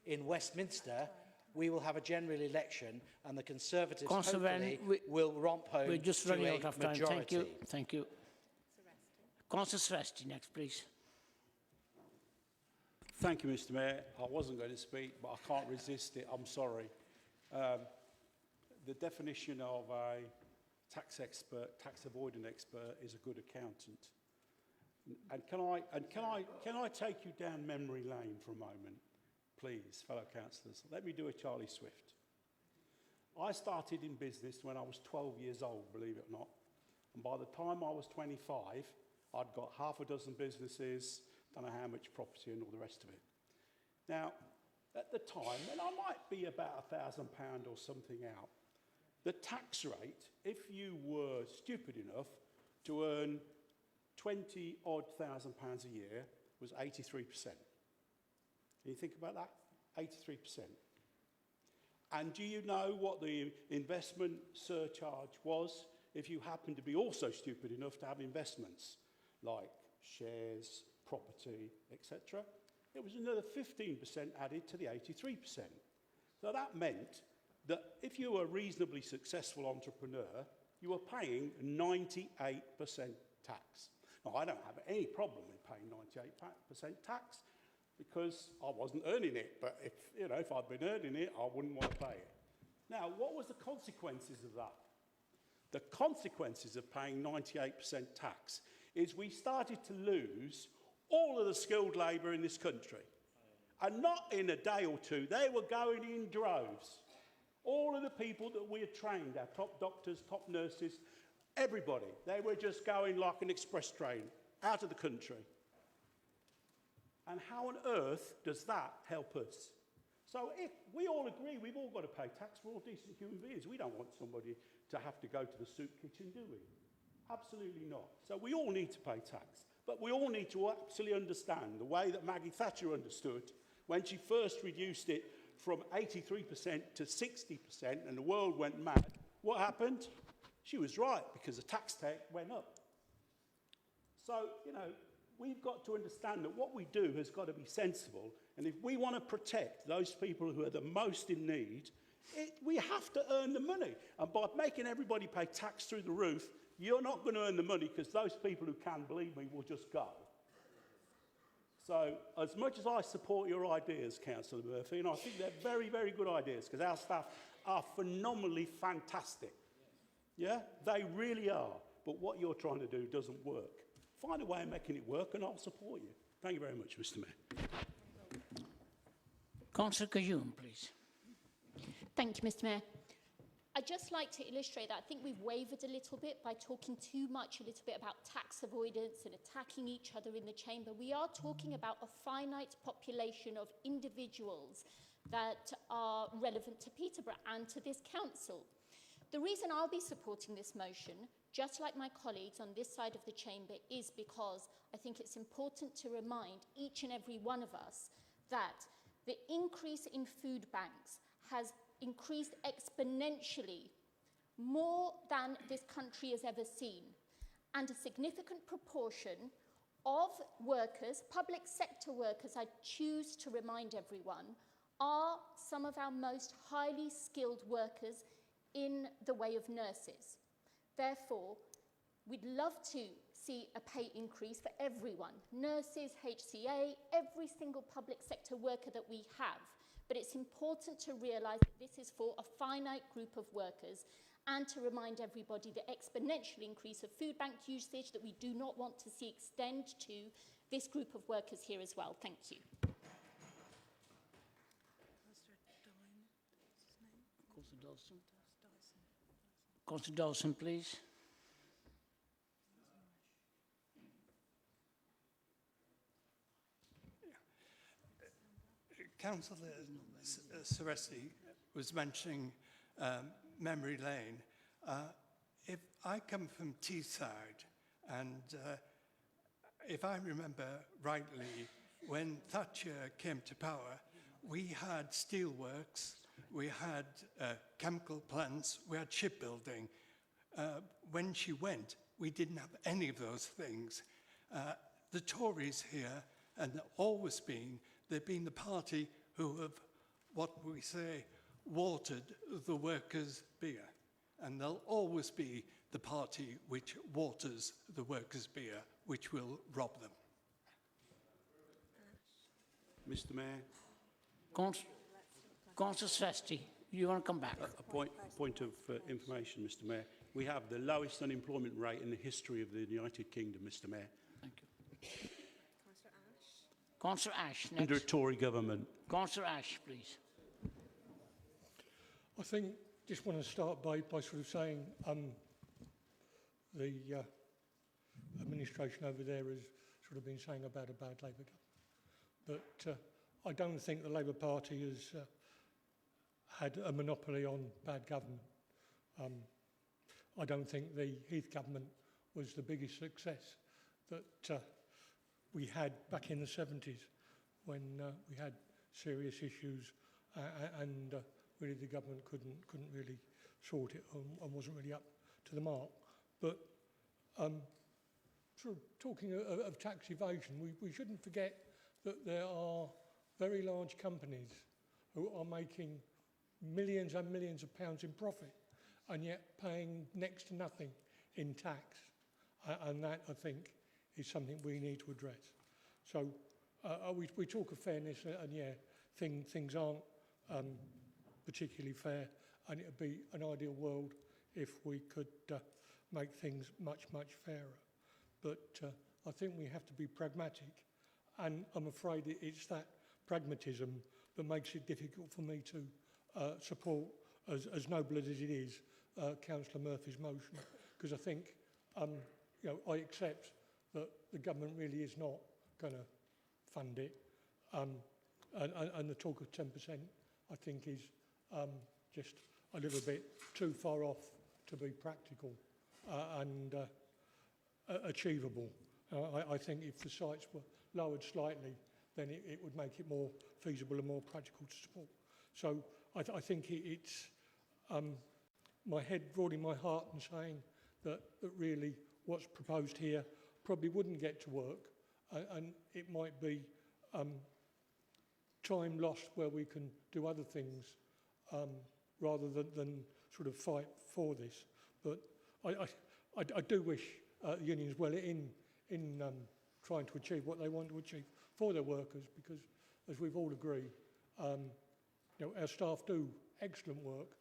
in Westminster, we will have a general election and the Conservatives hopefully will romp home we're just to running a out of time. majority. Thank you. Thank you. Councillor Sresti next, please. Thank you, Mr. Mayor. I wasn't going to speak, but I can't resist it. I'm sorry. The definition of a tax expert, tax avoiding expert, is a good accountant. And can I take you down memory lane for a moment, please, fellow councillors? Let me do a Charlie Swift. I started in business when I was 12 years old, believe it or not. And by the time I was 25, I'd got half a dozen businesses, don't know how much property and all the rest of it. Now, at the time, and I might be about £1,000 or something out, the tax rate, if you were stupid enough to earn 20-odd thousand pounds a year, was 83%. Can you think about that? 83%. And do you know what the investment surcharge was if you happened to be also stupid enough to have investments like shares, property, etc.? It was another 15% added to the 83%. So that meant that if you were a reasonably successful entrepreneur, you were paying 98% tax. Now, I don't have any problem with paying 98% tax because I wasn't earning it, but if I'd been earning it, I wouldn't want to pay it. Now, what was the consequences of that? The consequences of paying 98% tax is we started to lose all of the skilled labour in this country. And not in a day or two, they were going in droves. All of the people that we had trained, our top doctors, top nurses, everybody, they were just going like an express train out of the country. And how on earth does that help us? So if we all agree we've all got to pay tax, we're all decent human beings. We don't want somebody to have to go to the soup kitchen, do we? Absolutely not. So we all need to pay tax. But we all need to absolutely understand the way that Maggie Thatcher understood when she first reduced it from 83% to 60% and the world went mad. What happened? She was right, because the tax take went up. So, we've got to understand that what we do has got to be sensible. And if we want to protect those people who are the most in need, we have to earn the money. And by making everybody pay tax through the roof, you're not going to earn the money, because those people who can, believe me, will just go. So as much as I support your ideas, Councillor Murphy, and I think they're very, very good ideas, because our staff are phenomenally fantastic. Yeah, they really are. But what you're trying to do doesn't work. Find a way of making it work and I'll support you. Thank you very much, Mr. Mayor. Councillor Kayoum, please. Thank you, Mr. Mayor. I'd just like to illustrate that I think we've wavered a little bit by talking too much a little bit about tax avoidance and attacking each other in the chamber. We are talking about a finite population of individuals that are relevant to Peterborough and to this council. The reason I'll be supporting this motion, just like my colleagues on this side of the chamber, is because I think it's important to remind each and every one of us that the increase in food banks has increased exponentially, more than this country has ever seen. and a significant proportion of workers, public sector workers, I choose to remind everyone, are some of our most highly skilled workers in the way of nurses. Therefore, we'd love to see a pay increase for everyone, nurses, HCA, every single public sector worker that we have. But it's important to realise that this is for a finite group of workers, and to remind everybody the exponential increase of food bank usage that we do not want to see extend to this group of workers here as well. Thank you. Councillor Dawson, please. Councillor Seresti was mentioning memory lane. If I come from Teesside, and if I remember rightly, when Thatcher came to power, we had steelworks, we had chemical plants, we had shipbuilding. When she went, we didn't have any of those things. The Tories here, and always been, they've been the party who have, what we say, watered the workers' beer. And they'll always be the party which waters the workers' beer, which will rob them. Mr. Mayor. Councillor Sresti, you want to come back? A point of information, Mr. Mayor. We have the lowest unemployment rate in the history of the United Kingdom, Mr. Mayor. Thank you. Councillor Ash, next. Under a Tory government. Councillor Ash, please. I think just want to start by sort of saying the administration over there has sort of been saying about a bad Labour government. But I don't think the Labour Party has had a monopoly on bad government. I don't think the Heath government was the biggest success that we had back in the 70s when we had serious issues and really the government couldn't really sort it and wasn't really up to the mark. But sort of talking of tax evasion, we shouldn't forget that there are very large companies who are making millions and millions of pounds in profit and yet paying next to nothing in tax. And that, I think, is something we need to address. So we talk of fairness, and yeah, things aren't particularly fair, and it would be an ideal world if we could make things much, much fairer. But I think we have to be pragmatic, and I'm afraid it's that pragmatism that makes it difficult for me to support, as noble as it is, Councillor Murphy's motion, because I think I accept that the government really is not going to fund it, and the talk of 10% I think is just a little bit too far off to be practical and achievable. I think if the sites were lowered slightly, then it would make it more feasible and more practical to support. So I think it's my head rolling my heart and saying that really what's proposed here probably wouldn't get to work, and it might be time lost where we can do other things rather than sort of fight for this. But I do wish the unions well in trying to achieve what they want to achieve for their workers, because as we've all agreed, our staff do excellent work,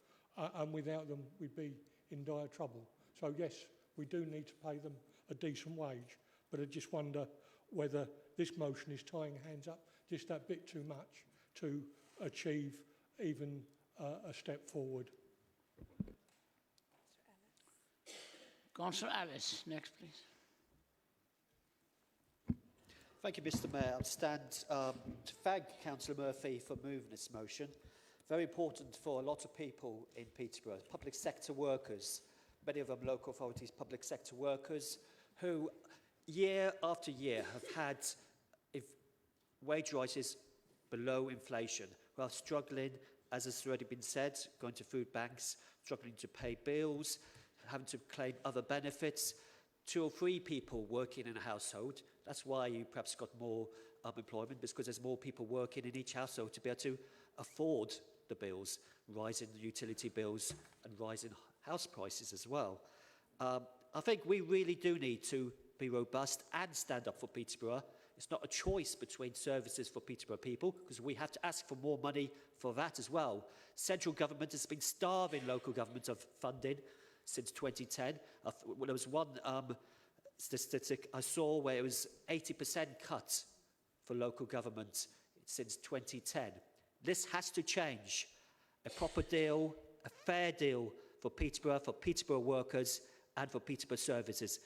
and without them we'd be in dire trouble. So yes, we do need to pay them a decent wage, but I just wonder whether this motion is tying hands up just that bit too much to achieve even a step forward. Councillor Ellis, next please. Thank you, Mr. Mayor. I stand to thank Councillor Murphy for moving this motion. Very important for a lot of people in Peterborough, public sector workers, many of them local authorities, public sector workers, who year after year have had wage rises below inflation, who are struggling, as has already been said, going to food banks, struggling to pay bills, having to claim other benefits, 2 or 3 people working in a household. That's why you perhaps got more unemployment, because there's more people working in each household to be able to afford the bills, rising utility bills and rising house prices as well. I think we really do need to be robust and stand up for Peterborough. It's not a choice between services for Peterborough people, because we have to ask for more money for that as well. Central government has been starving local government of funding since 2010. There was one statistic I saw where it was 80% cut for local government since 2010. This has to change. A proper deal, a fair deal for Peterborough workers and for Peterborough services.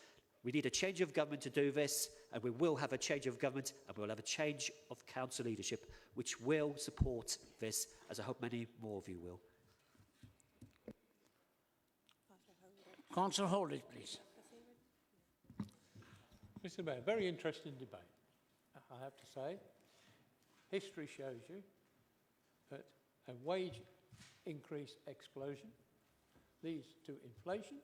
We need a change of government to do this, and we will have a change of government, and we will have a change of council leadership, which will support this, as I hope many more of you will. Councillor Holdridge, please. Mr. Mayor, very interesting debate, I have to say. History shows you that a wage increase explosion leads to inflation,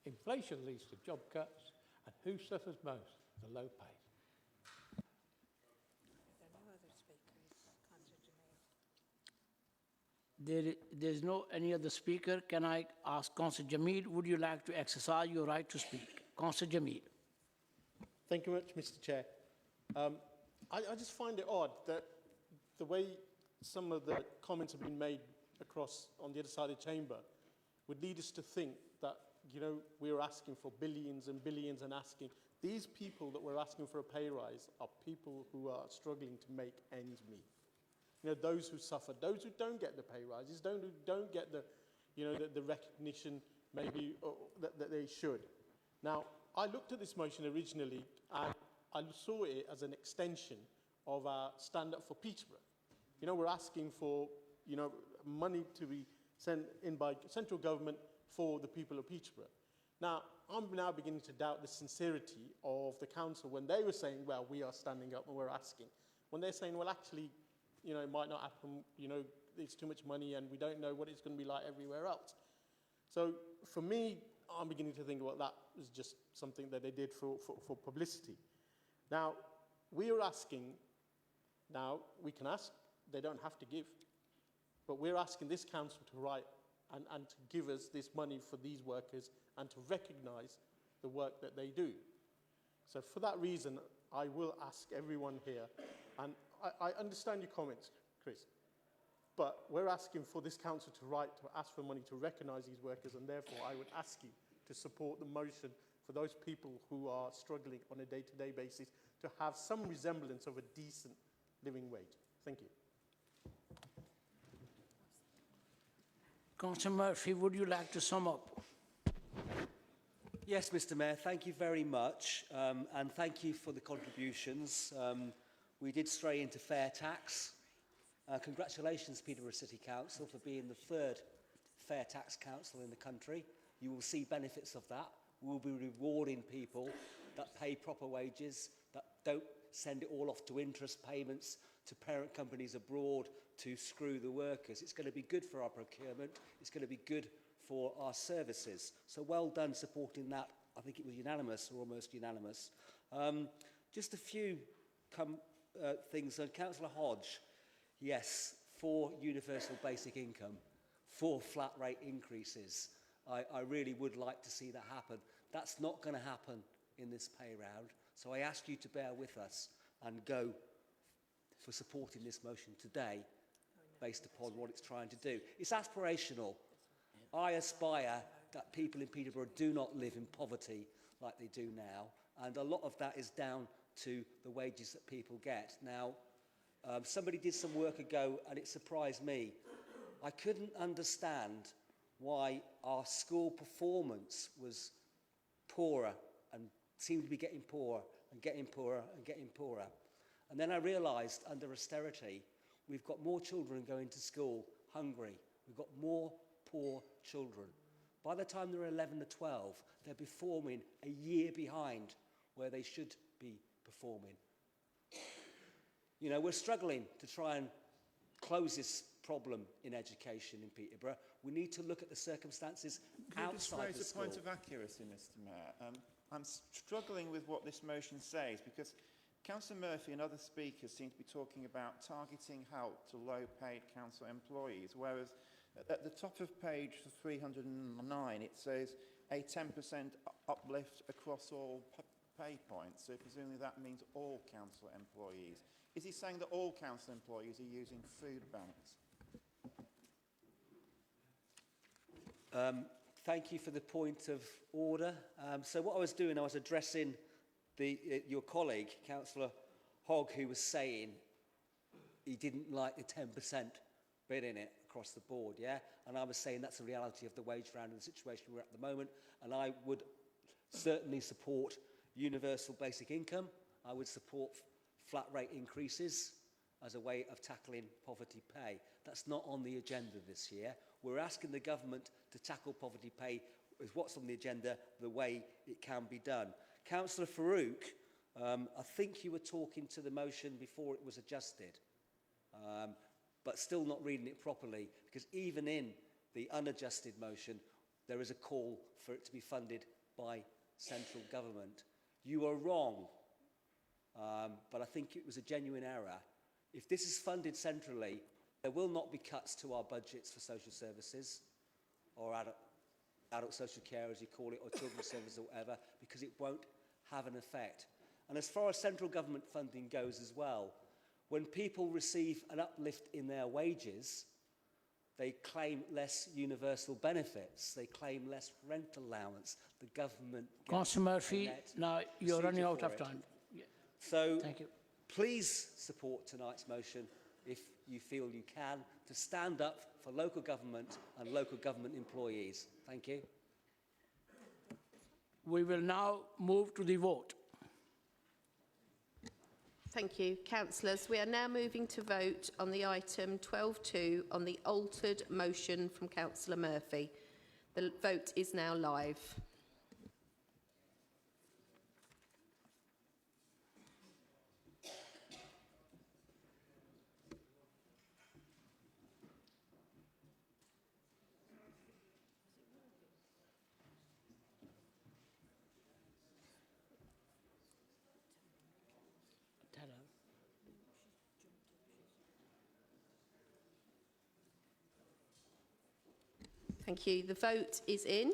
inflation leads to job cuts, and who suffers most? The low paid. There's no any other speaker. Can I ask Councillor Jamil, would you like to exercise your right to speak? Councillor Jamil. Thank you much, Mr. Chair. I just find it odd that the way some of the comments have been made across on the other side of the chamber would lead us to think that, you know, we're asking for billions and billions and asking. These people that we're asking for a pay rise are people who are struggling to make ends meet. You know, those who suffer, those who don't get the pay rises, who don't get the, you know, the recognition maybe that they should. Now, I looked at this motion originally and I saw it as an extension of our Stand Up for Peterborough. You know, we're asking for, you know, money to be sent in by central government for the people of Peterborough. Now, I'm now beginning to doubt the sincerity of the council when they were saying, well, we are standing up and we're asking. When they're saying, well, actually, you know, it might not happen, you know, it's too much money and we don't know what it's going to be like everywhere else. So for me, I'm beginning to think, well, that was just something that they did for publicity. Now, we are asking, now we can ask, they don't have to give, but we're asking this council to write and to give us this money for these workers and to recognise the work that they do. So for that reason, I will ask everyone here, and I understand your comments, Chris, but we're asking for this council to write, to ask for money to recognise these workers, and therefore I would ask you to support the motion for those people who are struggling on a day-to-day basis to have some resemblance of a decent living wage. Thank you. Councillor Murphy, would you like to sum up? Yes, Mr. Mayor, thank you very much, and thank you for the contributions. We did stray into fair tax. Congratulations, Peterborough City Council, for being the 3rd fair tax council in the country. You will see benefits of that. We will be rewarding people that pay proper wages, that don't send it all off to interest payments to parent companies abroad to screw the workers. It's going to be good for our procurement. It's going to be good for our services. So well done supporting that. I think it was unanimous, or almost unanimous. Just a few things. Councillor Hodge, yes, 4 universal basic income, 4 flat rate increases. I really would like to see that happen. That's not going to happen in this pay round. So I ask you to bear with us and go for supporting this motion today based upon what it's trying to do. It's aspirational. I aspire that people in Peterborough do not live in poverty like they do now, and a lot of that is down to the wages that people get. Now, somebody did some work ago and it surprised me. I couldn't understand why our school performance was poorer and seemed to be getting poorer and getting poorer and getting poorer. And then I realised under austerity, we've got more children going to school hungry. We've got more poor children. By the time they're 11 to 12, they're performing a year behind where they should be performing. You know, we're struggling to try and close this problem in education in Peterborough. We need to look at the circumstances outside the school. Could you just raise a point of accuracy, Mr. Mayor? I'm struggling with what this motion says, because Councillor Murphy and other speakers seem to be talking about targeting help to low-paid council employees, whereas at the top of page 309 it says a 10% uplift across all pay points. So presumably that means all council employees. Is he saying that all council employees are using food banks? Thank you for the point of order. So what I was doing, I was addressing your colleague, Councillor Hogg, who was saying he didn't like the 10% bit in it across the board, yeah? And I was saying that's the reality of the wage round and the situation we're at the moment. And I would certainly support universal basic income. I would support flat rate increases as a way of tackling poverty pay. That's not on the agenda this year. We're asking the government to tackle poverty pay with what's on the agenda, the way it can be done. Councillor Farouk, I think you were talking to the motion before it was adjusted, but still not reading it properly, because even in the unadjusted motion, there is a call for it to be funded by central government. You are wrong, but I think it was a genuine error. If this is funded centrally, there will not be cuts to our budgets for social services or adult social care, as you call it, or children's services or whatever, because it won't have an effect. And as far as central government funding goes as well, when people receive an uplift in their wages, they claim less universal benefits, they claim less rent allowance, the government gets Councillor Murphy, now you're running out of time. So Thank you. please support tonight's motion if you feel you can, to stand up for local government and local government employees. Thank you. We will now move to the vote. Thank you. Councillors, we are now moving to vote on the item 12.2 on the altered motion from Councillor Murphy. The vote is now live. Thank you. The vote is in.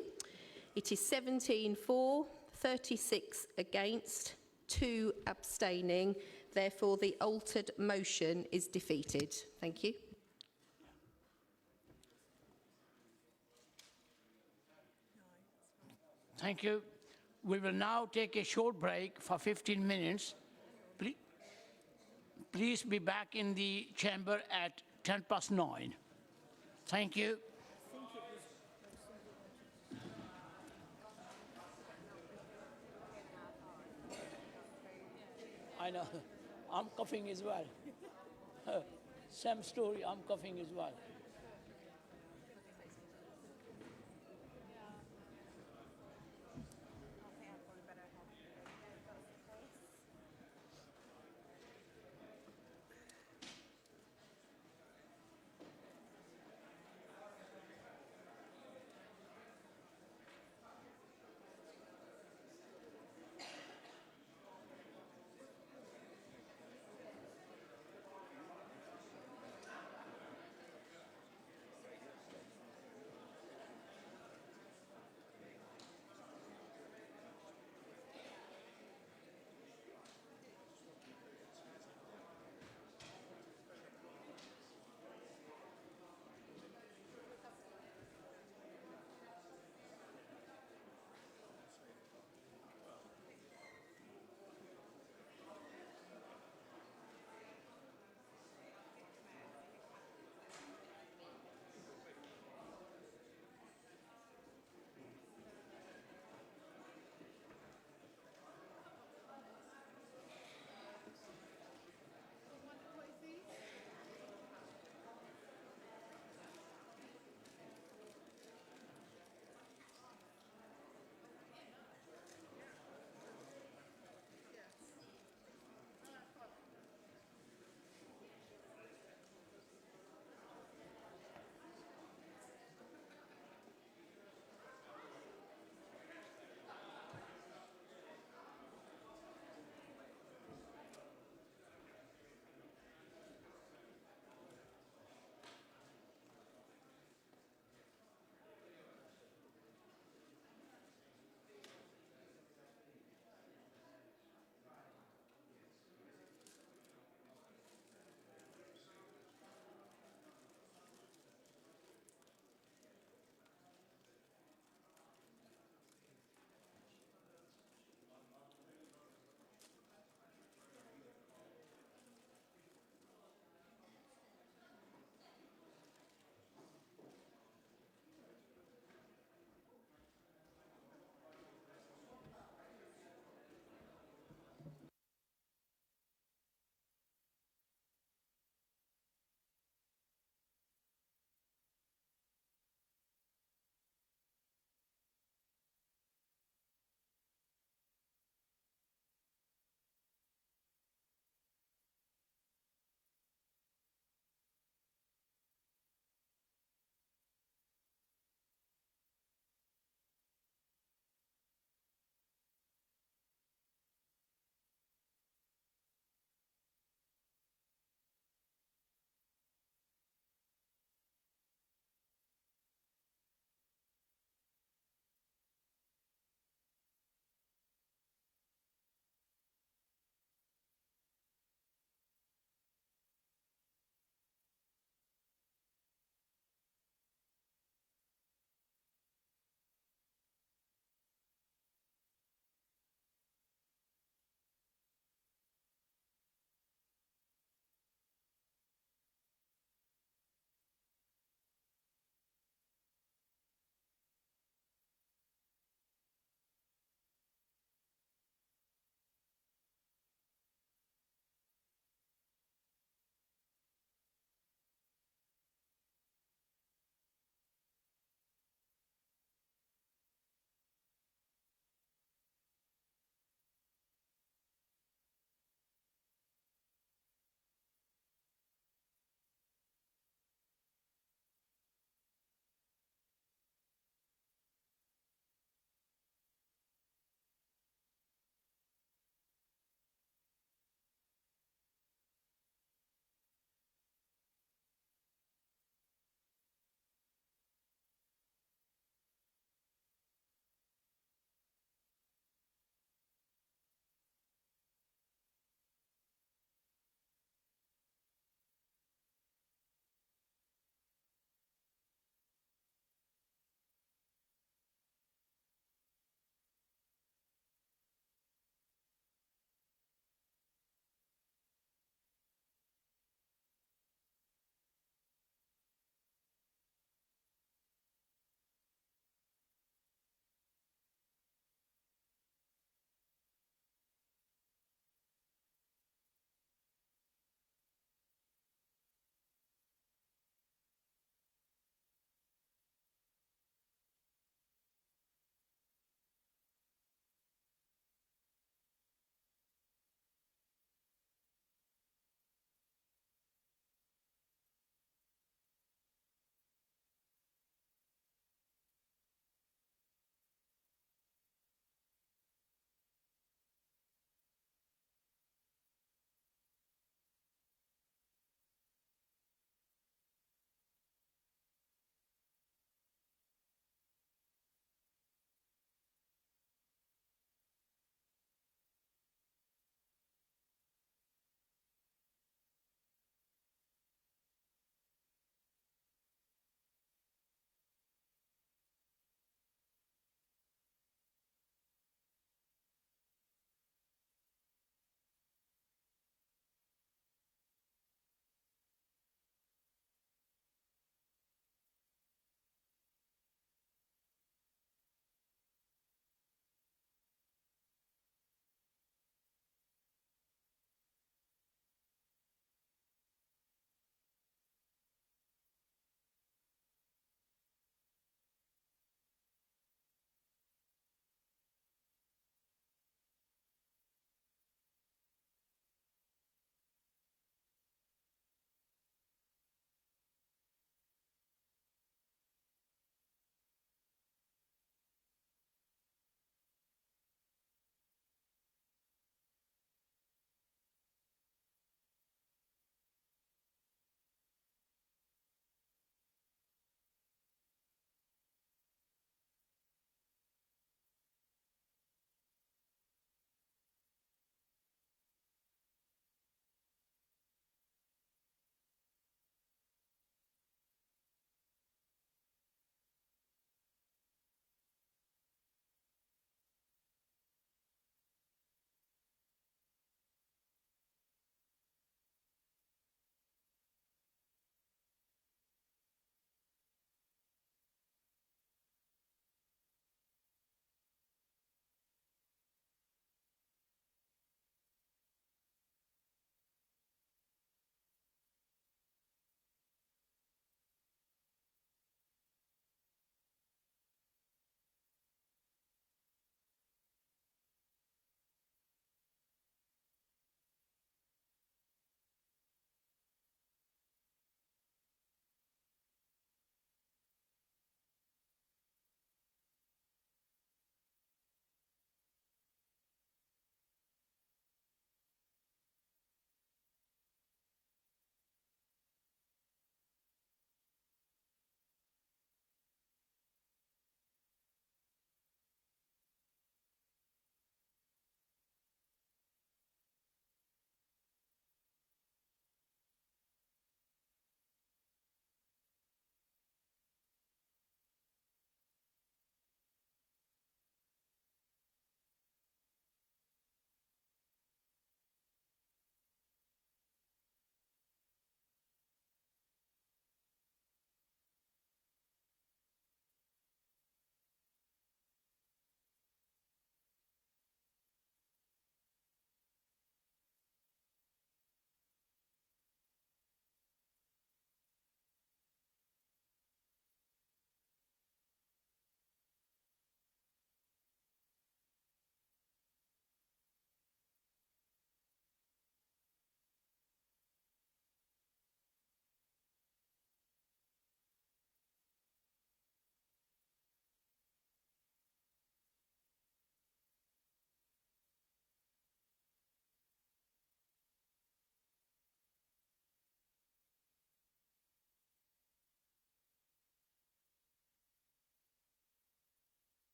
It is 17 for, 36 against, 2 abstaining. Therefore, the altered motion is defeated. Thank you. Thank you. We will now take a short break for 15 minutes. Please be back in the chamber at 9:10. Thank you. I know. I'm coughing as well. Same story, I'm coughing as well.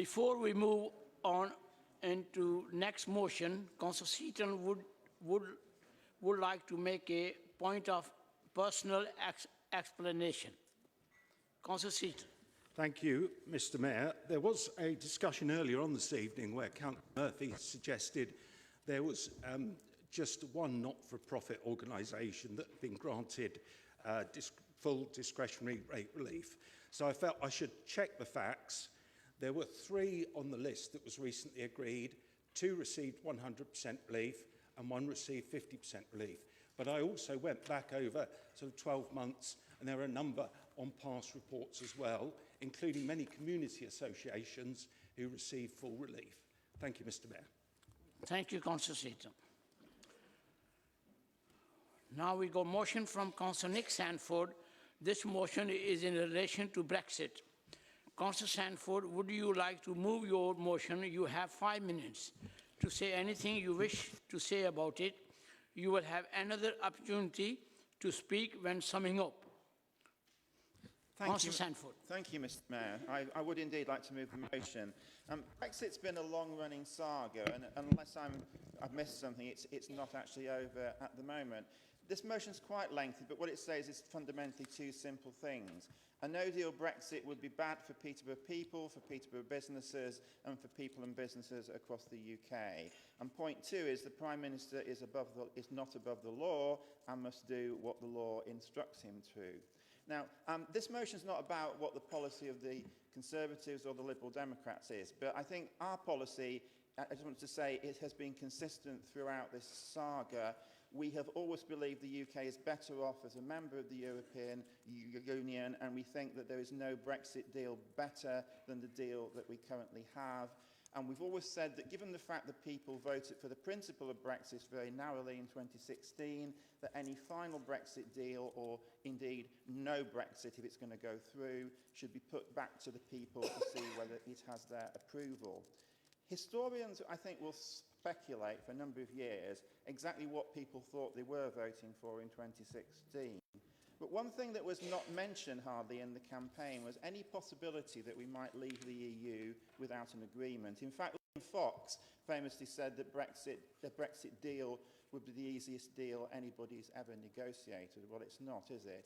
Before we move on into next motion, Councillor Seaton would like to make a point of personal explanation. Councillor Seaton. Thank you, Mr. Mayor. There was a discussion earlier on this evening where Councillor Murphy suggested there was just one not-for-profit organisation that had been granted full discretionary rate relief. So I felt I should check the facts. There were 3 on the list that was recently agreed. 2 received 100% relief and 1 received 50% relief. But I also went back over sort of 12 months, and there are a number on past reports as well, including many community associations who received full relief. Thank you, Mr. Mayor. Thank you, Councillor Seaton. Now we got motion from Councillor Nick Sanford. This motion is in relation to Brexit. Councillor Sanford, would you like to move your motion? You have 5 minutes to say anything you wish to say about it. You will have another opportunity to speak when summing up. Councillor Sanford. Thank you, Mr. Mayor. I would indeed like to move the motion. Brexit's been a long-running saga, and unless I've missed something, it's not actually over at the moment. This motion's quite lengthy, but what it says is fundamentally 2 simple things. A no-deal Brexit would be bad for Peterborough people, for Peterborough businesses, and for people and businesses across the UK. And point 2 is the Prime Minister is not above the law and must do what the law instructs him to. Now, this motion is not about what the policy of the Conservatives or the Liberal Democrats is, but I think our policy, I just wanted to say, it has been consistent throughout this saga. We have always believed the UK is better off as a member of the European Union, and we think that there is no Brexit deal better than the deal that we currently have. And we've always said that given the fact that people voted for the principle of Brexit very narrowly in 2016, that any final Brexit deal, or indeed no Brexit if it's going to go through, should be put back to the people to see whether it has their approval. Historians, I think, will speculate for a number of years exactly what people thought they were voting for in 2016. But one thing that was not mentioned hardly in the campaign was any possibility that we might leave the EU without an agreement. In fact, William Fox famously said that the Brexit deal would be the easiest deal anybody's ever negotiated. Well, it's not, is it?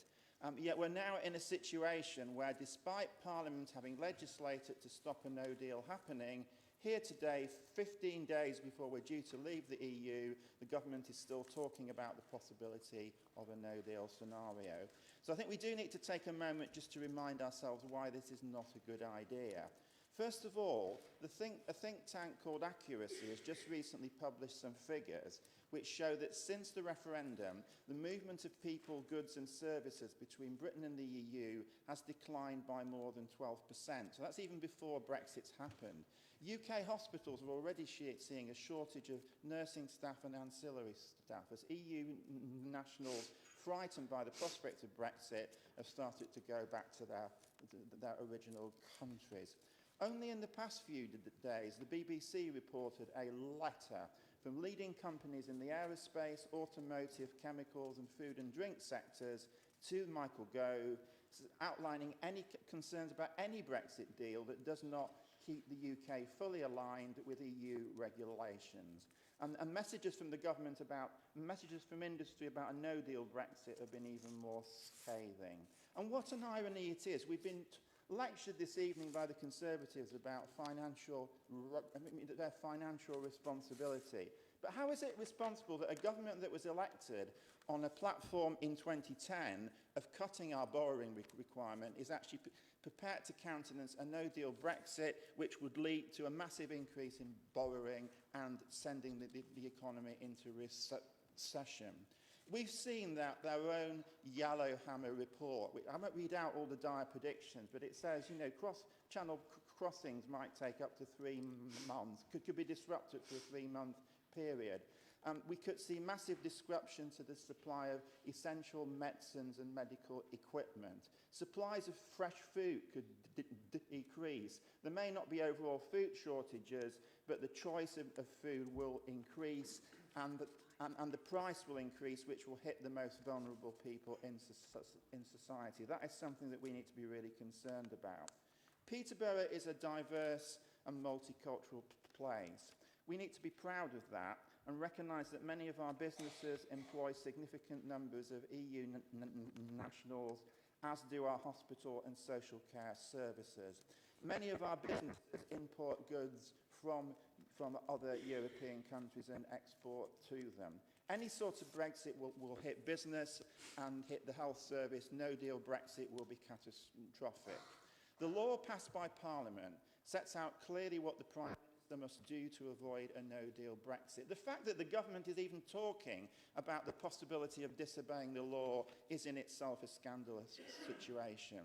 Yet we're now in a situation where, despite Parliament having legislated to stop a no-deal happening, here today, 15 days before we're due to leave the EU, the government is still talking about the possibility of a no-deal scenario. So I think we do need to take a moment just to remind ourselves why this is not a good idea. First of all, a think tank called Accuracy has just recently published some figures which show that since the referendum, the movement of people, goods and services between Britain and the EU has declined by more than 12%. So that's even before Brexit's happened. UK hospitals are already seeing a shortage of nursing staff and ancillary staff as EU nationals, frightened by the prospect of Brexit, have started to go back to their original countries. Only in the past few days, the BBC reported a letter from leading companies in the aerospace, automotive, chemicals and food and drink sectors to Michael Gove, outlining any concerns about any Brexit deal that does not keep the UK fully aligned with EU regulations. And messages from the government messages from industry about a no-deal Brexit have been even more scathing. And what an irony it is. We've been lectured this evening by the Conservatives about their financial responsibility. But how is it responsible that a government that was elected on a platform in 2010 of cutting our borrowing requirement is actually prepared to countenance a no-deal Brexit, which would lead to a massive increase in borrowing and sending the economy into recession? We've seen that their own Yellowhammer report, I won't read out all the dire predictions, but it says, you know, cross-channel crossings might take up to 3 months, could be disrupted for a 3-month period. We could see massive disruption to the supply of essential medicines and medical equipment. Supplies of fresh food could decrease. There may not be overall food shortages, but the choice of food will increase, and the price will increase, which will hit the most vulnerable people in society. That is something that we need to be really concerned about. Peterborough is a diverse and multicultural place. We need to be proud of that and recognise that many of our businesses employ significant numbers of EU nationals, as do our hospital and social care services. Many of our businesses import goods from other European countries and export to them. Any sort of Brexit will hit business and hit the health service. No deal Brexit will be catastrophic. The law passed by Parliament sets out clearly what the Prime Minister must do to avoid a no-deal Brexit. The fact that the government is even talking about the possibility of disobeying the law is in itself a scandalous situation.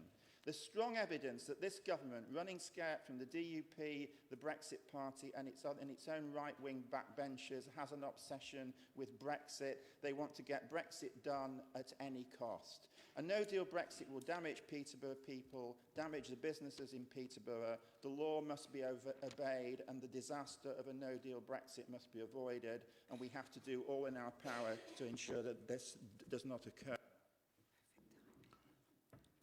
There's strong evidence that this government, running scared from the DUP, the Brexit Party, and its own right-wing backbenchers, has an obsession with Brexit. They want to get Brexit done at any cost. A no-deal Brexit will damage Peterborough people, damage the businesses in Peterborough. The law must be obeyed, and the disaster of a no-deal Brexit must be avoided, and we have to do all in our power to ensure that this does not occur.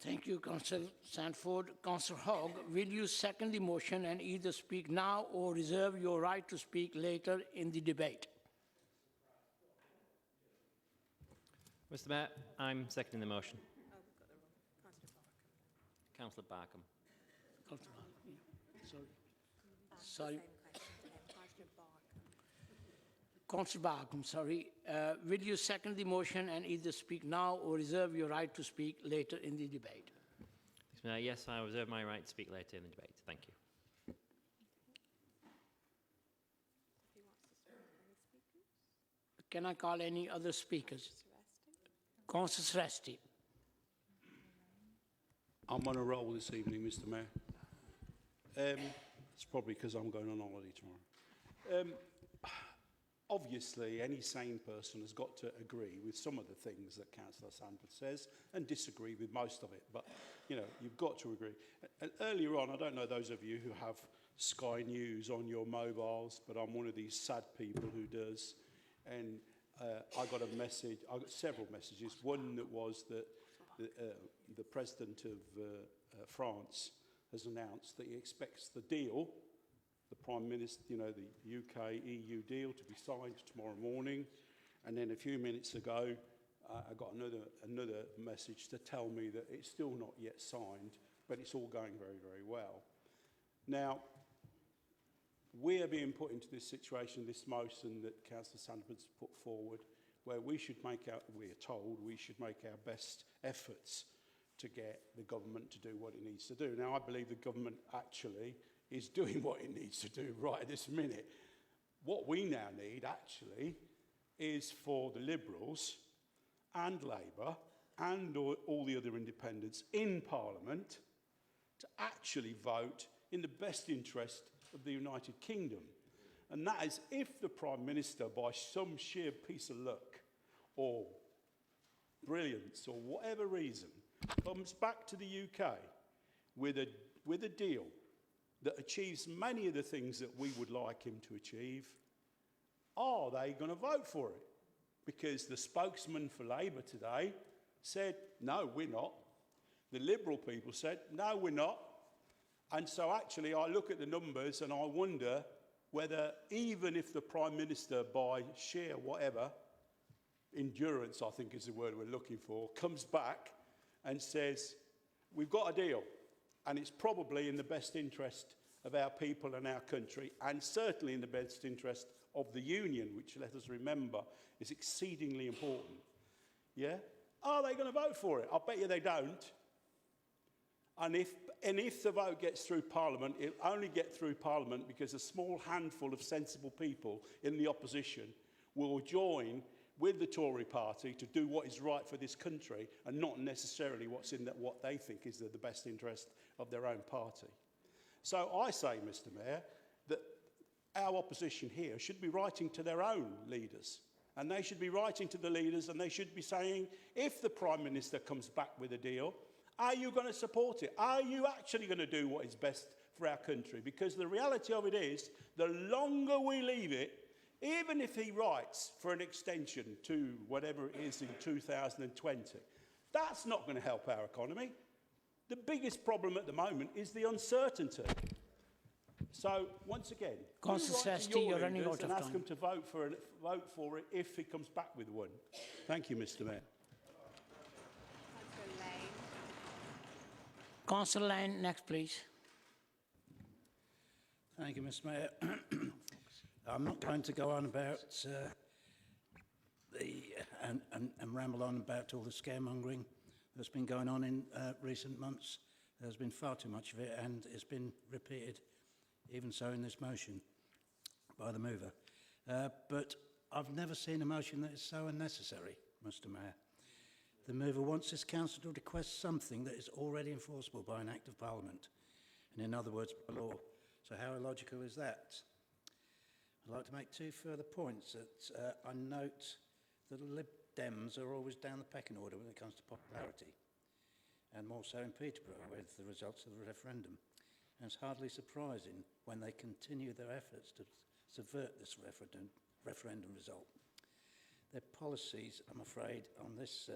Thank you, Councillor Sanford. Councillor Hogg, will you second the motion and either speak now or reserve your right to speak later in the debate? Mr. Mayor, I'm seconding the motion. Councillor Barkham. Councillor Barkham, yeah. Sorry. Councillor Barkham, sorry. Will you second the motion and either speak now or reserve your right to speak later in the debate? Mr. Mayor, yes, I reserve my right to speak later in the debate. Thank you. Can I call any other speakers? Councillor Suresti. I'm on a roll this evening, Mr. Mayor. It's probably because I'm going on holiday tomorrow. Obviously, any sane person has got to agree with some of the things that Councillor Sanford says and disagree with most of it. But, you know, you've got to agree. And earlier on, I don't know those of you who have Sky News on your mobiles, but I'm one of these sad people who does. And I got a message, I got several messages. One that was that the President of France has announced that he expects the deal, the Prime Minister, you know, the UK-EU deal to be signed tomorrow morning. And then a few minutes ago, I got another message to tell me that it's still not yet signed, but it's all going very, very well. Now, we are being put into this situation, this motion that Councillor Sanford's put forward, where we are told we should make our best efforts to get the government to do what it needs to do. Now, I believe the government actually is doing what it needs to do right this minute. What we now need, actually, is for the Liberals and Labour and all the other independents in Parliament to actually vote in the best interest of the United Kingdom. And that is if the Prime Minister, by some sheer piece of luck or brilliance or whatever reason, comes back to the UK with a deal that achieves many of the things that we would like him to achieve, are they going to vote for it? Because the spokesman for Labour today said, no, we're not. The Liberal people said, no, we're not. And so actually I look at the numbers and I wonder whether even if the Prime Minister, by sheer whatever, endurance I think is the word we're looking for, comes back and says, we've got a deal. And it's probably in the best interest of our people and our country, and certainly in the best interest of the union, which, let us remember, is exceedingly important. Yeah? Are they going to vote for it? I'll bet you they don't. And if the vote gets through Parliament, it'll only get through Parliament because a small handful of sensible people in the opposition will join with the Tory party to do what is right for this country and not necessarily what's in what they think is the best interest of their own party. So I say, Mr. Mayor, that our opposition here should be writing to their own leaders, and they should be writing to the leaders and they should be saying, if the Prime Minister comes back with a deal, are you going to support it? Are you actually going to do what is best for our country? Because the reality of it is, the longer we leave it, even if he writes for an extension to whatever it is in 2020, that's not going to help our economy. The biggest problem at the moment is the uncertainty. So, once again, Councillor you write to Sesti, your you're running leaders out and of ask time. them to vote for it if he comes back with one. Thank you, Mr Mayor. Councillor Lane, next, please. Thank you, Mr Mayor. I'm not going to go on about and ramble on about all the scaremongering that's been going on in recent months. There's been far too much of it, and it's been repeated, even so in this motion, by the mover. But I've never seen a motion that is so unnecessary, Mr Mayor. The mover wants this council to request something that is already enforceable by an Act of Parliament, and in other words, by law. So how illogical is that? I'd like to make two further points. That I note that the Lib Dems are always down the pecking order when it comes to popularity, and more so in Peterborough with the results of the referendum. And it's hardly surprising when they continue their efforts to subvert this referendum result. Their policies, I'm afraid, on this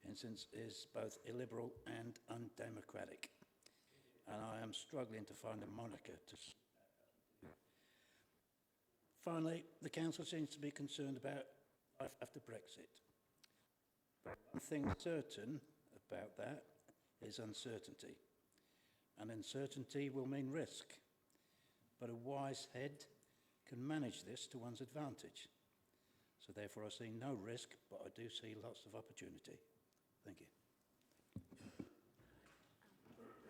instance is both illiberal and undemocratic. And I am struggling to find a moniker to... Finally, the council seems to be concerned about life after Brexit. But one thing certain about that is uncertainty. And uncertainty will mean risk. But a wise head can manage this to one's advantage. So therefore I see no risk, but I do see lots of opportunity. Thank you.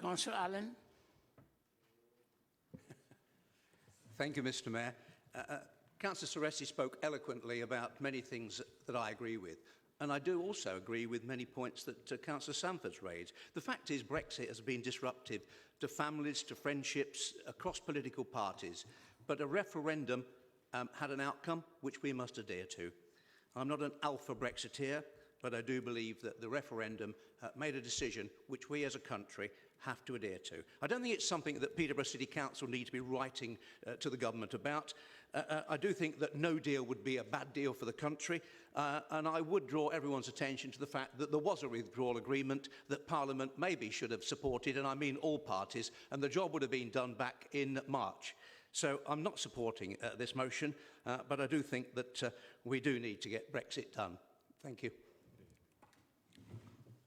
Councillor Allen. Thank you, Mr Mayor. Councillor Seresi spoke eloquently about many things that I agree with. And I do also agree with many points that Councillor Sanford's raised. The fact is Brexit has been disruptive to families, to friendships, across political parties. But a referendum had an outcome which we must adhere to. I'm not an alpha Brexiteer, but I do believe that the referendum made a decision which we as a country have to adhere to. I don't think it's something that Peterborough City Council need to be writing to the government about. I do think that no deal would be a bad deal for the country, and I would draw everyone's attention to the fact that there was a withdrawal agreement that Parliament maybe should have supported, and I mean all parties, and the job would have been done back in March. So I'm not supporting this motion, but I do think that we do need to get Brexit done. Thank you.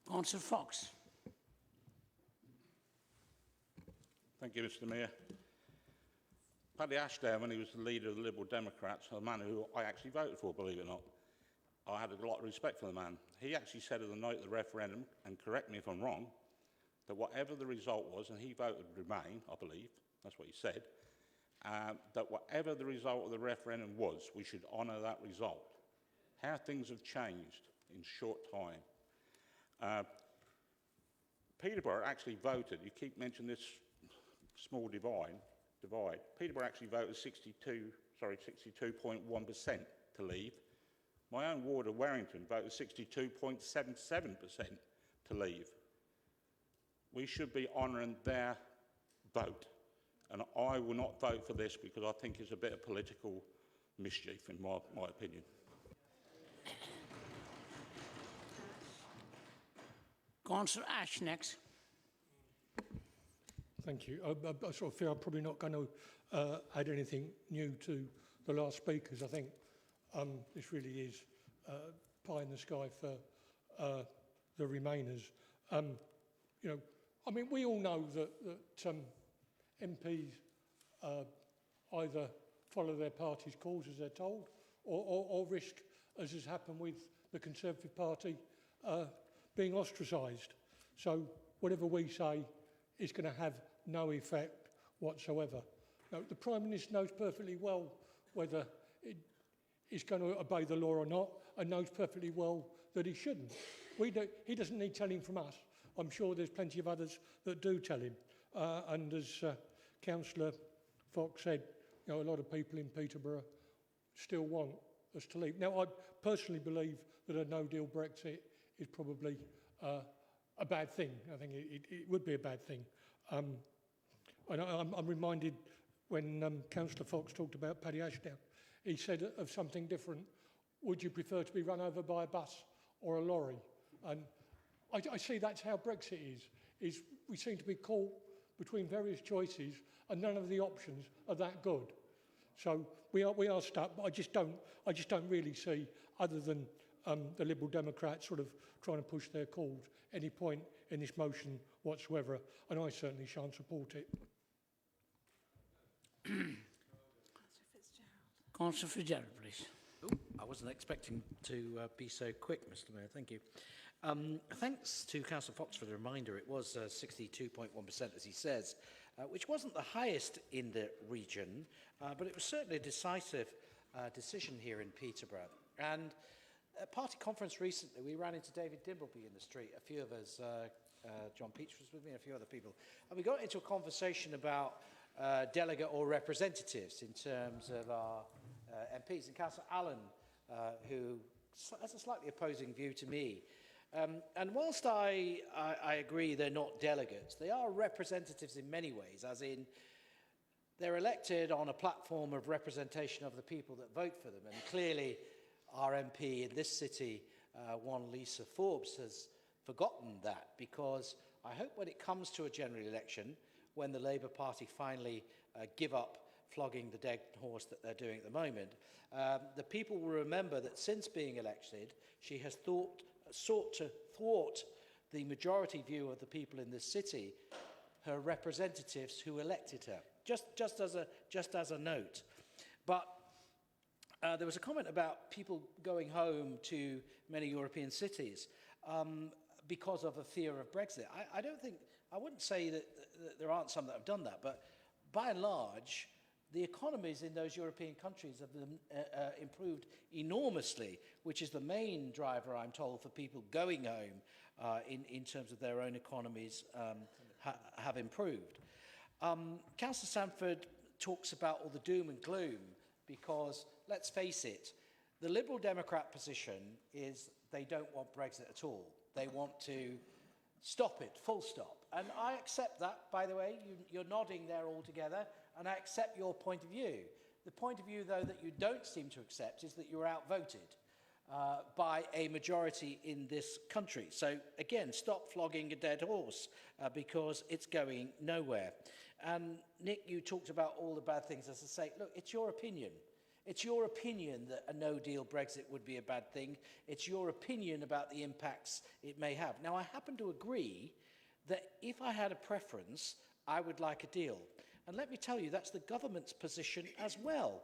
Councillor Fox. Thank you, Mr Mayor. Paddy Ashdown, when he was the leader of the Liberal Democrats, a man who I actually voted for, believe it or not, I had a lot of respect for the man. He actually said at the night of the referendum, and correct me if I'm wrong, that whatever the result was, and he voted Remain, I believe, that's what he said, that whatever the result of the referendum was, we should honour that result. How things have changed in short time. Peterborough actually voted, you keep mentioning this small divide. Peterborough actually voted 62.1% to leave. My own ward of Warrington voted 62.77% to leave. We should be honouring their vote. And I will not vote for this because I think it's a bit of political mischief, in my opinion. Councillor Ash next. Thank you. I sort of feel I'm probably not going to add anything new to the last speakers. I think this really is pie in the sky for the Remainers. You know, I mean, we all know that MPs either follow their party's calls as they're told, or risk, as has happened with the Conservative Party, being ostracised. So whatever we say is going to have no effect whatsoever. Now, the Prime Minister knows perfectly well whether he's going to obey the law or not, and knows perfectly well that he shouldn't. He doesn't need telling from us. I'm sure there's plenty of others that do tell him. And as Councillor Fox said, you know, a lot of people in Peterborough still want us to leave. Now, I personally believe that a no-deal Brexit is probably a bad thing. I think it would be a bad thing. And I'm reminded when Councillor Fox talked about Paddy Ashdown, he said of something different. Would you prefer to be run over by a bus or a lorry? And I see that's how Brexit is we seem to be caught between various choices, and none of the options are that good. So we are stuck, but I just don't really see, other than the Liberal Democrats sort of trying to push their cause, any point in this motion whatsoever, and I certainly shan't support it. Councillor Fitzgerald, please. Ooh, I wasn't expecting to be so quick, Mr Mayor. Thank you. Thanks to Councillor Fox for the reminder. It was 62.1%, as he says, which wasn't the highest in the region, but it was certainly a decisive decision here in Peterborough. And at party conference recently, we ran into David Dimbleby in the street. A few of us, John Peach was with me, and a few other people. And we got into a conversation about delegate or representatives in terms of our MPs. And Councillor Allen, who has a slightly opposing view to me. And whilst I agree they're not delegates, they are representatives in many ways, as in they're elected on a platform of representation of the people that vote for them. And clearly our MP in this city, one Lisa Forbes, has forgotten that, because I hope when it comes to a general election, when the Labour Party finally give up flogging the dead horse that they're doing at the moment, the people will remember that since being elected, she has sought to thwart the majority view of the people in this city, her representatives who elected her. Just as a note. But there was a comment about people going home to many European cities because of a fear of Brexit. I wouldn't say that there aren't some that have done that, but by and large, the economies in those European countries have improved enormously, which is the main driver, I'm told, for people going home in terms of their own economies have improved. Councillor Sanford talks about all the doom and gloom because, let's face it, the Liberal Democrat position is they don't want Brexit at all. They want to stop it, full stop. And I accept that, by the way. You're nodding there all together, and I accept your point of view. The point of view, though, that you don't seem to accept is that you were outvoted by a majority in this country. So, again, stop flogging a dead horse because it's going nowhere. And, Nick, you talked about all the bad things. As I say, look, it's your opinion. It's your opinion that a no-deal Brexit would be a bad thing. It's your opinion about the impacts it may have. Now, I happen to agree that if I had a preference, I would like a deal. And let me tell you, that's the government's position as well.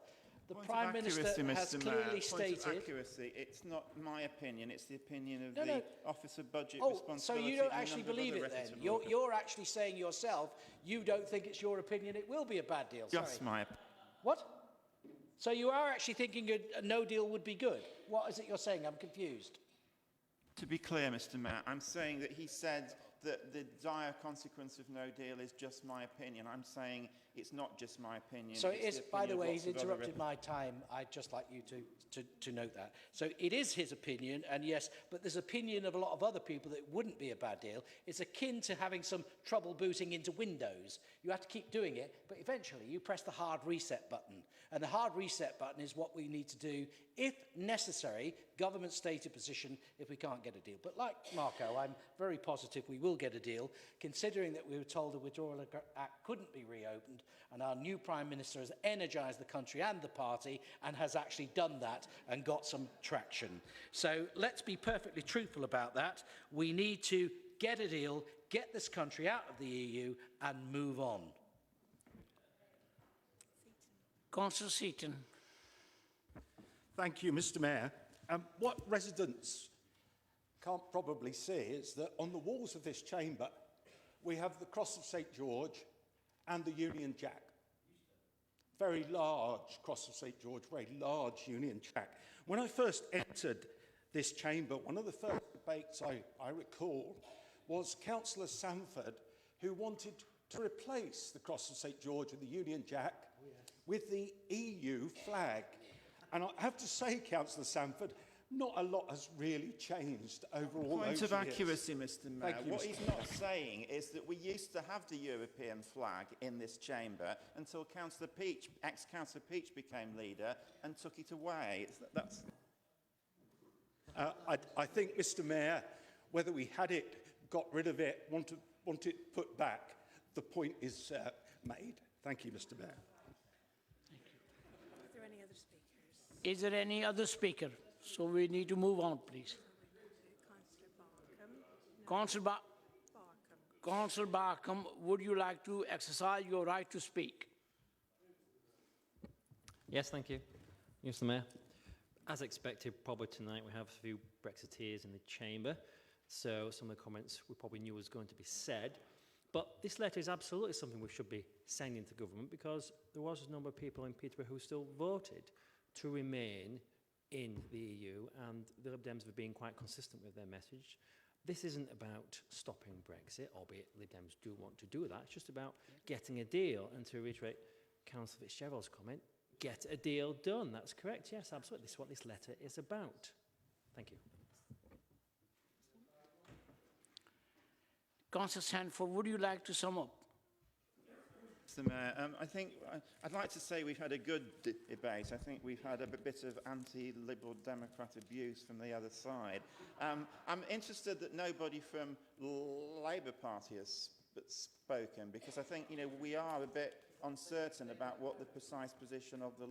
The Prime Minister has clearly stated... Point of accuracy, it's not my opinion, it's the opinion of the Office of Budget Responsibility. So you don't actually believe it then? You're actually saying yourself, you don't think it's your opinion it will be a bad deal. Just my opinion. What? So you are actually thinking a no deal would be good? What is it you're saying? I'm confused. To be clear, Mr. Mayor, I'm saying that he said that the dire consequence of no deal is just my opinion. I'm saying it's not just my opinion. So it is, by the way, he's interrupted my time. I'd just like you to note that. So it is his opinion, and yes, but there's opinion of a lot of other people that it wouldn't be a bad deal. It's akin to having some trouble booting into Windows. You have to keep doing it, but eventually you press the hard reset button. And the hard reset button is what we need to do, if necessary, government stated position, if we can't get a deal. But like Marco, I'm very positive we will get a deal, considering that we were told the Withdrawal Act couldn't be reopened, and our new Prime Minister has energised the country and the party and has actually done that and got some traction. So let's be perfectly truthful about that. We need to get a deal, get this country out of the EU and move on. Councillor Seaton. Thank you, Mr. Mayor. What residents can't probably see is that on the walls of this chamber, we have the Cross of St. George and the Union Jack. Very large Cross of St. George, very large Union Jack. When I first entered this chamber, one of the first debates I recall was Councillor Sanford, who wanted to replace the Cross of St. George and the Union Jack with the EU flag. And I have to say, Councillor Sanford, not a lot has really changed over all those years. Point of accuracy, Mr. Mayor. Thank you, what Mr. he's not saying is that we used to have the European flag in this chamber until Councillor Peach, ex-Councillor Peach became leader and took it away. I think, Mr. Mayor, whether we had it, got rid of it, want it put back, the point is made. Thank you, Mr. Mayor. Are there any other speakers? Is there any other speaker? So we need to move on, please. Councillor Barkham? Councillor Barkham, would you like to exercise your right to speak? Yes, thank you. Mr. Mayor. As expected, probably tonight we have a few Brexiteers in the chamber, so some of the comments we probably knew was going to be said. But this letter is absolutely something we should be sending to government, because there was a number of people in Peterborough who still voted to remain in the EU, and the Lib Dems have been quite consistent with their message. This isn't about stopping Brexit, albeit Lib Dems do want to do that. It's just about getting a deal. And to reiterate Councillor Fitzgerald's comment, get a deal done. That's correct. Yes, absolutely. This is what this letter is about. Thank you. Councillor Sanford, would you like to sum up? Mr. Mayor, I think I'd like to say we've had a good debate. I think we've had a bit of anti-Liberal Democrat abuse from the other side. I'm interested that nobody from Labour Party has spoken, because I think, you know, we are a bit uncertain about what the precise position of the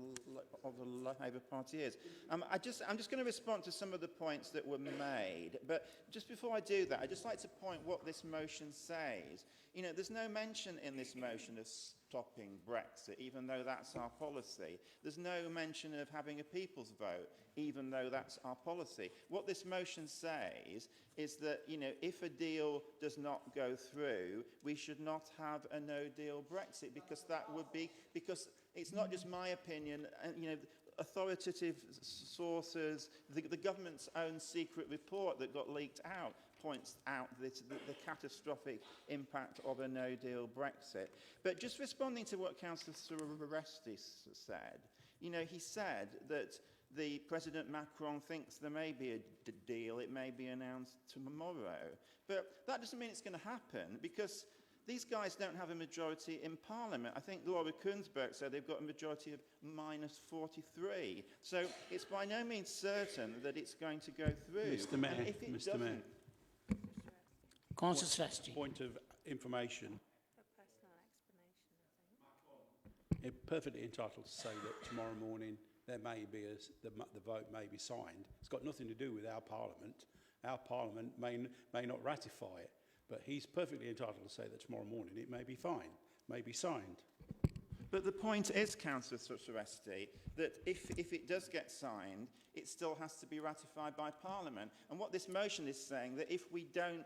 Labour Party is. I'm just going to respond to some of the points that were made, but just before I do that, I'd just like to point what this motion says. You know, there's no mention in this motion of stopping Brexit, even though that's our policy. There's no mention of having a people's vote, even though that's our policy. What this motion says is that, you know, if a deal does not go through, we should not have a no-deal Brexit, because that would be, because it's not just my opinion, and, you know, authoritative sources, the government's own secret report that got leaked out points out the catastrophic impact of a no-deal Brexit. But just responding to what Councillor Surresti said, you know, he said that the President Macron thinks there may be a deal, it may be announced tomorrow. But that doesn't mean it's going to happen, because these guys don't have a majority in Parliament. I think Laura Kuenssberg said they've got a majority of -43. So it's by no means certain that it's going to go through. Mr. Mayor, and if it Mr. doesn't, Mayor. Councillor Surresti. Point of information. A personal explanation, I think. They're perfectly entitled to say that tomorrow morning there may be the vote may be signed. It's got nothing to do with our Parliament. Our Parliament may not ratify it, but he's perfectly entitled to say that tomorrow morning it may be fine, may be signed. but the point is, Councillor Surresti, that if it does get signed, it still has to be ratified by Parliament. And what this motion is saying, that if we don't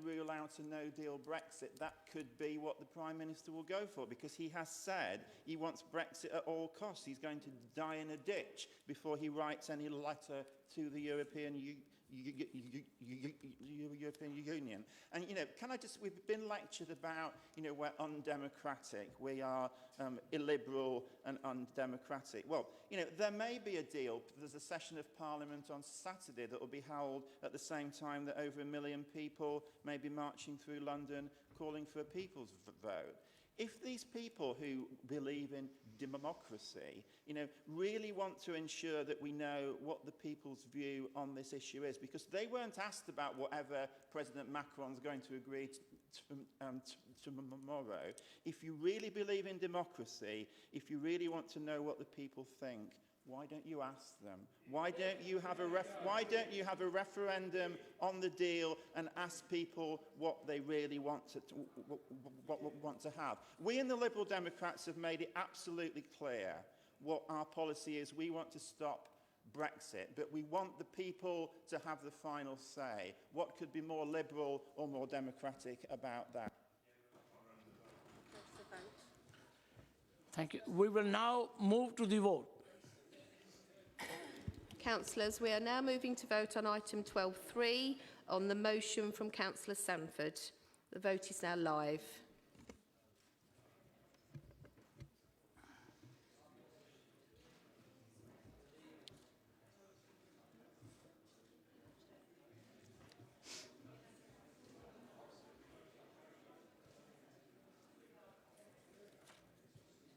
rule out a no-deal Brexit, that could be what the Prime Minister will go for, because he has said he wants Brexit at all costs. He's going to die in a ditch before he writes any letter to the European Union. And, you know, we've been lectured about, you know, we're undemocratic, we are illiberal and undemocratic. Well, you know, there may be a deal. There's a session of Parliament on Saturday that will be held at the same time that over 1 million people may be marching through London calling for a people's vote. If these people who believe in democracy, you know, really want to ensure that we know what the people's view on this issue is, because they weren't asked about whatever President Macron's going to agree to tomorrow. If you really believe in democracy, if you really want to know what the people think, why don't you ask them? Why don't you have a referendum on the deal and ask people what they really want to have? We in the Liberal Democrats have made it absolutely clear what our policy is. We want to stop Brexit, but we want the people to have the final say. What could be more liberal or more democratic about that? Thank you. We will now move to the vote. Councillors, we are now moving to vote on item 12.3 on the motion from Councillor Sanford. The vote is now live.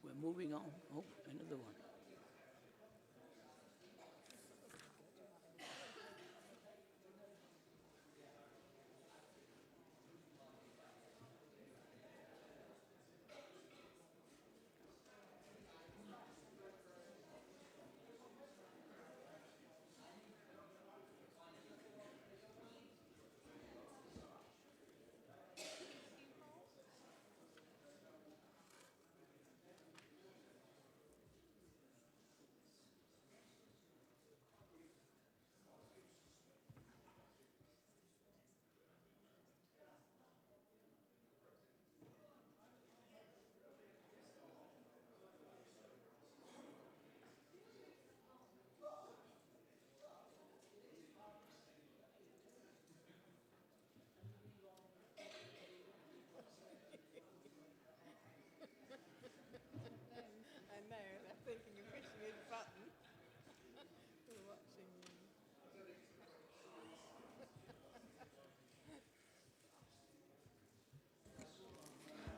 We're moving on. Oh, another one.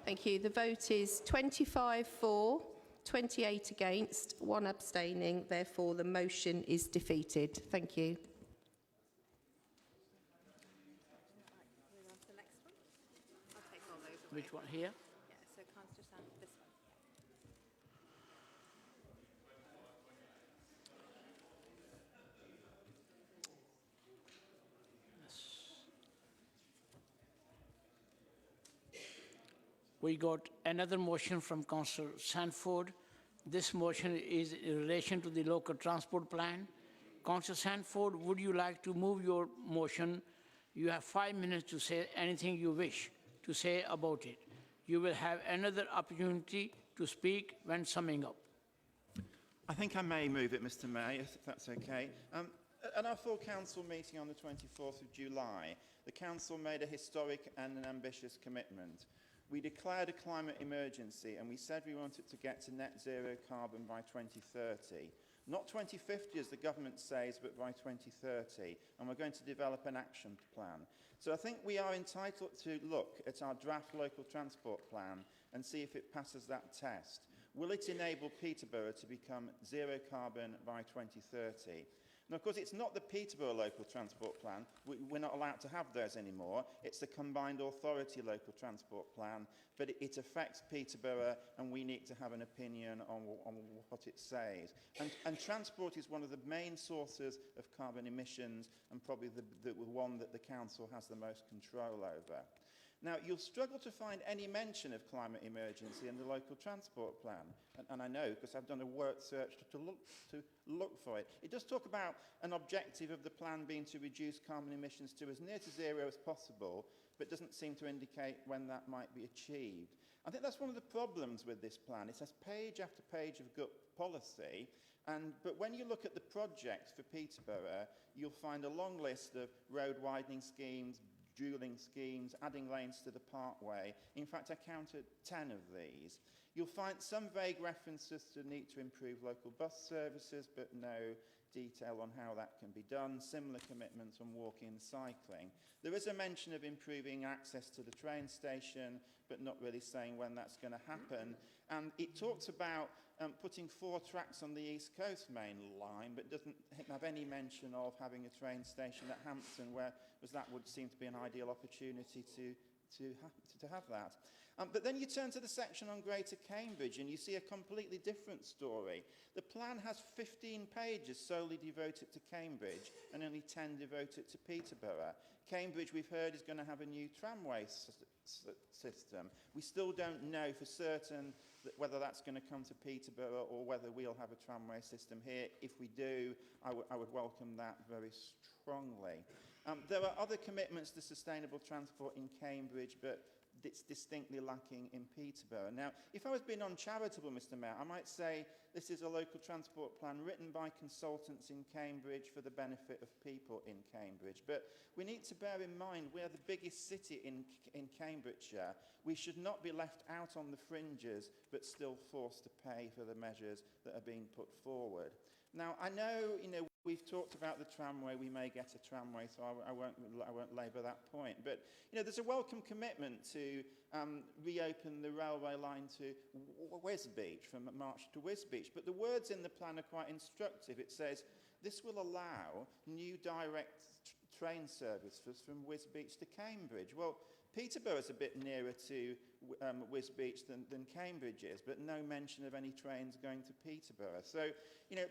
Thank you. The vote is 25 for, 28 against, 1 abstaining. Therefore, the motion is defeated. Thank you. Move on to the next one. I'll take all those away. Which one here? Yeah, so councillor Sandford, this one. We got another motion from Councillor Sanford. This motion is in relation to the local transport plan. Councillor Sanford, would you like to move your motion? You have 5 minutes to say anything you wish to say about it. You will have another opportunity to speak when summing up. I think I may move it, Mr Mayor, if that's okay. At our full council meeting on the 24th of July, the council made a historic and an ambitious commitment. We declared a climate emergency and we said we wanted to get to net zero carbon by 2030. Not 2050 as the government says, but by 2030. And we're going to develop an action plan. So I think we are entitled to look at our draft local transport plan and see if it passes that test. Will it enable Peterborough to become zero carbon by 2030? Now, of course, it's not the Peterborough local transport plan. We're not allowed to have those anymore. It's the combined authority local transport plan, but it affects Peterborough, and we need to have an opinion on what it says. And transport is one of the main sources of carbon emissions, and probably the one that the council has the most control over. Now, you'll struggle to find any mention of climate emergency in the local transport plan. And I know, because I've done a word search to look for it. It does talk about an objective of the plan being to reduce carbon emissions to as near to zero as possible, but doesn't seem to indicate when that might be achieved. I think that's one of the problems with this plan. It has page after page of gut policy, but when you look at the projects for Peterborough, you'll find a long list of road widening schemes, dualling schemes, adding lanes to the parkway. In fact, I counted 10 of these. You'll find some vague references to the need to improve local bus services, but no detail on how that can be done. Similar commitments on walking and cycling. There is a mention of improving access to the train station, but not really saying when that's going to happen. And it talks about putting 4 tracks on the East Coast main line, but doesn't have any mention of having a train station at Hampton, whereas that would seem to be an ideal opportunity to have that. But then you turn to the section on Greater Cambridge and you see a completely different story. The plan has 15 pages solely devoted to Cambridge and only 10 devoted to Peterborough. Cambridge, we've heard, is going to have a new tramway system. We still don't know for certain whether that's going to come to Peterborough or whether we'll have a tramway system here. If we do, I would welcome that very strongly. There are other commitments to sustainable transport in Cambridge, but it's distinctly lacking in Peterborough. Now, if I was being uncharitable, Mr Mayor, I might say this is a local transport plan written by consultants in Cambridge for the benefit of people in Cambridge. But we need to bear in mind we are the biggest city in Cambridgeshire. We should not be left out on the fringes, but still forced to pay for the measures that are being put forward. Now, I know, we've talked about the tramway. We may get a tramway, so I won't labour that point. But, there's a welcome commitment to reopen the railway line to Wisbeach, from March to Wisbeach. But the words in the plan are quite instructive. It says, this will allow new direct train services from Wisbeach to Cambridge. Well, Peterborough is a bit nearer to Wisbeach than Cambridge is, but no mention of any trains going to Peterborough. So,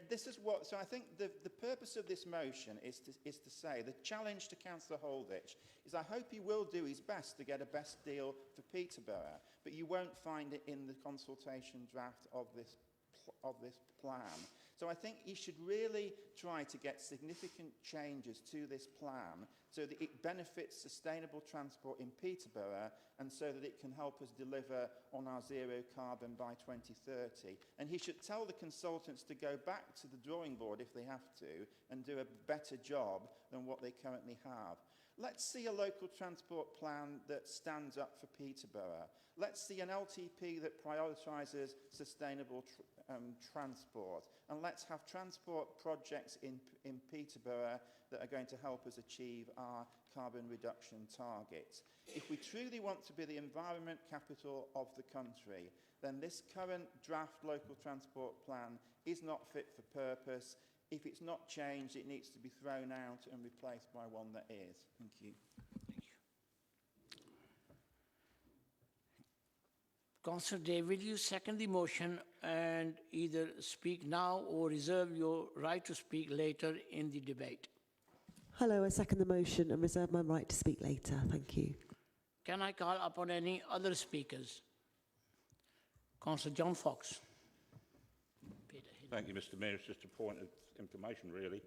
this is what. So I think the purpose of this motion is to say the challenge to Councillor Holditch is I hope he will do his best to get a best deal for Peterborough, but you won't find it in the consultation draft of this plan. So I think he should really try to get significant changes to this plan so that it benefits sustainable transport in Peterborough and so that it can help us deliver on our zero carbon by 2030. And he should tell the consultants to go back to the drawing board if they have to and do a better job than what they currently have. Let's see a local transport plan that stands up for Peterborough. Let's see an LTP that prioritises sustainable transport. And let's have transport projects in Peterborough that are going to help us achieve our carbon reduction targets. If we truly want to be the environment capital of the country, then this current draft local transport plan is not fit for purpose. If it's not changed, it needs to be thrown out and replaced by one that is. Thank you. Councillor David, you second the motion and either speak now or reserve your right to speak later in the debate. Hello, I second the motion and reserve my right to speak later. Thank you. Can I call upon any other speakers? Councillor John Fox. Thank you, Mr. Mayor. It's just a point of information, really.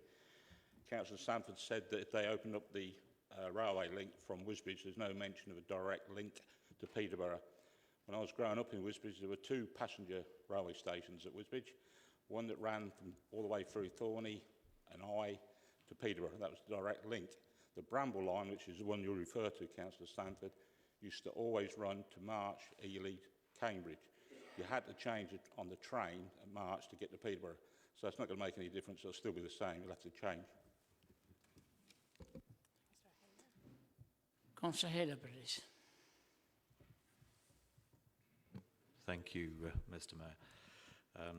Councillor Sanford said that if they open up the railway link from Wisbech, there's no mention of a direct link to Peterborough. When I was growing up in Wisbech, there were two passenger railway stations at Wisbech, one that ran from all the way through Thorney and Eye to Peterborough. That was the direct link. The Bramble line, which is the one you refer to, Councillor Stanford, used to always run to March, Ely, Cambridge. You had to change it on the train at March to get to Peterborough. So it's not going to make any difference. It'll still be the same. You'll have to change. Councillor Haler, please. Thank you, Mr. Mayor.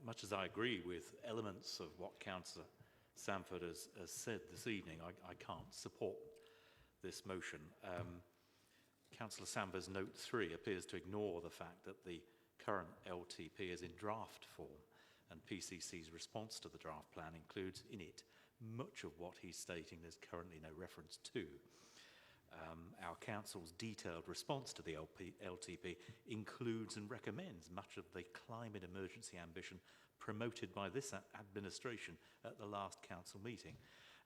Much as I agree with elements of what Councillor Sanford has said this evening, I can't support this motion. Councillor Sanford's note 3 appears to ignore the fact that the current LTP is in draft form, and PCC's response to the draft plan includes in it much of what he's stating there's currently no reference to. Our council's detailed response to the LTP includes and recommends much of the climate emergency ambition promoted by this administration at the last council meeting,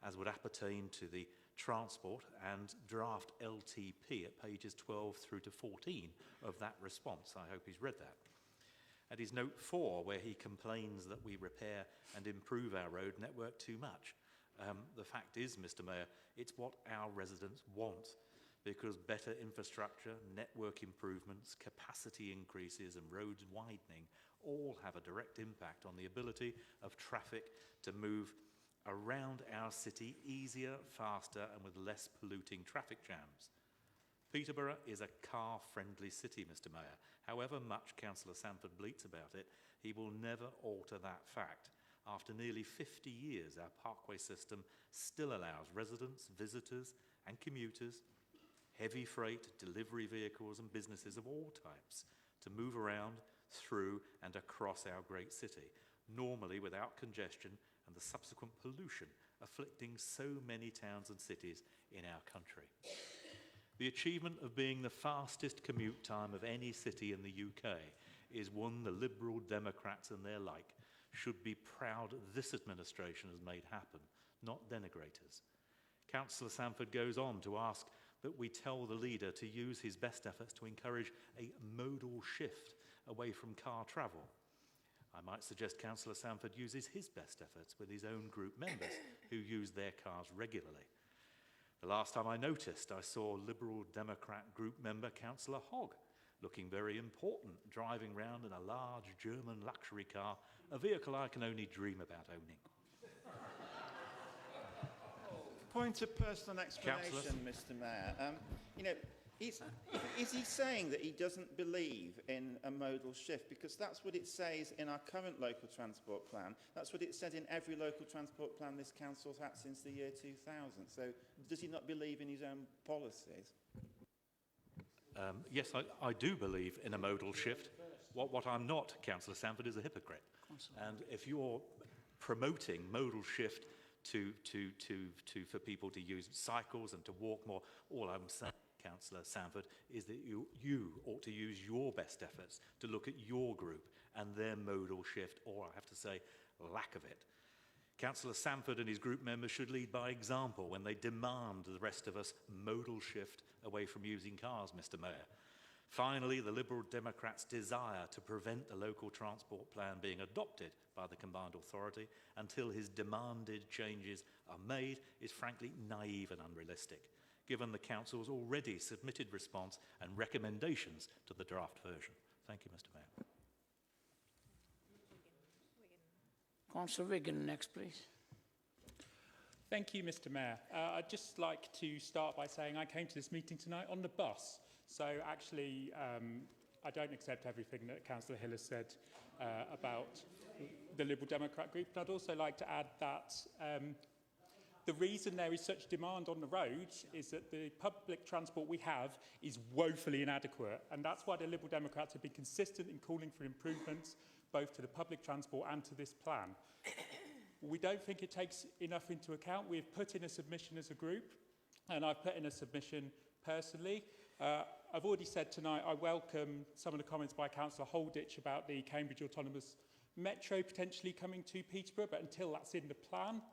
as would appertain to the transport and draft LTP at pages 12 through to 14 of that response. I hope he's read that. At his note 4, where he complains that we repair and improve our road network too much, the fact is, Mr. Mayor, it's what our residents want, because better infrastructure, network improvements, capacity increases and roads widening all have a direct impact on the ability of traffic to move around our city easier, faster and with less polluting traffic jams. Peterborough is a car-friendly city, Mr. Mayor. However much Councillor Sanford bleats about it, he will never alter that fact. After nearly 50 years, our parkway system still allows residents, visitors and commuters, heavy freight, delivery vehicles and businesses of all types to move around, through and across our great city, normally without congestion and the subsequent pollution afflicting so many towns and cities in our country. The achievement of being the fastest commute time of any city in the UK is one the Liberal Democrats and their like should be proud this administration has made happen, not denigrators. Councillor Sanford goes on to ask that we tell the leader to use his best efforts to encourage a modal shift away from car travel. I might suggest Councillor Sanford uses his best efforts with his own group members who use their cars regularly. The last time I noticed, I saw Liberal Democrat group member Councillor Hogg looking very important, driving round in a large German luxury car, a vehicle I can only dream about owning. Point of personal explanation, Mr. Mayor. You know, is he saying that he doesn't believe in a modal shift? Because that's what it says in our current local transport plan. That's what it said in every local transport plan this council's had since the year 2000. So does he not believe in his own policies? Yes, I do believe in a modal shift. What I'm not, Councillor Sanford, is a hypocrite. And if you're promoting modal shift for people to use cycles and to walk more, all I'm saying, Councillor Sanford, is that you ought to use your best efforts to look at your group and their modal shift, or I have to say, lack of it. Councillor Sanford and his group members should lead by example when they demand the rest of us modal shift away from using cars, Mr. Mayor. Finally, the Liberal Democrats' desire to prevent the local transport plan being adopted by the combined authority until his demanded changes are made is frankly naive and unrealistic, given the Council's already submitted response and recommendations to the draft version. Thank you, Mr. Mayor. Councillor Wigan next, please. Thank you, Mr. Mayor. I'd just like to start by saying I came to this meeting tonight on the bus. So actually, I don't accept everything that Councillor Hill has said about the Liberal Democrat group. But I'd also like to add that the reason there is such demand on the road is that the public transport we have is woefully inadequate. And that's why the Liberal Democrats have been consistent in calling for improvements both to the public transport and to this plan. We don't think it takes enough into account. We've put in a submission as a group, and I've put in a submission personally. I've already said tonight I welcome some of the comments by Councillor Holditch about the Cambridge Autonomous Metro potentially coming to Peterborough, but until that's in the plan,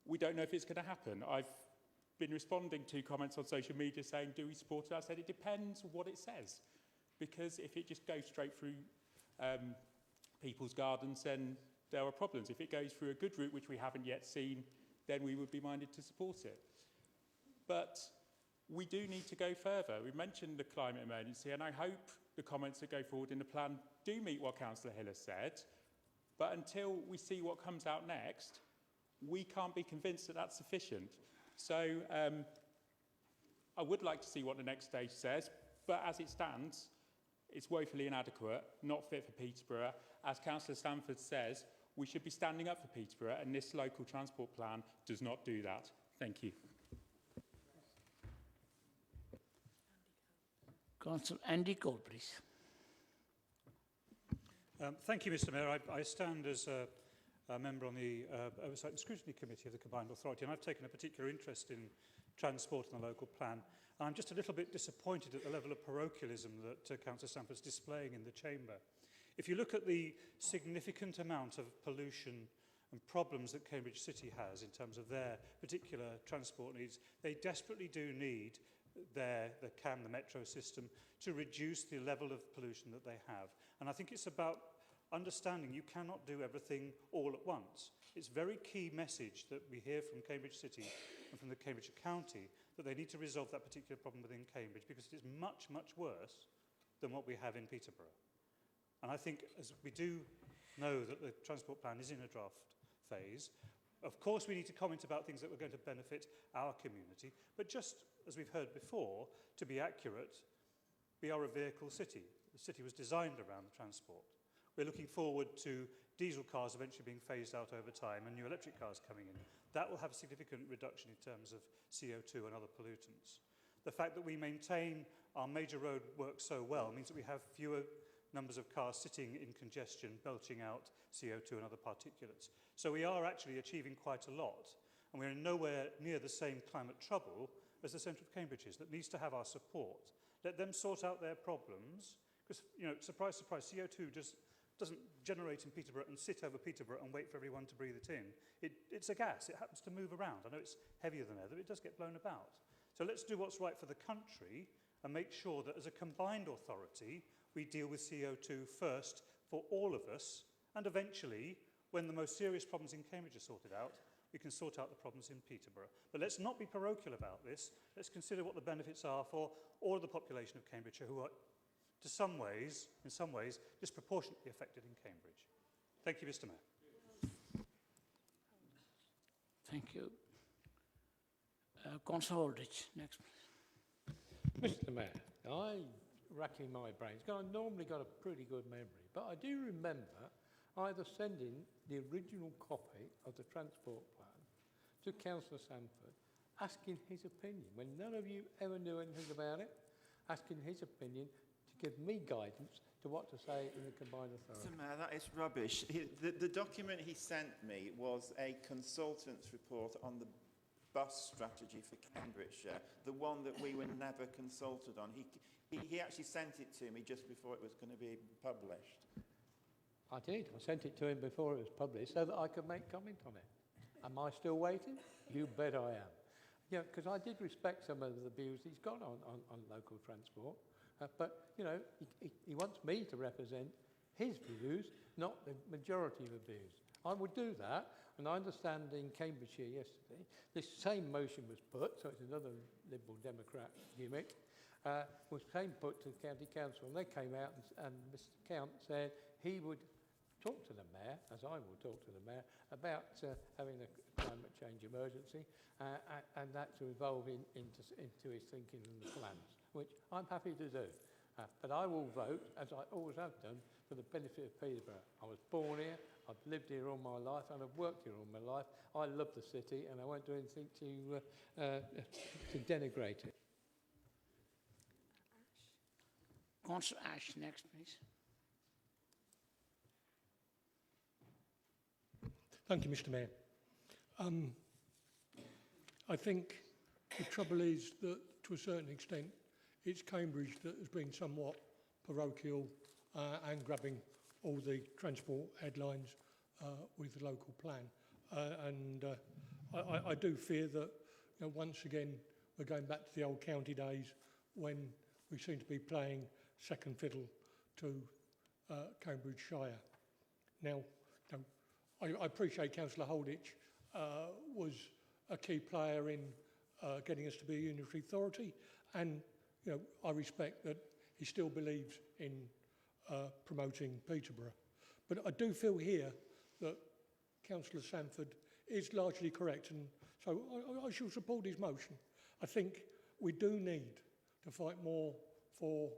we don't know if it's going to happen. I've been responding to comments on social media saying, do we support it? I said it depends on what it says, because if it just goes straight through people's gardens, then there are problems. If it goes through a good route, which we haven't yet seen, then we would be minded to support it. But we do need to go further. We mentioned the climate emergency, and I hope the comments that go forward in the plan do meet what Councillor Hill has said. But until we see what comes out next, we can't be convinced that that's sufficient. So I would like to see what the next stage says, but as it stands, it's woefully inadequate, not fit for Peterborough. As Councillor Stanford says, we should be standing up for Peterborough, and this local transport plan does not do that. Thank you. Councillor Andy Cole, please. Thank you, Mr. Mayor. I stand as a member on the Oversight and Scrutiny Committee of the Combined Authority, and I've taken a particular interest in transport and the local plan. And I'm just a little bit disappointed at the level of parochialism that Councillor Stanford's displaying in the chamber. If you look at the significant amount of pollution and problems that Cambridge City has in terms of their particular transport needs, they desperately do need the metro system to reduce the level of pollution that they have. And I think it's about understanding you cannot do everything all at once. It's a very key message that we hear from Cambridge City and from the Cambridge County that they need to resolve that particular problem within Cambridge, because it is much, much worse than what we have in Peterborough. And I think, as we do know that the transport plan is in a draft phase, of course we need to comment about things that are going to benefit our community, but just as we've heard before, to be accurate, we are a vehicle city. The city was designed around the transport. We're looking forward to diesel cars eventually being phased out over time and new electric cars coming in. That will have a significant reduction in terms of CO2 and other pollutants. The fact that we maintain our major road work so well means that we have fewer numbers of cars sitting in congestion, belching out CO2 and other particulates. So we are actually achieving quite a lot, and we're nowhere near the same climate trouble as the centre of Cambridge is, that needs to have our support. Let them sort out their problems, because, you know, surprise, surprise, CO2 just doesn't generate in Peterborough and sit over Peterborough and wait for everyone to breathe it in. It's a gas. It happens to move around. I know it's heavier than air, but it does get blown about. So let's do what's right for the country and make sure that as a combined authority, we deal with CO2 first for all of us, and eventually, when the most serious problems in Cambridge are sorted out, we can sort out the problems in Peterborough. But let's not be parochial about this. Let's consider what the benefits are for all of the population of Cambridgeshire who are, in some ways, disproportionately affected in Cambridge. Thank you, Mr. Mayor. Thank you. Councillor Aldrich, next. Mr. Mayor, I'm racking my brains. I've normally got a pretty good memory, but I do remember either sending the original copy of the transport plan to Councillor Sanford, asking his opinion, when none of you ever knew anything about it, asking his opinion to give me guidance to what to say in the combined authority. Mr. Mayor, that is rubbish. The document he sent me was a consultant's report on the bus strategy for Cambridgeshire, the one that we were never consulted on. He actually sent it to me just before it was going to be published. I did. I sent it to him before it was published so that I could make comment on it. Am I still waiting? You bet I am. Yeah, because I did respect some of the views he's got on local transport. But, you know, he wants me to represent his views, not the majority of the views. I would do that, and I understand in Cambridgeshire yesterday, this same motion was put, so it's another Liberal Democrat gimmick, was put to the County Council, and they came out and Mr. Count said he would talk to the Mayor, as I will talk to the Mayor, about having a climate change emergency and that to evolve into his thinking and the plans, which I'm happy to do. But I will vote, as I always have done, for the benefit of Peterborough. I was born here, I've lived here all my life, and I've worked here all my life. I love the city, and I won't do anything to denigrate it. Councillor Ash, next, please. Thank you, Mr. Mayor. I think the trouble is that, to a certain extent, it's Cambridge that has been somewhat parochial and grabbing all the transport headlines with the local plan. I do fear that, once again, we're going back to the old county days when we seem to be playing second fiddle to Cambridge Shire. Now, I appreciate Councillor Holditch was a key player in getting us to be a unitary authority, and I respect that he still believes in promoting Peterborough. But I do feel here that Councillor Sanford is largely correct, and so I shall support his motion. I think we do need to fight more for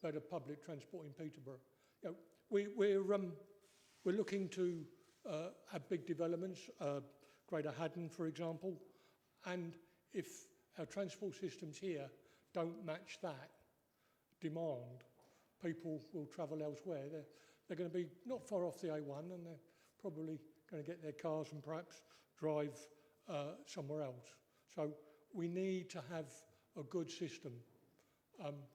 better public transport in Peterborough. We're looking to have big developments, Greater Haddon, for example, and if our transport systems here don't match that demand, people will travel elsewhere. They're going to be not far off the A1, and they're probably going to get their cars and perhaps drive somewhere else. So we need to have a good system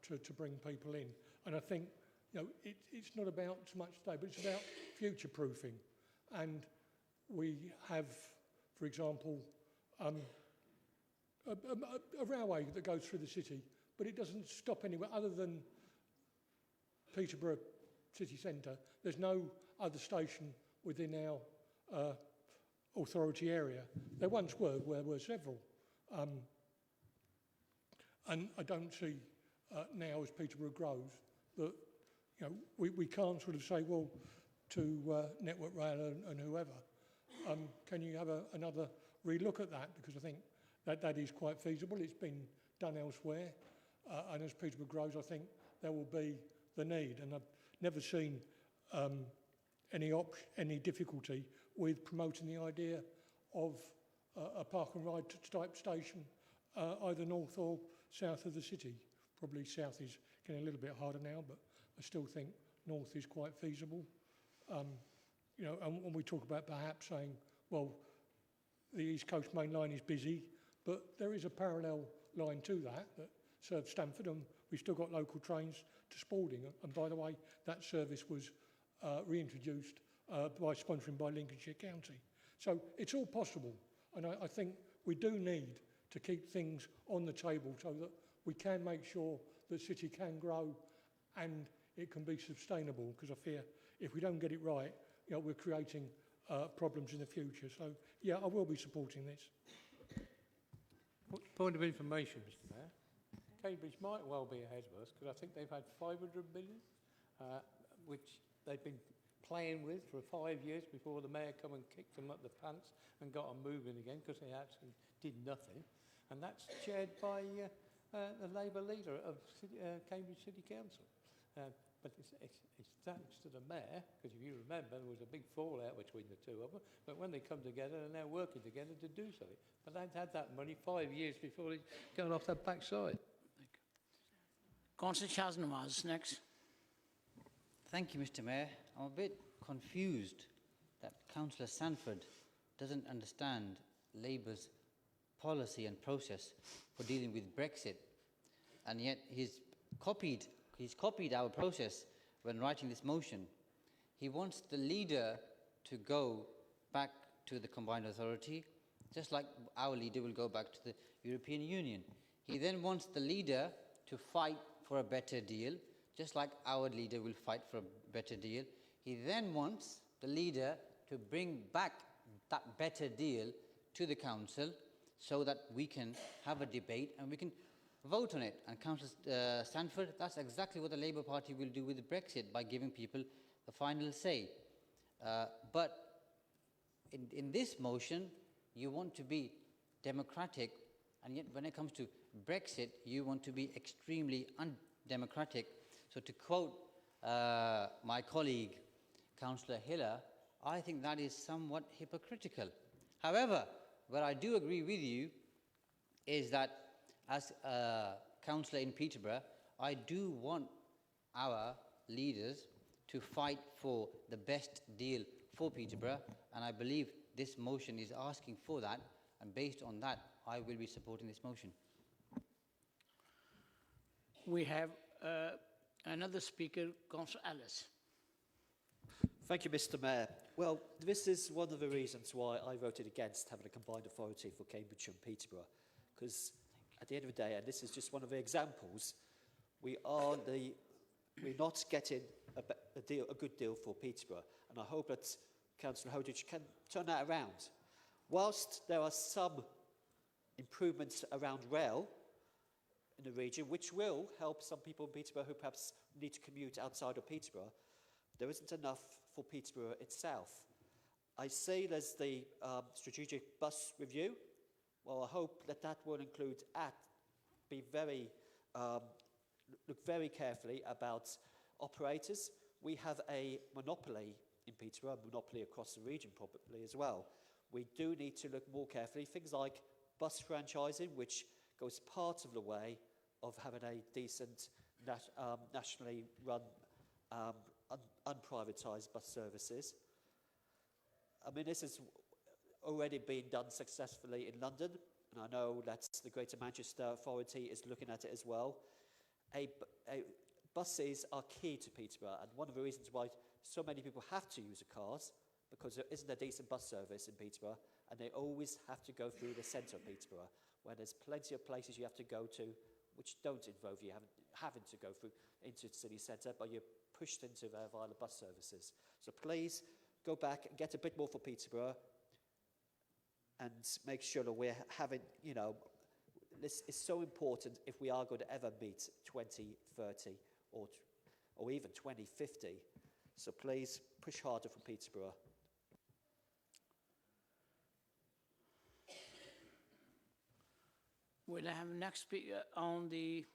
to bring people in. And I think it's not about so much today, but it's about future-proofing. And we have, for example, a railway that goes through the city, but it doesn't stop anywhere other than Peterborough city centre. There's no other station within our authority area. There once were, there were several. And I don't see now, as Peterborough grows, that we can't sort of say, well, to Network Rail and whoever, can you have another relook at that? Because I think that is quite feasible. It's been done elsewhere. And as Peterborough grows, I think there will be the need. And I've never seen any difficulty with promoting the idea of a park and ride type station, either north or south of the city. Probably south is getting a little bit harder now, but I still think north is quite feasible. And when we talk about perhaps saying, well, the East Coast Main Line is busy, but there is a parallel line to that serves Stamford, and we've still got local trains to Spalding. And by the way, that service was reintroduced by sponsoring by Lincolnshire County. So it's all possible, and I think we do need to keep things on the table so that we can make sure the city can grow and it can be sustainable, because I fear if we don't get it right, we're creating problems in the future. So, yeah, I will be supporting this. Point of information, Mr. Mayor. Cambridge might well be ahead of us, because I think they've had 500 million, which they've been playing with for 5 years before the Mayor come and kicked them up the pants and got them moving again, because they actually did nothing. And that's chaired by the Labour leader of Cambridge City Council. But it's thanks to the Mayor, because if you remember, there was a big fallout between the two of them, but when they come together, they're now working together to do something. But they'd had that money 5 years before they got off that backside. Councillor Shaznawaz, next. Thank you, Mr. Mayor. I'm a bit confused that Councillor Sanford doesn't understand Labour's policy and process for dealing with Brexit, and yet he's copied our process when writing this motion. He wants the leader to go back to the combined authority, just like our leader will go back to the European Union. He then wants the leader to fight for a better deal, just like our leader will fight for a better deal. He then wants the leader to bring back that better deal to the council so that we can have a debate and we can vote on it. And Councillor Sanford, that's exactly what the Labour Party will do with Brexit, by giving people the final say. But in this motion, you want to be democratic, and yet when it comes to Brexit, you want to be extremely undemocratic. So to quote my colleague, Councillor Hiller, I think that is somewhat hypocritical. However, where I do agree with you is that as a councillor in Peterborough, I do want our leaders to fight for the best deal for Peterborough, and I believe this motion is asking for that, and based on that, I will be supporting this motion. We have another speaker, Councillor Ellis. Thank you, Mr. Mayor. Well, this is one of the reasons why I voted against having a combined authority for Cambridge and Peterborough, because at the end of the day, and this is just one of the examples, we're not getting a good deal for Peterborough, and I hope that Councillor Holdridge can turn that around. Whilst there are some improvements around rail in the region, which will help some people in Peterborough who perhaps need to commute outside of Peterborough, there isn't enough for Peterborough itself. I see there's the strategic bus review. Well, I hope that that will include look very carefully about operators. We have a monopoly in Peterborough, a monopoly across the region probably as well. We do need to look more carefully. Things like bus franchising, which goes part of the way of having a decent nationally run unprivatised bus services. I mean, this has already been done successfully in London, and I know that the Greater Manchester Authority is looking at it as well. Buses are key to Peterborough, and one of the reasons why so many people have to use a cars, because there isn't a decent bus service in Peterborough, and they always have to go through the centre of Peterborough, where there's plenty of places you have to go to which don't involve you having to go through into the city centre, but you're pushed into there via the bus services. So please go back and get a bit more for Peterborough and make sure that we're having, you know, this is so important if we are going to ever meet 2030 or even 2050. So please push harder for Peterborough. We'll have next speaker on the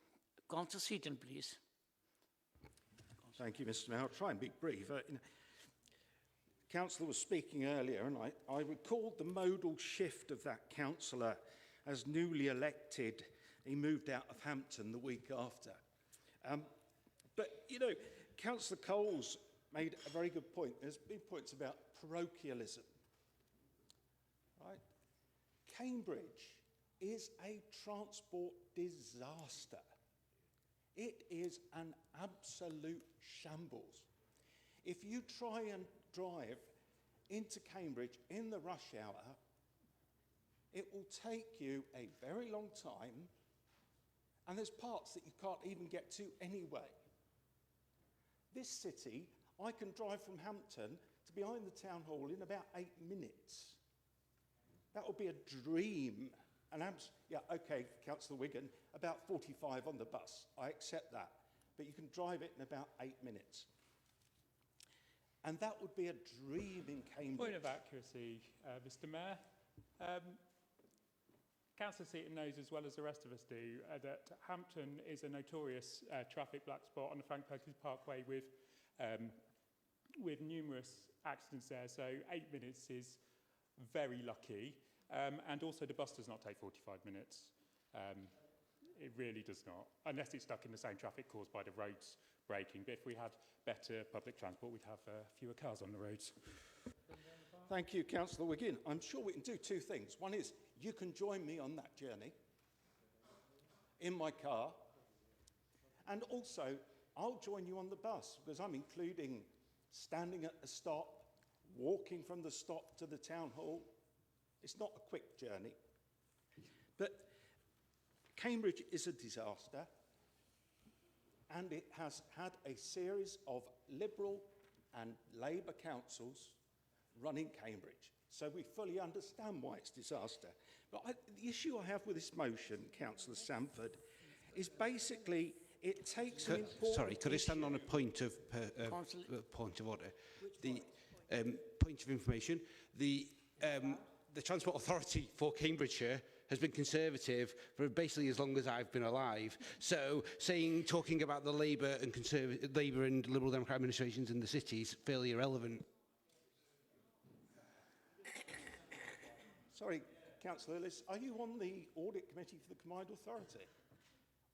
Councillor Seaton, please. Thank you, Mr. Mayor. I'll try and be brief. Councillor was speaking earlier, and I recalled the modal shift of that councillor as newly elected. He moved out of Hampton the week after. But, you know, Councillor Coles made a very good point. There's been points about parochialism. Right? Cambridge is a transport disaster. It is an absolute shambles. If you try and drive into Cambridge in the rush hour, it will take you a very long time, and there's parts that you can't even get to anyway. This city, I can drive from Hampton to behind the town hall in about 8 minutes. That would be a dream. And yeah, okay, Councillor Wigan, about 45 on the bus. I accept that. But you can drive it in about 8 minutes. And that would be a dream in Cambridge. Point of accuracy, Mr. Mayor. Councillor Seaton knows as well as the rest of us do that Hampton is a notorious traffic black spot on the Frank Perkins Parkway with numerous accidents there. So 8 minutes is very lucky. And also the bus does not take 45 minutes. It really does not, unless it's stuck in the same traffic caused by the roads breaking. But if we had better public transport, we'd have fewer cars on the roads. Thank you, Councillor Wiggin. I'm sure we can do two things. One is you can join me on that journey in my car, and also I'll join you on the bus, because I'm including standing at the stop, walking from the stop to the town hall. It's not a quick journey. But Cambridge is a disaster, and it has had a series of Liberal and Labour councils running Cambridge. So we fully understand why it's a disaster. But the issue I have with this motion, Councillor Sanford, is basically it takes an important Sorry, could I stand on a point of order? point of information, the Transport Authority for Cambridgeshire has been Conservative for basically as long as I've been alive. So talking about the Labour and Liberal Democrat administrations in the city is fairly irrelevant. Sorry, Councillor Ellis, are you on the Audit Committee for the Combined Authority?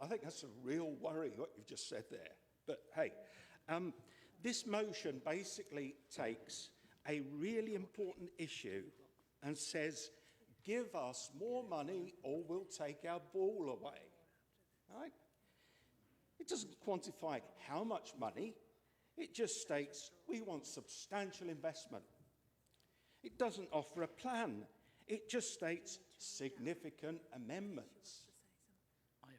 I think that's a real worry, what you've just said there. But hey, this motion basically takes a really important issue and says, give us more money or we'll take our ball away. Right? It doesn't quantify how much money. It just states we want substantial investment. It doesn't offer a plan. It just states significant amendments.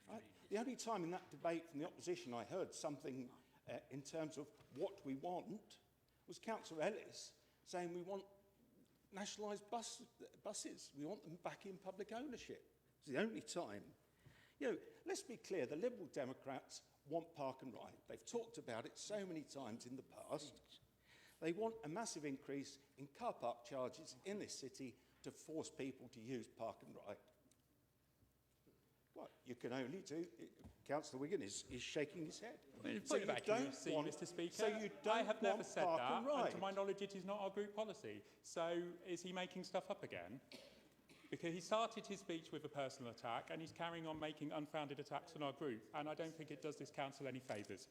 Right? The only time in that debate from the opposition I heard something in terms of what we want was Councillor Ellis saying we want nationalised buses. We want them back in public ownership. It's the only time. You know, let's be clear, the Liberal Democrats want park and ride. They've talked about it so many times in the past. They want a massive increase in car park charges in this city to force people to use park and ride. What you can only do, Councillor Wigan is shaking his head. So you don't want, Mr. Speaker, so you don't I have never want said park that, and ride. and to my knowledge it is not our group policy. So is he making stuff up again? Because he started his speech with a personal attack and he's carrying on making unfounded attacks on our group, and I don't think it does this council any favours.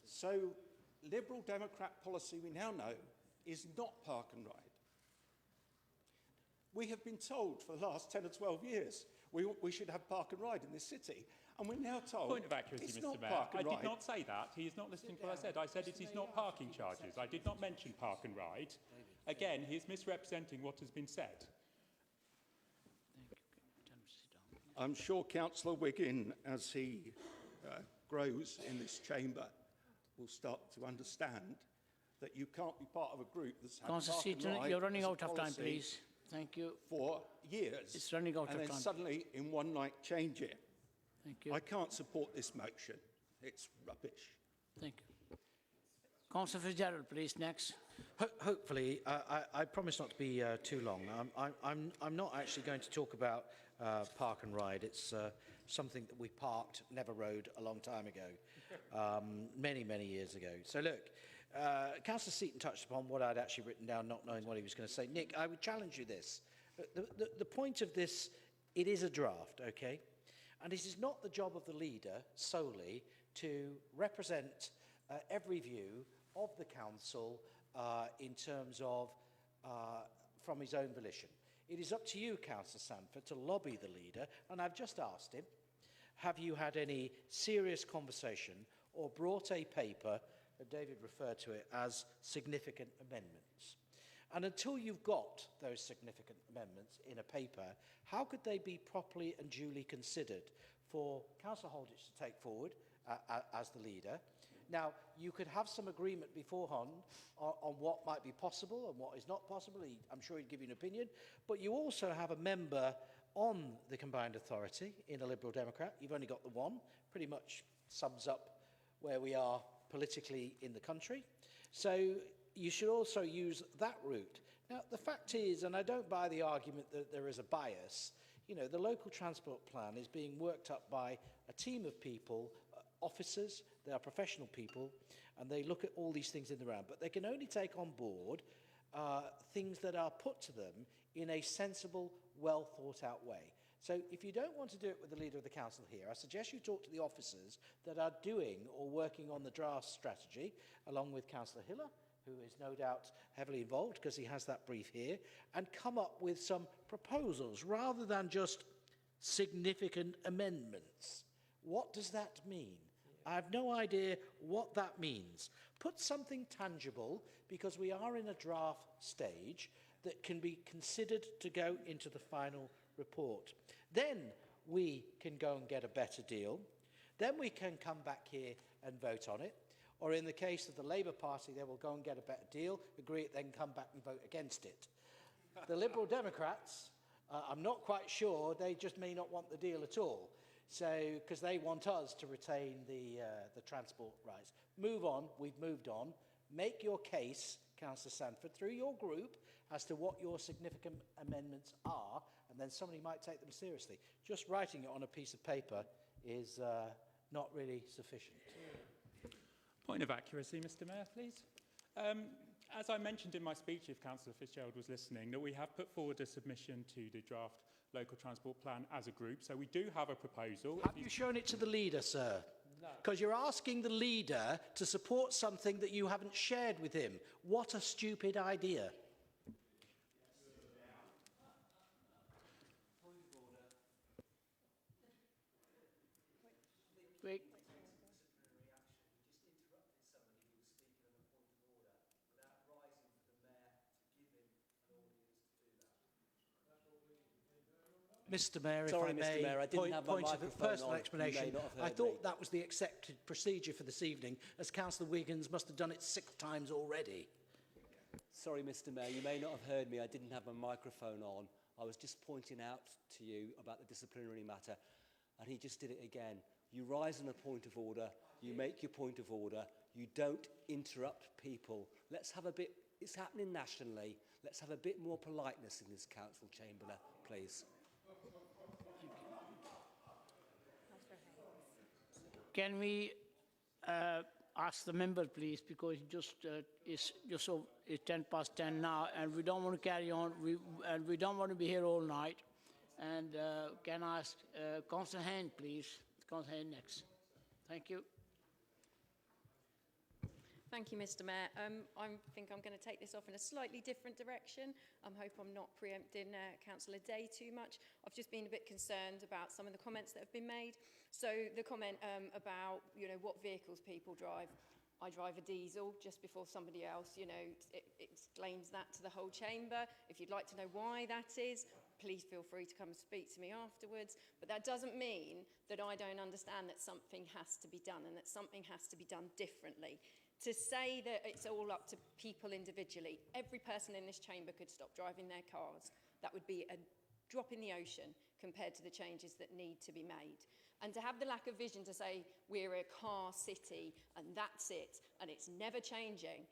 So Liberal Democrat policy we now know is not park and ride. We have been told for the last 10 or 12 years we should have park and ride in this city. And we're now told Point of accuracy, it's Mr. not Mayor. park I and did ride. not say that. He is not listening to what I said. I said it is not parking charges. I did not mention park and ride. Again, he is misrepresenting what has been said. I'm sure Councillor Wiggin, as he grows in this chamber, will start to understand that you can't be part of a group that's had Councillor park and Seaton, ride you're running as a out of time, policy please. Thank you. For years. It's running out and of then time. suddenly, in one night, change it. Thank you. I can't support this motion. It's rubbish. Thank you. Councillor Fitzgerald, please, next. Hopefully, I promise not to be too long. I'm not actually going to talk about park and ride. It's something that we parked, never rode, a long time ago, many years ago. So look, Councillor Seaton touched upon what I'd actually written down, not knowing what he was going to say. Nick, I would challenge you this. The point of this, it is a draft, okay? And it is not the job of the leader solely to represent every view of the council in terms of from his own volition. It is up to you, Councillor Sanford, to lobby the leader, and I've just asked him, have you had any serious conversation or brought a paper, David referred to it as significant amendments? And until you've got those significant amendments in a paper, how could they be properly and duly considered for Councillor Holditch to take forward as the leader? Now, you could have some agreement beforehand on what might be possible and what is not possible. I'm sure he'd give you an opinion. But you also have a member on the Combined Authority in a Liberal Democrat. You've only got the one. Pretty much sums up where we are politically in the country. So you should also use that route. Now, the fact is, and I don't buy the argument that there is a bias, you know, the local transport plan is being worked up by a team of people, officers, they are professional people, and they look at all these things in the round, but they can only take on board things that are put to them in a sensible, well thought out way. So if you don't want to do it with the leader of the council here, I suggest you talk to the officers that are doing or working on the draft strategy, along with Councillor Hiller, who is no doubt heavily involved because he has that brief here, and come up with some proposals rather than just significant amendments. What does that mean? I have no idea what that means. Put something tangible, because we are in a draft stage that can be considered to go into the final report. Then we can go and get a better deal. Then we can come back here and vote on it. Or in the case of the Labour Party, they will go and get a better deal, agree it, then come back and vote against it. The Liberal Democrats, I'm not quite sure, they just may not want the deal at all. So, because they want us to retain the transport rights. Move on, we've moved on. Make your case, Councillor Sanford, through your group as to what your significant amendments are, and then somebody might take them seriously. Just writing it on a piece of paper is not really sufficient. Point of accuracy, Mr Mayor, please. As I mentioned in my speech, if Councillor Fitzgerald was listening, that we have put forward a submission to the draft local transport plan as a group. So we do have a proposal. Have you shown it to the leader, sir? No. Because you're asking the leader to support something that you haven't shared with him. What a stupid idea. Wait. Mr Mayor, Sorry, if I Mr. may, Mayor, I didn't have my point of microphone personal on. You explanation. may not have I heard thought me. that was the accepted procedure for this evening, as Councillor Wiggins must have done it 6 times already. Sorry, Mr. Mayor, you may not have heard me. I didn't have my microphone on. I was just pointing out to you about the disciplinary matter, and he just did it again. You rise on a point of order, you make your point of order, you don't interrupt people. Let's have a bit, it's happening nationally, let's have a bit more politeness in this council chamber, please. Can we ask the member, please, because it's 10:10 now, and we don't want to carry on. We don't want to be here all night. And can I ask Councillor Hain, please? Councillor Hain next. Thank you. Thank you, Mr. Mayor. I think I'm going to take this off in a slightly different direction. I hope I'm not preempting Councillor Day too much. I've just been a bit concerned about some of the comments that have been made. So the comment about, what vehicles people drive. I drive a diesel just before somebody else, it explains that to the whole chamber. If you'd like to know why that is, please feel free to come and speak to me afterwards. But that doesn't mean that I don't understand that something has to be done and that something has to be done differently. To say that it's all up to people individually, every person in this chamber could stop driving their cars. That would be a drop in the ocean compared to the changes that need to be made. And to have the lack of vision to say we're a car city and that's it and it's never changing,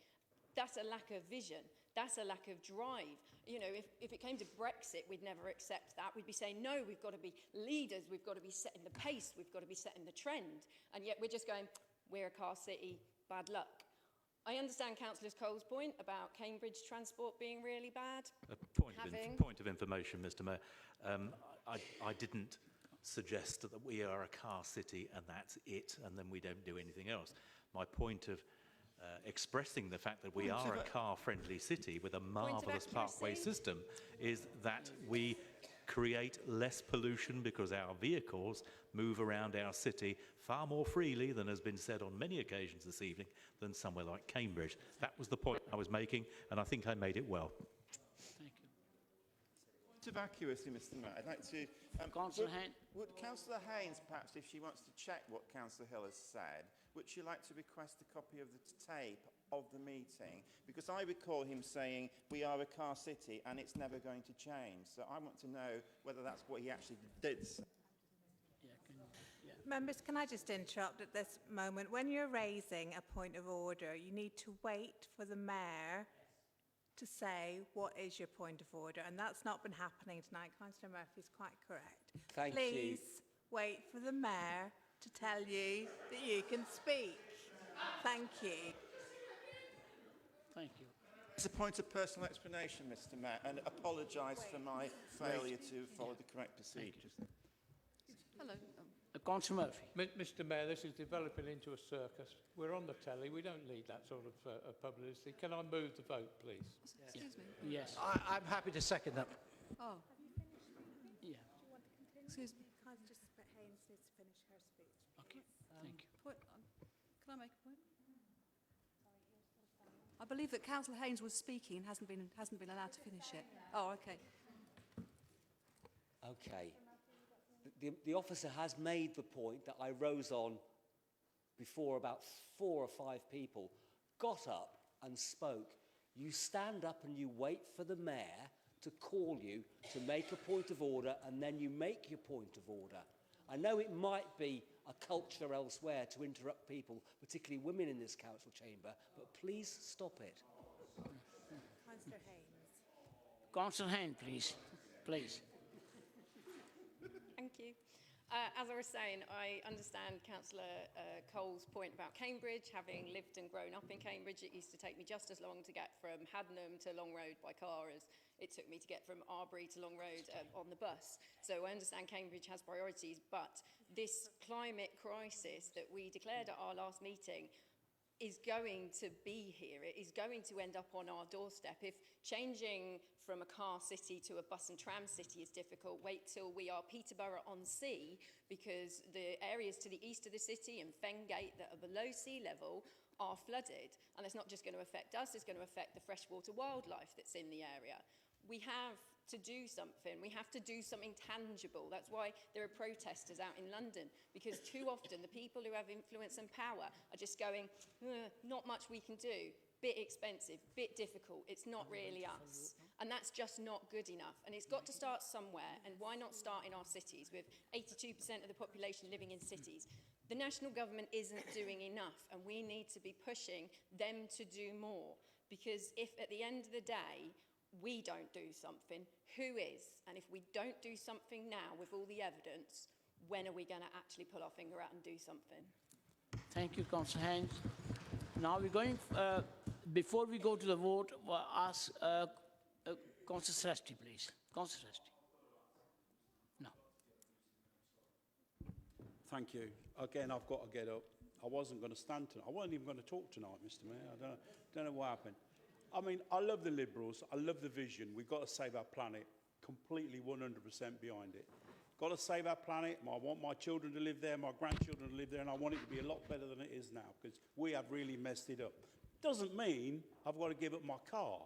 that's a lack of vision. That's a lack of drive. If it came to Brexit, we'd never accept that. We'd be saying, no, we've got to be leaders. We've got to be setting the pace. We've got to be setting the trend. And yet we're just going, we're a car city. Bad luck. I understand Councillor Cole's point about Cambridge transport being really bad. Point of information, Mr Mayor. I didn't suggest that we are a car city and that's it, and then we don't do anything else. My point of expressing the fact that we are a car-friendly city with a marvellous parkway system is that we create less pollution because our vehicles move around our city far more freely than has been said on many occasions this evening than somewhere like Cambridge. That was the point I was making, and I think I made it well. Thank you. Point of accuracy, Mr Mayor, I'd like to... Councillor Hain. Would Councillor Haynes, perhaps, if she wants to check what Councillor Hill has said, would she like to request a copy of the tape of the meeting? Because I recall him saying, we are a car city and it's never going to change. So I want to know whether that's what he actually did say. Members, can I just interrupt at this moment? When you're raising a point of order, you need to wait for the Mayor to say what is your point of order, and that's not been happening tonight. Councillor Murphy's quite correct. Thank you. Please wait for the Mayor to tell you that you can speak. Thank you. Thank you. It's a point of personal explanation, Mr Mayor, and apologise for my failure to follow the correct procedures. Hello. Councillor Murphy. Mr Mayor, this is developing into a circus. We're on the telly. We don't need that sort of publicity. Can I move the vote, please? Excuse me. Yes. I'm happy to second that. Oh. Yeah. Excuse me. Haynes needs to finish her speech. Okay. Thank you. Can I make a point? I believe that Councillor Haynes was speaking and hasn't been allowed to finish it. Oh, okay. Okay. The officer has made the point that I rose on before about 4 or 5 people got up and spoke. You stand up and you wait for the mayor to call you to make a point of order, and then you make your point of order. I know it might be a culture elsewhere to interrupt people, particularly women in this council chamber, but please stop it. Councillor Haynes. Councillor Haynes, please. Please. Thank you. As I was saying, I understand Councillor Cole's point about Cambridge. Having lived and grown up in Cambridge, it used to take me just as long to get from Haddenham to Long Road by car as it took me to get from Arbury to Long Road on the bus. So I understand Cambridge has priorities, but this climate crisis that we declared at our last meeting is going to be here. It is going to end up on our doorstep. If changing from a car city to a bus and tram city is difficult, wait till we are Peterborough on Sea, because the areas to the east of the city and Fengate that are below sea level are flooded. And it's not just going to affect us, it's going to affect the freshwater wildlife that's in the area. We have to do something. We have to do something tangible. That's why there are protesters out in London, because too often the people who have influence and power are just going, not much we can do, bit expensive, bit difficult, it's not really us. And that's just not good enough. And it's got to start somewhere, and why not start in our cities with 82% of the population living in cities? The national government isn't doing enough, and we need to be pushing them to do more, because if at the end of the day we don't do something, who is? And if we don't do something now with all the evidence, when are we going to actually pull our finger out and do something? Thank you, Councillor Haynes. Now we're going, before we go to the vote, ask Councillor Sresti, please. Councillor Sresti. No. Thank you. Again, I've got to get up. I wasn't going to stand tonight. I wasn't even going to talk tonight, Mr. Mayor. I don't know what happened. I mean, I love the Liberals. I love the vision. We've got to save our planet. Completely 100% behind it. Got to save our planet. I want my children to live there, my grandchildren to live there, and I want it to be a lot better than it is now, because we have really messed it up. Doesn't mean I've got to give up my car.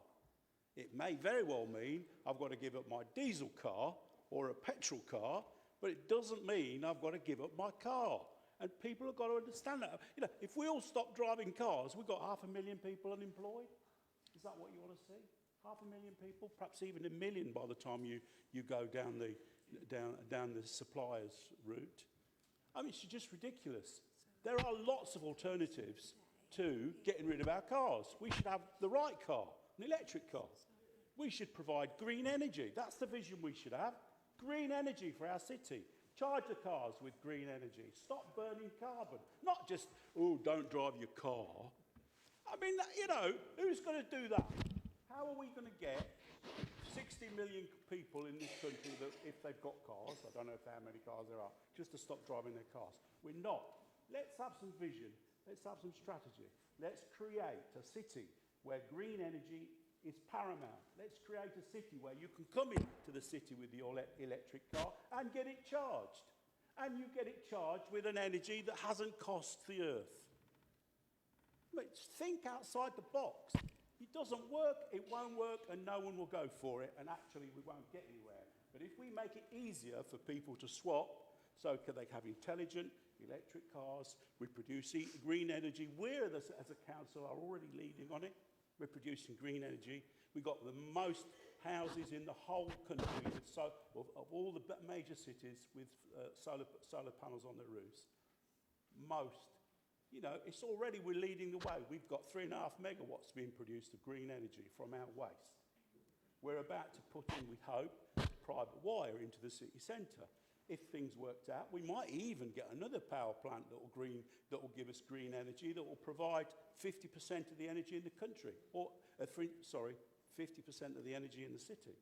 It may very well mean I've got to give up my diesel car or a petrol car, but it doesn't mean I've got to give up my car. And people have got to understand that. You know, if we all stop driving cars, we've got 500,000 people unemployed. Is that what you want to see? 500,000 people, perhaps even 1 million by the time you go down the suppliers route. I mean, it's just ridiculous. There are lots of alternatives to getting rid of our cars. We should have the right car, an electric car. We should provide green energy. That's the vision we should have. Green energy for our city. Charge the cars with green energy. Stop burning carbon. Not just, oh, don't drive your car. I mean, you know, who's going to do that? How are we going to get 60 million people in this country that, if they've got cars, I don't know how many cars there are, just to stop driving their cars? We're not. Let's have some vision. Let's have some strategy. Let's create a city where green energy is paramount. Let's create a city where you can come into the city with your electric car and get it charged. And you get it charged with an energy that hasn't cost the earth. But think outside the box. It doesn't work, it won't work, and no one will go for it, and actually we won't get anywhere. But if we make it easier for people to swap, so they have intelligent electric cars, we produce green energy. We, as a council, are already leading on it. We're producing green energy. We've got the most houses in the whole country, of all the major cities, with solar panels on their roofs. Most. You know, it's already, we're leading the way. We've got 3.5 megawatts being produced of green energy from our waste. We're about to put in, we hope, private wire into the city centre. If things worked out, we might even get another power plant that will give us green energy, that will provide 50% of the energy in the country, or 50% of the energy in the city.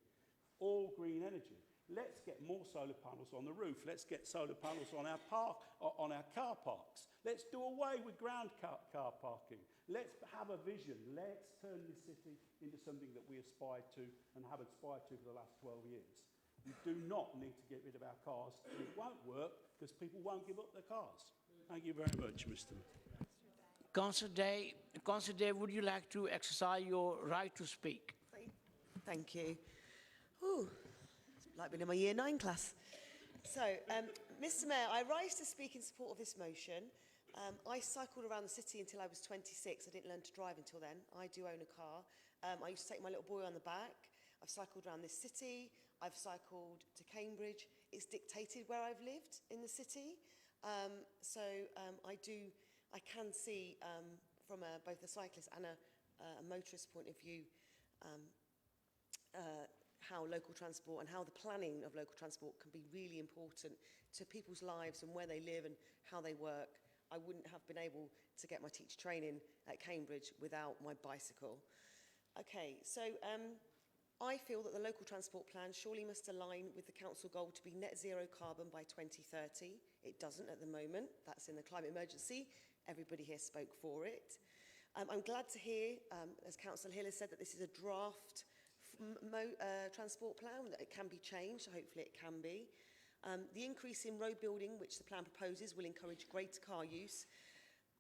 All green energy. Let's get more solar panels on the roof. Let's get solar panels on our car parks. Let's do away with ground car parking. Let's have a vision. Let's turn this city into something that we aspire to and have aspired to for the last 12 years. We do not need to get rid of our cars. It won't work because people won't give up their cars. Thank you very much, Mr. Councillor Day, would you like to exercise your right to speak? Thank you. Ooh. Like being in my Year 9 class. So, Mr. Mayor, I rise to speak in support of this motion. I cycled around the city until I was 26. I didn't learn to drive until then. I do own a car. I used to take my little boy on the back. I've cycled around this city. I've cycled to Cambridge. It's dictated where I've lived in the city. I can see from both a cyclist and a motorist point of view how local transport and how the planning of local transport can be really important to people's lives and where they live and how they work. I wouldn't have been able to get my teacher training at Cambridge without my bicycle. Okay, so I feel that the local transport plan surely must align with the council goal to be net zero carbon by 2030. It doesn't at the moment. That's in the climate emergency. Everybody here spoke for it. I'm glad to hear, as Councillor Hill has said, that this is a draft transport plan, that it can be changed. Hopefully it can be. The increase in road building, which the plan proposes, will encourage greater car use.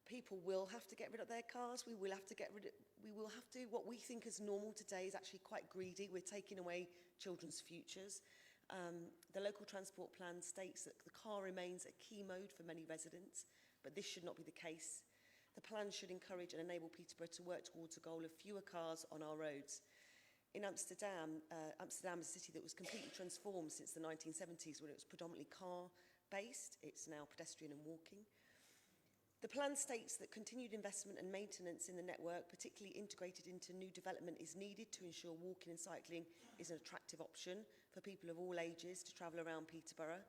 People will have to get rid of their cars. We will have to, what we think is normal today is actually quite greedy. We're taking away children's futures. The local transport plan states that the car remains a key mode for many residents, but this should not be the case. The plan should encourage and enable Peterborough to work towards a goal of fewer cars on our roads. In Amsterdam, Amsterdam is a city that was completely transformed since the 1970s when it was predominantly car-based. It's now pedestrian and walking. The plan states that continued investment and maintenance in the network, particularly integrated into new development, is needed to ensure walking and cycling is an attractive option for people of all ages to travel around Peterborough.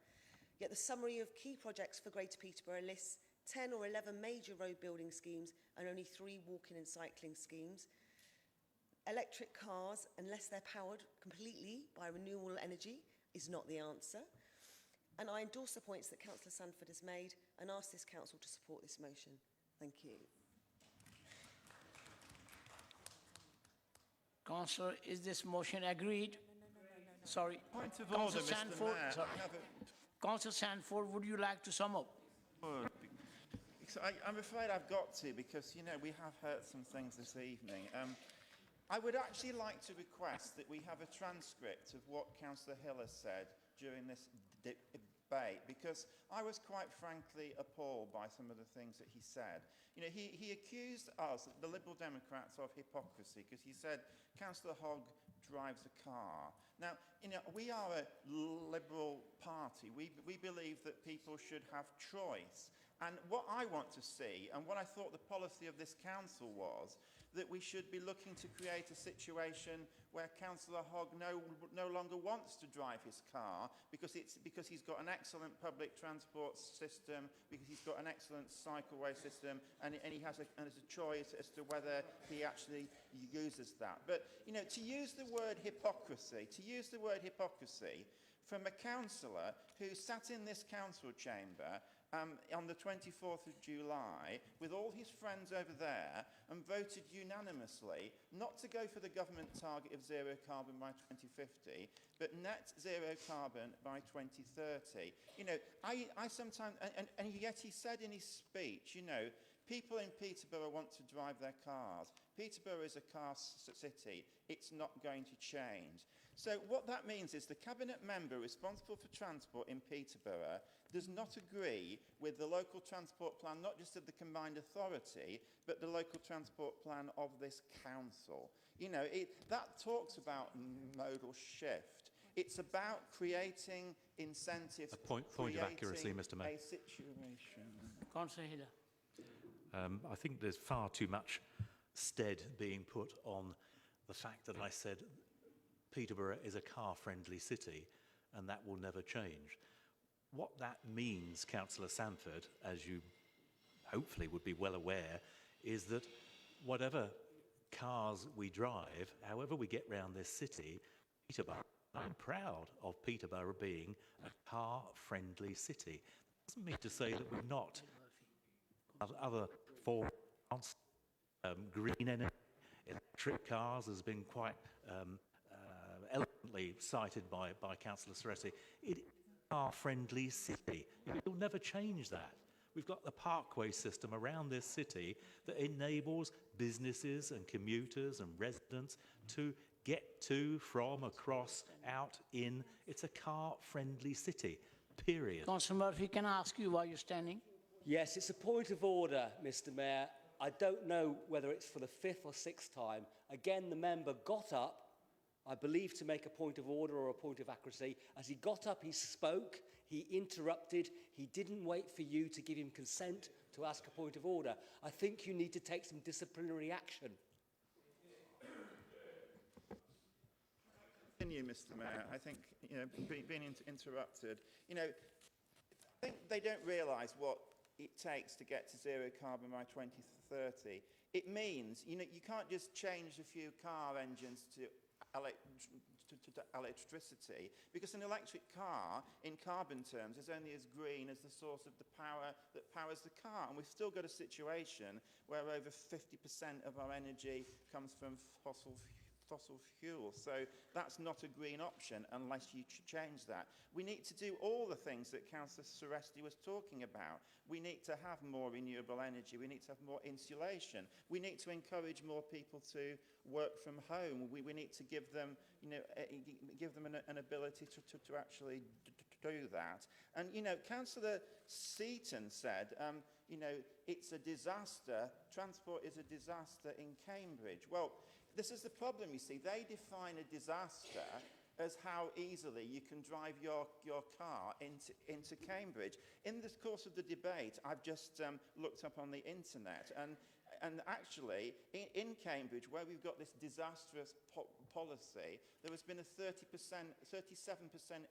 Yet the summary of key projects for Greater Peterborough lists 10 or 11 major road building schemes and only 3 walking and cycling schemes. Electric cars, unless they're powered completely by renewable energy, is not the answer. And I endorse the points that Councillor Sandford has made and ask this council to support this motion. Thank you. Councillor, is this motion agreed? Sorry. Point of order, Mr. Mayor. Councillor Sandford, would you like to sum up? I'm afraid I've got to, because, you know, we have heard some things this evening. I would actually like to request that we have a transcript of what Councillor Hill has said during this debate, because I was quite frankly appalled by some of the things that he said. You know, he accused us, the Liberal Democrats, of hypocrisy, because he said Councillor Hogg drives a car. Now, you know, we are a Liberal party. We believe that people should have choice. And what I want to see, and what I thought the policy of this council was, that we should be looking to create a situation where Councillor Hogg no longer wants to drive his car because he's got an excellent public transport system, because he's got an excellent cycleway system, and he has a choice as to whether he actually uses that. But, you know, to use the word hypocrisy from a councillor who sat in this council chamber on the 24th of July with all his friends over there and voted unanimously not to go for the government target of zero carbon by 2050, but net zero carbon by 2030. You know, I sometimes, and yet he said in his speech, you know, people in Peterborough want to drive their cars. Peterborough is a car city. It's not going to change. So what that means is the cabinet member responsible for transport in Peterborough does not agree with the local transport plan, not just of the combined authority, but the local transport plan of this council. You know, that talks about modal shift. It's about creating incentives. A point of accuracy, Mr. Mayor. A situation. Councillor Hiller. I think there's far too much stead being put on the fact that I said Peterborough is a car-friendly city and that will never change. What that means, Councillor Sandford, as you hopefully would be well aware, is that whatever cars we drive, however we get round this city, Peterborough, I'm proud of Peterborough being a car-friendly city. It doesn't mean to say that we're not other forms, green energy, electric cars has been quite eloquently cited by Councillor Serretti. It is a car-friendly city. You'll never change that. We've got the parkway system around this city that enables businesses and commuters and residents to get to, from, across, out, in. It's a car-friendly city, period. Councillor Murphy, can I ask you why you're standing? Yes, it's a point of order, Mr. Mayor. I don't know whether it's for the 5th or 6th time. Again, the member got up I believe, to make a point of order or a point of accuracy. As he got up, he spoke, he interrupted, he didn't wait for you to give him consent to ask a point of order. I think you need to take some disciplinary action. Continue, Mr. Mayor. I think, being interrupted, I think they don't realise what it takes to get to zero carbon by 2030. It means, you can't just change a few car engines to electricity, because an electric car, in carbon terms, is only as green as the source of the power that powers the car. And we've still got a situation where over 50% of our energy comes from fossil fuel. So that's not a green option unless you change that. We need to do all the things that Councillor Suresti was talking about. We need to have more renewable energy. We need to have more insulation. We need to encourage more people to work from home. We need to give them, give them an ability to actually do that. And, Councillor Seaton said, it's a disaster. Transport is a disaster in Cambridge. Well, this is the problem, you see. They define a disaster as how easily you can drive your car into Cambridge. In the course of the debate, I've just looked up on the internet, and actually, in Cambridge, where we've got this disastrous policy, there has been a 37%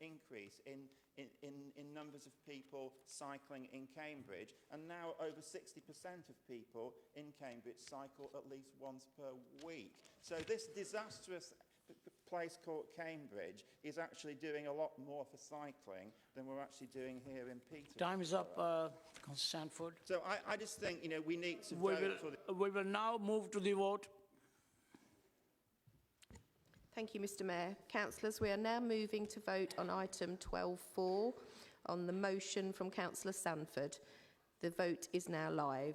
increase in numbers of people cycling in Cambridge, and now over 60% of people in Cambridge cycle at least once per week. So this disastrous place called Cambridge is actually doing a lot more for cycling than we're actually doing here in Peterborough. Time is up, Councillor Sanford. So I just think, we need to vote for the... We will now move to the vote. Thank you, Mr. Mayor. Councillors, we are now moving to vote on item 12.4 on the motion from Councillor Sanford. The vote is now live.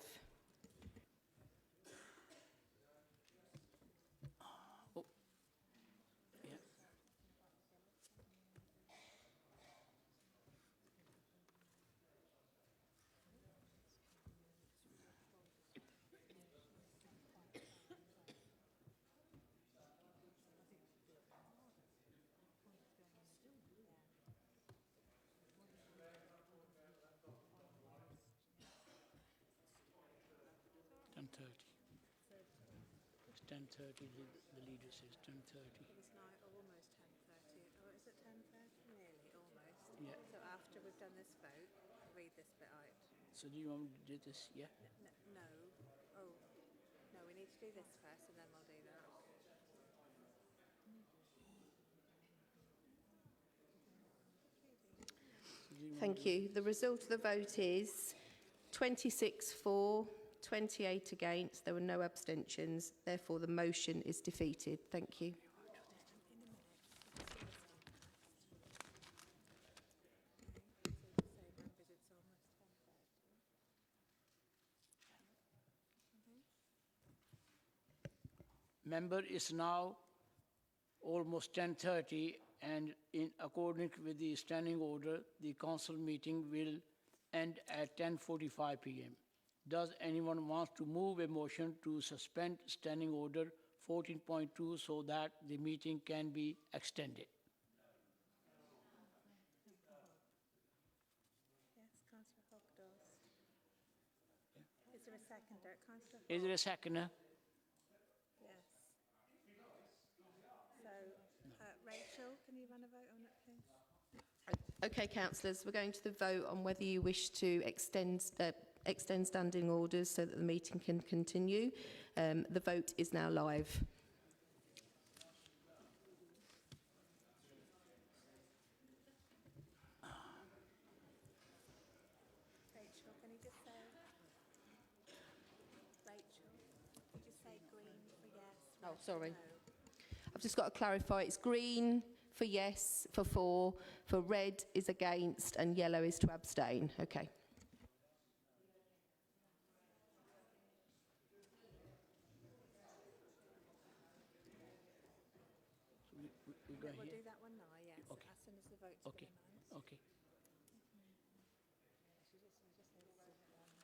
It's 10:30, the leader says 10:30. It's now almost 10:30. Oh, is it 10:30? Nearly, almost. Yeah. So after we've done this vote, read this bit out. So do you want me to do this? Yeah? No. Oh, no, we need to do this first and then we'll do that. Thank you. The result of the vote is 26 for, 28 against. There were no abstentions. Therefore, the motion is defeated. Thank you. Member, it's now almost 10:30, and in accordance with the standing order, the council meeting will end at 10:45 p.m. Does anyone want to move a motion to suspend standing order 14.2 so that the meeting can be extended? Yes, Councillor Hogdos. Is there a seconder? Councillor Is there a seconder? Yes. So, Rachel, can you run a vote on it, please? Okay, councillors, we're going to the vote on whether you wish to extend standing orders so that the meeting can continue. The vote is now live. Rachel, can you just say... Rachel, you just say green for yes, Oh, red sorry. for no. I've just got to clarify, it's green for yes, for red is against, and yellow is to abstain. Okay. We'll do that one now, yes, Okay. as soon as the vote's Okay. been announced. Okay. Do the Councillor Powell one.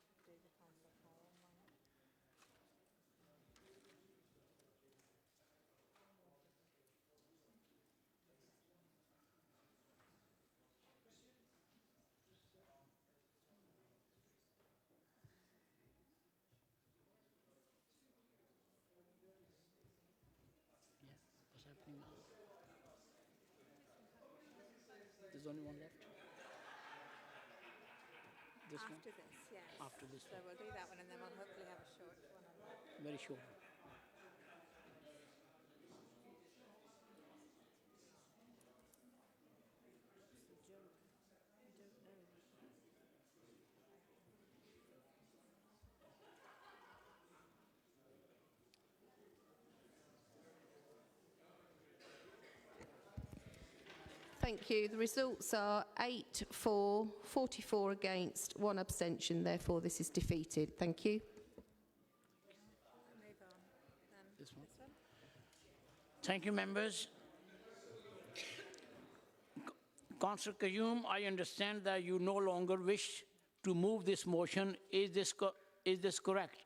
There's only one left. This one? After this, yes. After this So we'll do that one and then we'll hopefully have a short one on that. Very short. Thank you. The results are 8 for, 44 against, 1 abstention. Therefore, this is defeated. Thank you. Move on. This one. Thank you, members. Councillor Qayyum, I understand that you no longer wish to move this motion. Is this correct?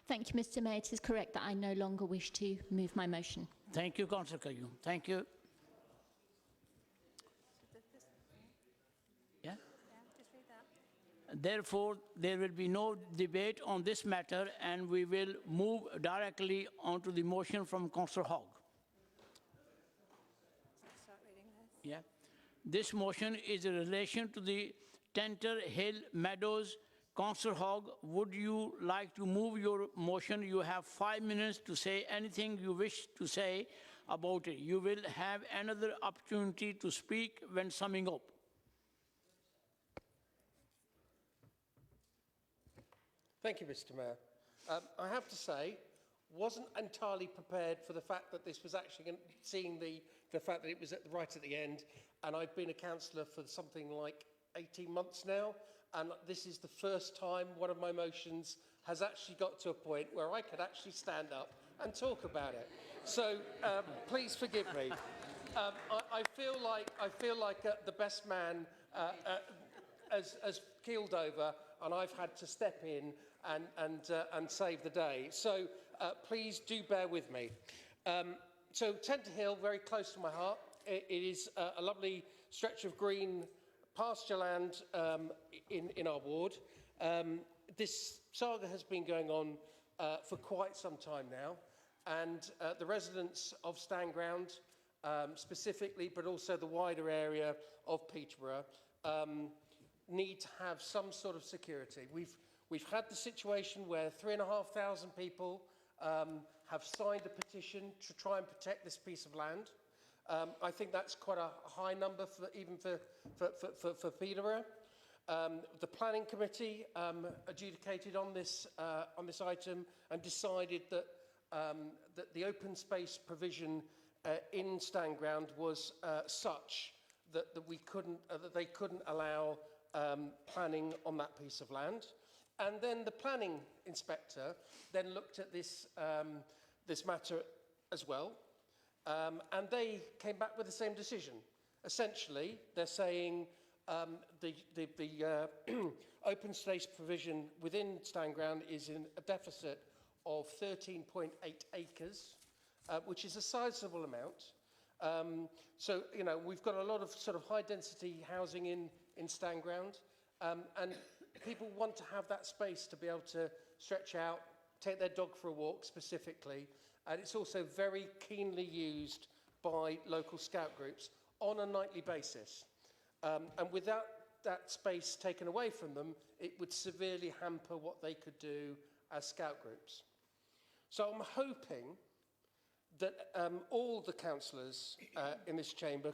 Thank you, Mr. Mayor. It is correct that I no longer wish to move my motion. Thank you, Councillor Qayyum. Thank you. Yeah? Just read that. Therefore, there will be no debate on this matter and we will move directly onto the motion from Councillor Hogg. Start reading this. Yeah. This motion is in relation to the Tenter Hill Meadows. Councillor Hogg, would you like to move your motion? You have 5 minutes to say anything you wish to say about it. You will have another opportunity to speak when summing up. Thank you, Mr. Mayor. I have to say, wasn't entirely prepared for the fact that this was actually seeing the fact that it was right at the end, and I've been a councillor for something like 18 months now, and this is the first time one of my motions has actually got to a point where I could actually stand up and talk about it. So please forgive me. I feel like the best man has keeled over, and I've had to step in and save the day. So please do bear with me. So Tenter Hill, very close to my heart. It is a lovely stretch of green pasture land in our ward. This saga has been going on for quite some time now, and the residents of Stanground specifically, but also the wider area of Peterborough, need to have some sort of security. We've had the situation where 3,500 people have signed a petition to try and protect this piece of land. I think that's quite a high number even for Peterborough. The planning committee adjudicated on this item and decided that that the open space provision in Stanground was such that they couldn't allow planning on that piece of land. And then the planning inspector then looked at this this matter as well, and they came back with the same decision. Essentially, they're saying the open space provision within Stanground is in a deficit of 13.8 acres, which is a sizable amount. So, you know, we've got a lot of sort of high-density housing in Stanground, and people want to have that space to be able to stretch out, take their dog for a walk specifically, and it's also very keenly used by local scout groups on a nightly basis. And without that space taken away from them, it would severely hamper what they could do as scout groups. So I'm hoping that all the councillors in this chamber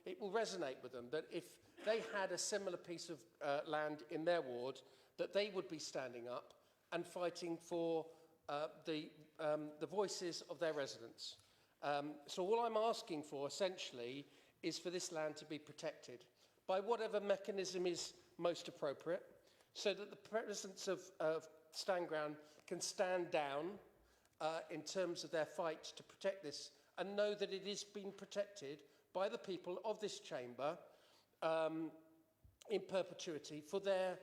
it will resonate with them, that if they had a similar piece of land in their ward, that they would be standing up and fighting for the voices of their residents. So all I'm asking for, essentially, is for this land to be protected by whatever mechanism is most appropriate, so that the residents of Stanground can stand down in terms of their fight to protect this and know that it is being protected by the people of this chamber in perpetuity for their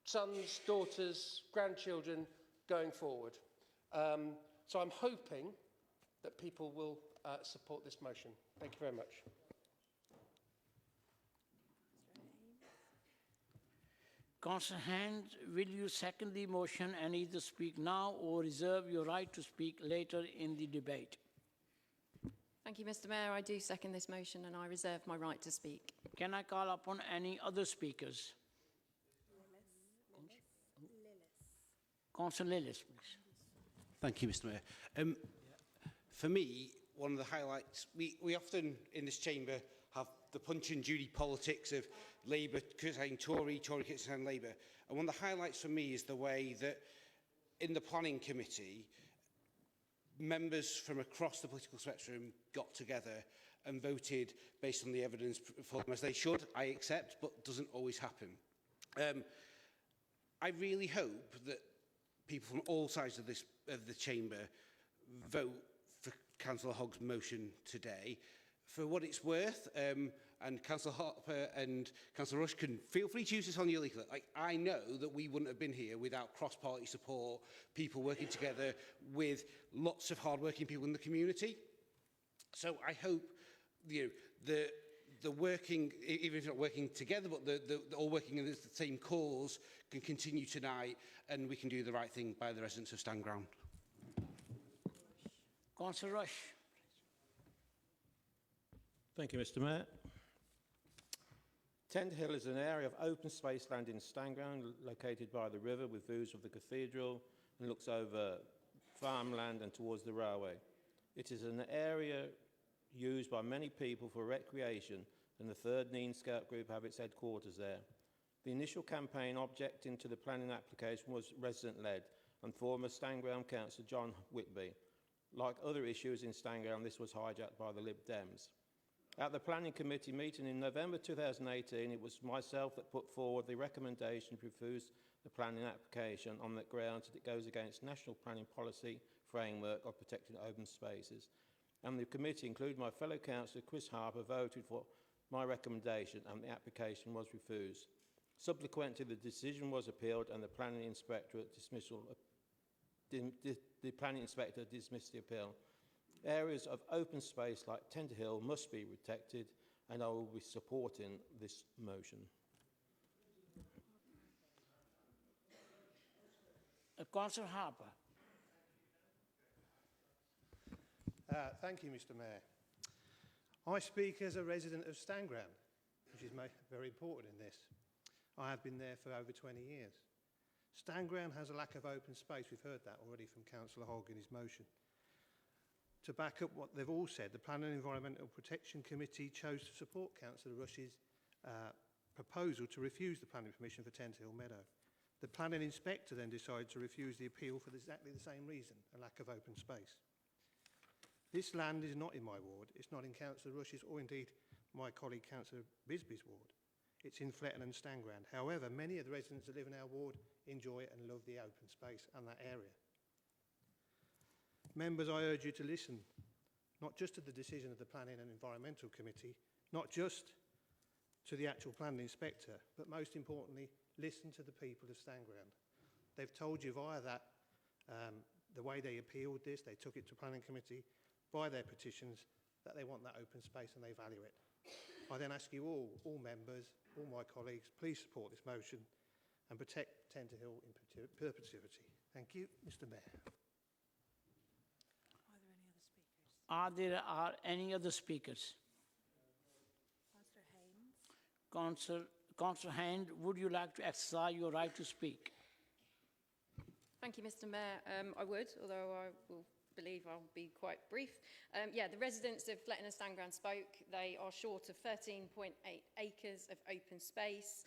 sons, daughters, grandchildren going forward. So I'm hoping that people will support this motion. Thank you very much. Councillor Hand, will you second the motion and either speak now or reserve your right to speak later in the debate? Thank you, Mr. Mayor. I do second this motion and I reserve my right to speak. Can I call upon any other speakers? Councillor Lillis, please. Thank you, Mr. Mayor. For me, one of the highlights, we often in this chamber have the punch and Judy politics of Labour criticising Tory, Tory criticising Labour. And one of the highlights for me is the way that in the planning committee, members from across the political spectrum got together and voted based on the evidence for them, as they should, I accept, but doesn't always happen. I really hope that people from all sides of the chamber vote for Councillor Hogg's motion today. For what it's worth, and Councillor Harper and Councillor Rush can feel free to use this on your leaflet. I know that we wouldn't have been here without cross-party support, people working together with lots of hard-working people in the community. So I hope the working, even if not working together, but the all working in the same cause can continue tonight, and we can do the right thing by the residents of Stanground. Councillor Rush. Thank you, Mr. Mayor. Tend Hill is an area of open space land in Stanground, located by the river with views of the cathedral and looks over farmland and towards the railway. It is an area used by many people for recreation, and the 3rd Neen Scout Group have its headquarters there. The initial campaign objecting to the planning application was resident-led, and former Stanground councillor John Whitby. Like other issues in Stanground, this was hijacked by the Lib Dems. At the Planning Committee meeting in November 2018, it was myself that put forward the recommendation to refuse the planning application on the grounds that it goes against national planning policy framework of protecting open spaces. And the committee, including my fellow councillor Chris Harper, voted for my recommendation and the application was refused. Subsequently, the decision was appealed and the planning inspector dismissed the appeal. Areas of open space like Tender Hill must be protected, and I will be supporting this motion. Councillor Harper. Thank you, Mr. Mayor. I speak as a resident of Stanground, which is very important in this. I have been there for over 20 years. Stanground has a lack of open space. We've heard that already from Councillor Hogg in his motion. To back up what they've all said, the Planning and Environmental Protection Committee chose to support Councillor Rush's proposal to refuse the planning permission for Tent Hill Meadow. The planning inspector then decided to refuse the appeal for exactly the same reason, a lack of open space. This land is not in my ward. It's not in Councillor Rush's or indeed my colleague Councillor Bisbee's ward. It's in Fletton and Stanground. However, many of the residents that live in our ward enjoy and love the open space and that area. Members, I urge you to listen, not just to the decision of the Planning and Environmental Committee, not just to the actual planning inspector, but most importantly, listen to the people of Stanground. They've told you via that, the way they appealed this, they took it to Planning Committee, by their petitions, that they want that open space and they value it. I then ask you all members, all my colleagues, please support this motion and protect Tender Hill in perpetuity. Thank you, Mr. Mayor. Are there any other speakers? Councillor Hand, would you like to exercise your right to speak? Thank you, Mr. Mayor. I would, although I will believe I'll be quite brief. The residents of Fletton and Stanground spoke. They are short of 13.8 acres of open space,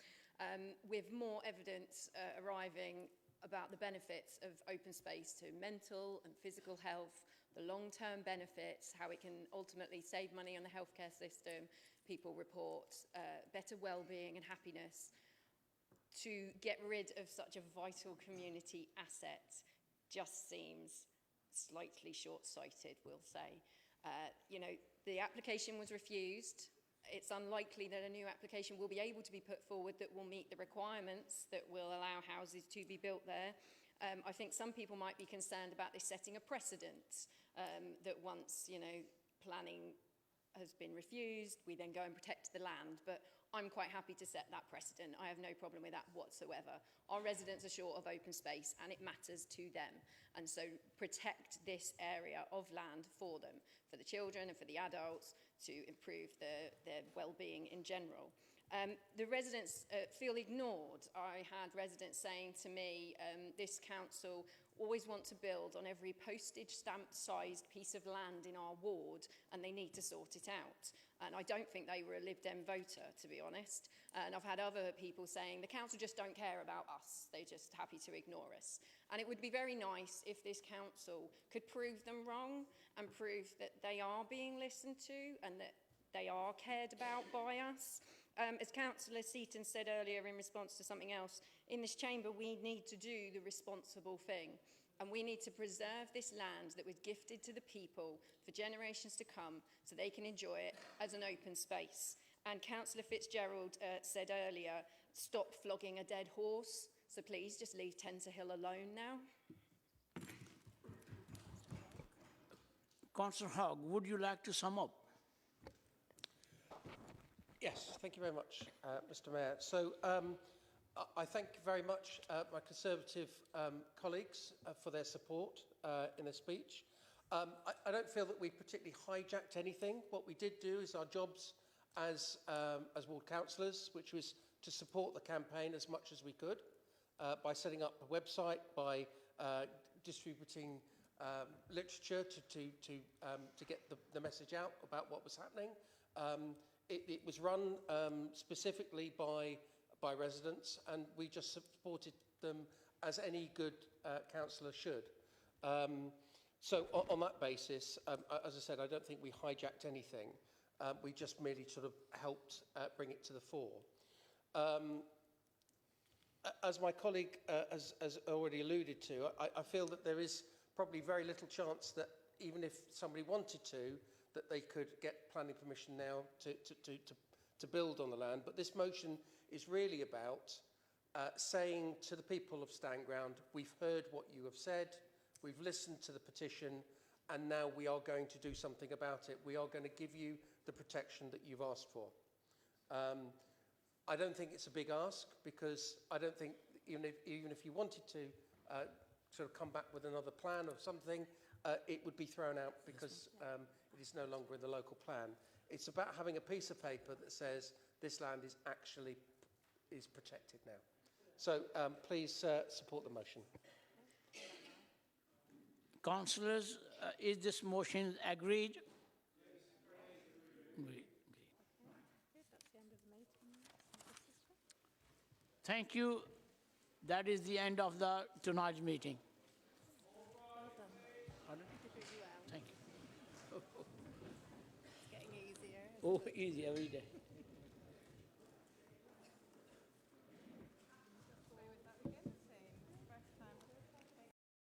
with more evidence arriving about the benefits of open space to mental and physical health, the long-term benefits, how it can ultimately save money on the healthcare system. People report better well-being and happiness. To get rid of such a vital community asset just seems slightly short-sighted, we'll say. The application was refused. It's unlikely that a new application will be able to be put forward that will meet the requirements that will allow houses to be built there. I think some people might be concerned about this setting a precedent that once, planning has been refused, we then go and protect the land. But I'm quite happy to set that precedent. I have no problem with that whatsoever. Our residents are short of open space and it matters to them. And so protect this area of land for them, for the children and for the adults, to improve their well-being in general. The residents feel ignored. I had residents saying to me, this council always want to build on every postage stamp sized piece of land in our ward and they need to sort it out. And I don't think they were a Lib Dem voter, to be honest. And I've had other people saying the council just don't care about us. They're just happy to ignore us. And it would be very nice if this council could prove them wrong and prove that they are being listened to and that they are cared about by us. As Councillor Seaton said earlier in response to something else, in this chamber we need to do the responsible thing and we need to preserve this land that was gifted to the people for generations to come so they can enjoy it as an open space. And Councillor Fitzgerald said earlier, stop flogging a dead horse, so please just leave Tenter Hill alone now. Councillor Hogg, would you like to sum up? Yes, thank you very much, Mr Mayor. So I thank very much my Conservative colleagues for their support in their speech. I don't feel that we particularly hijacked anything. What we did do is our jobs as ward councillors, which was to support the campaign as much as we could by setting up a website, by distributing literature to get the message out about what was happening. It was run specifically by residents, and we just supported them as any good councillor should. So on that basis, as I said, I don't think we hijacked anything. We just merely sort of helped bring it to the fore. As my colleague has already alluded to, I feel that there is probably very little chance that even if somebody wanted to, that they could get planning permission now to build on the land. But this motion is really about saying to the people of Stanground, we've heard what you have said, we've listened to the petition, and now we are going to do something about it. We are going to give you the protection that you've asked for. I don't think it's a big ask, because I don't think, even if you wanted to sort of come back with another plan or something, it would be thrown out because it is no longer in the local plan. It's about having a piece of paper that says this land is actually protected now. So please support the motion. Councillors, is this motion agreed? Agreed. Thank you. That is the end of tonight's meeting. Thank you. It's getting easier. Oh, easy every day.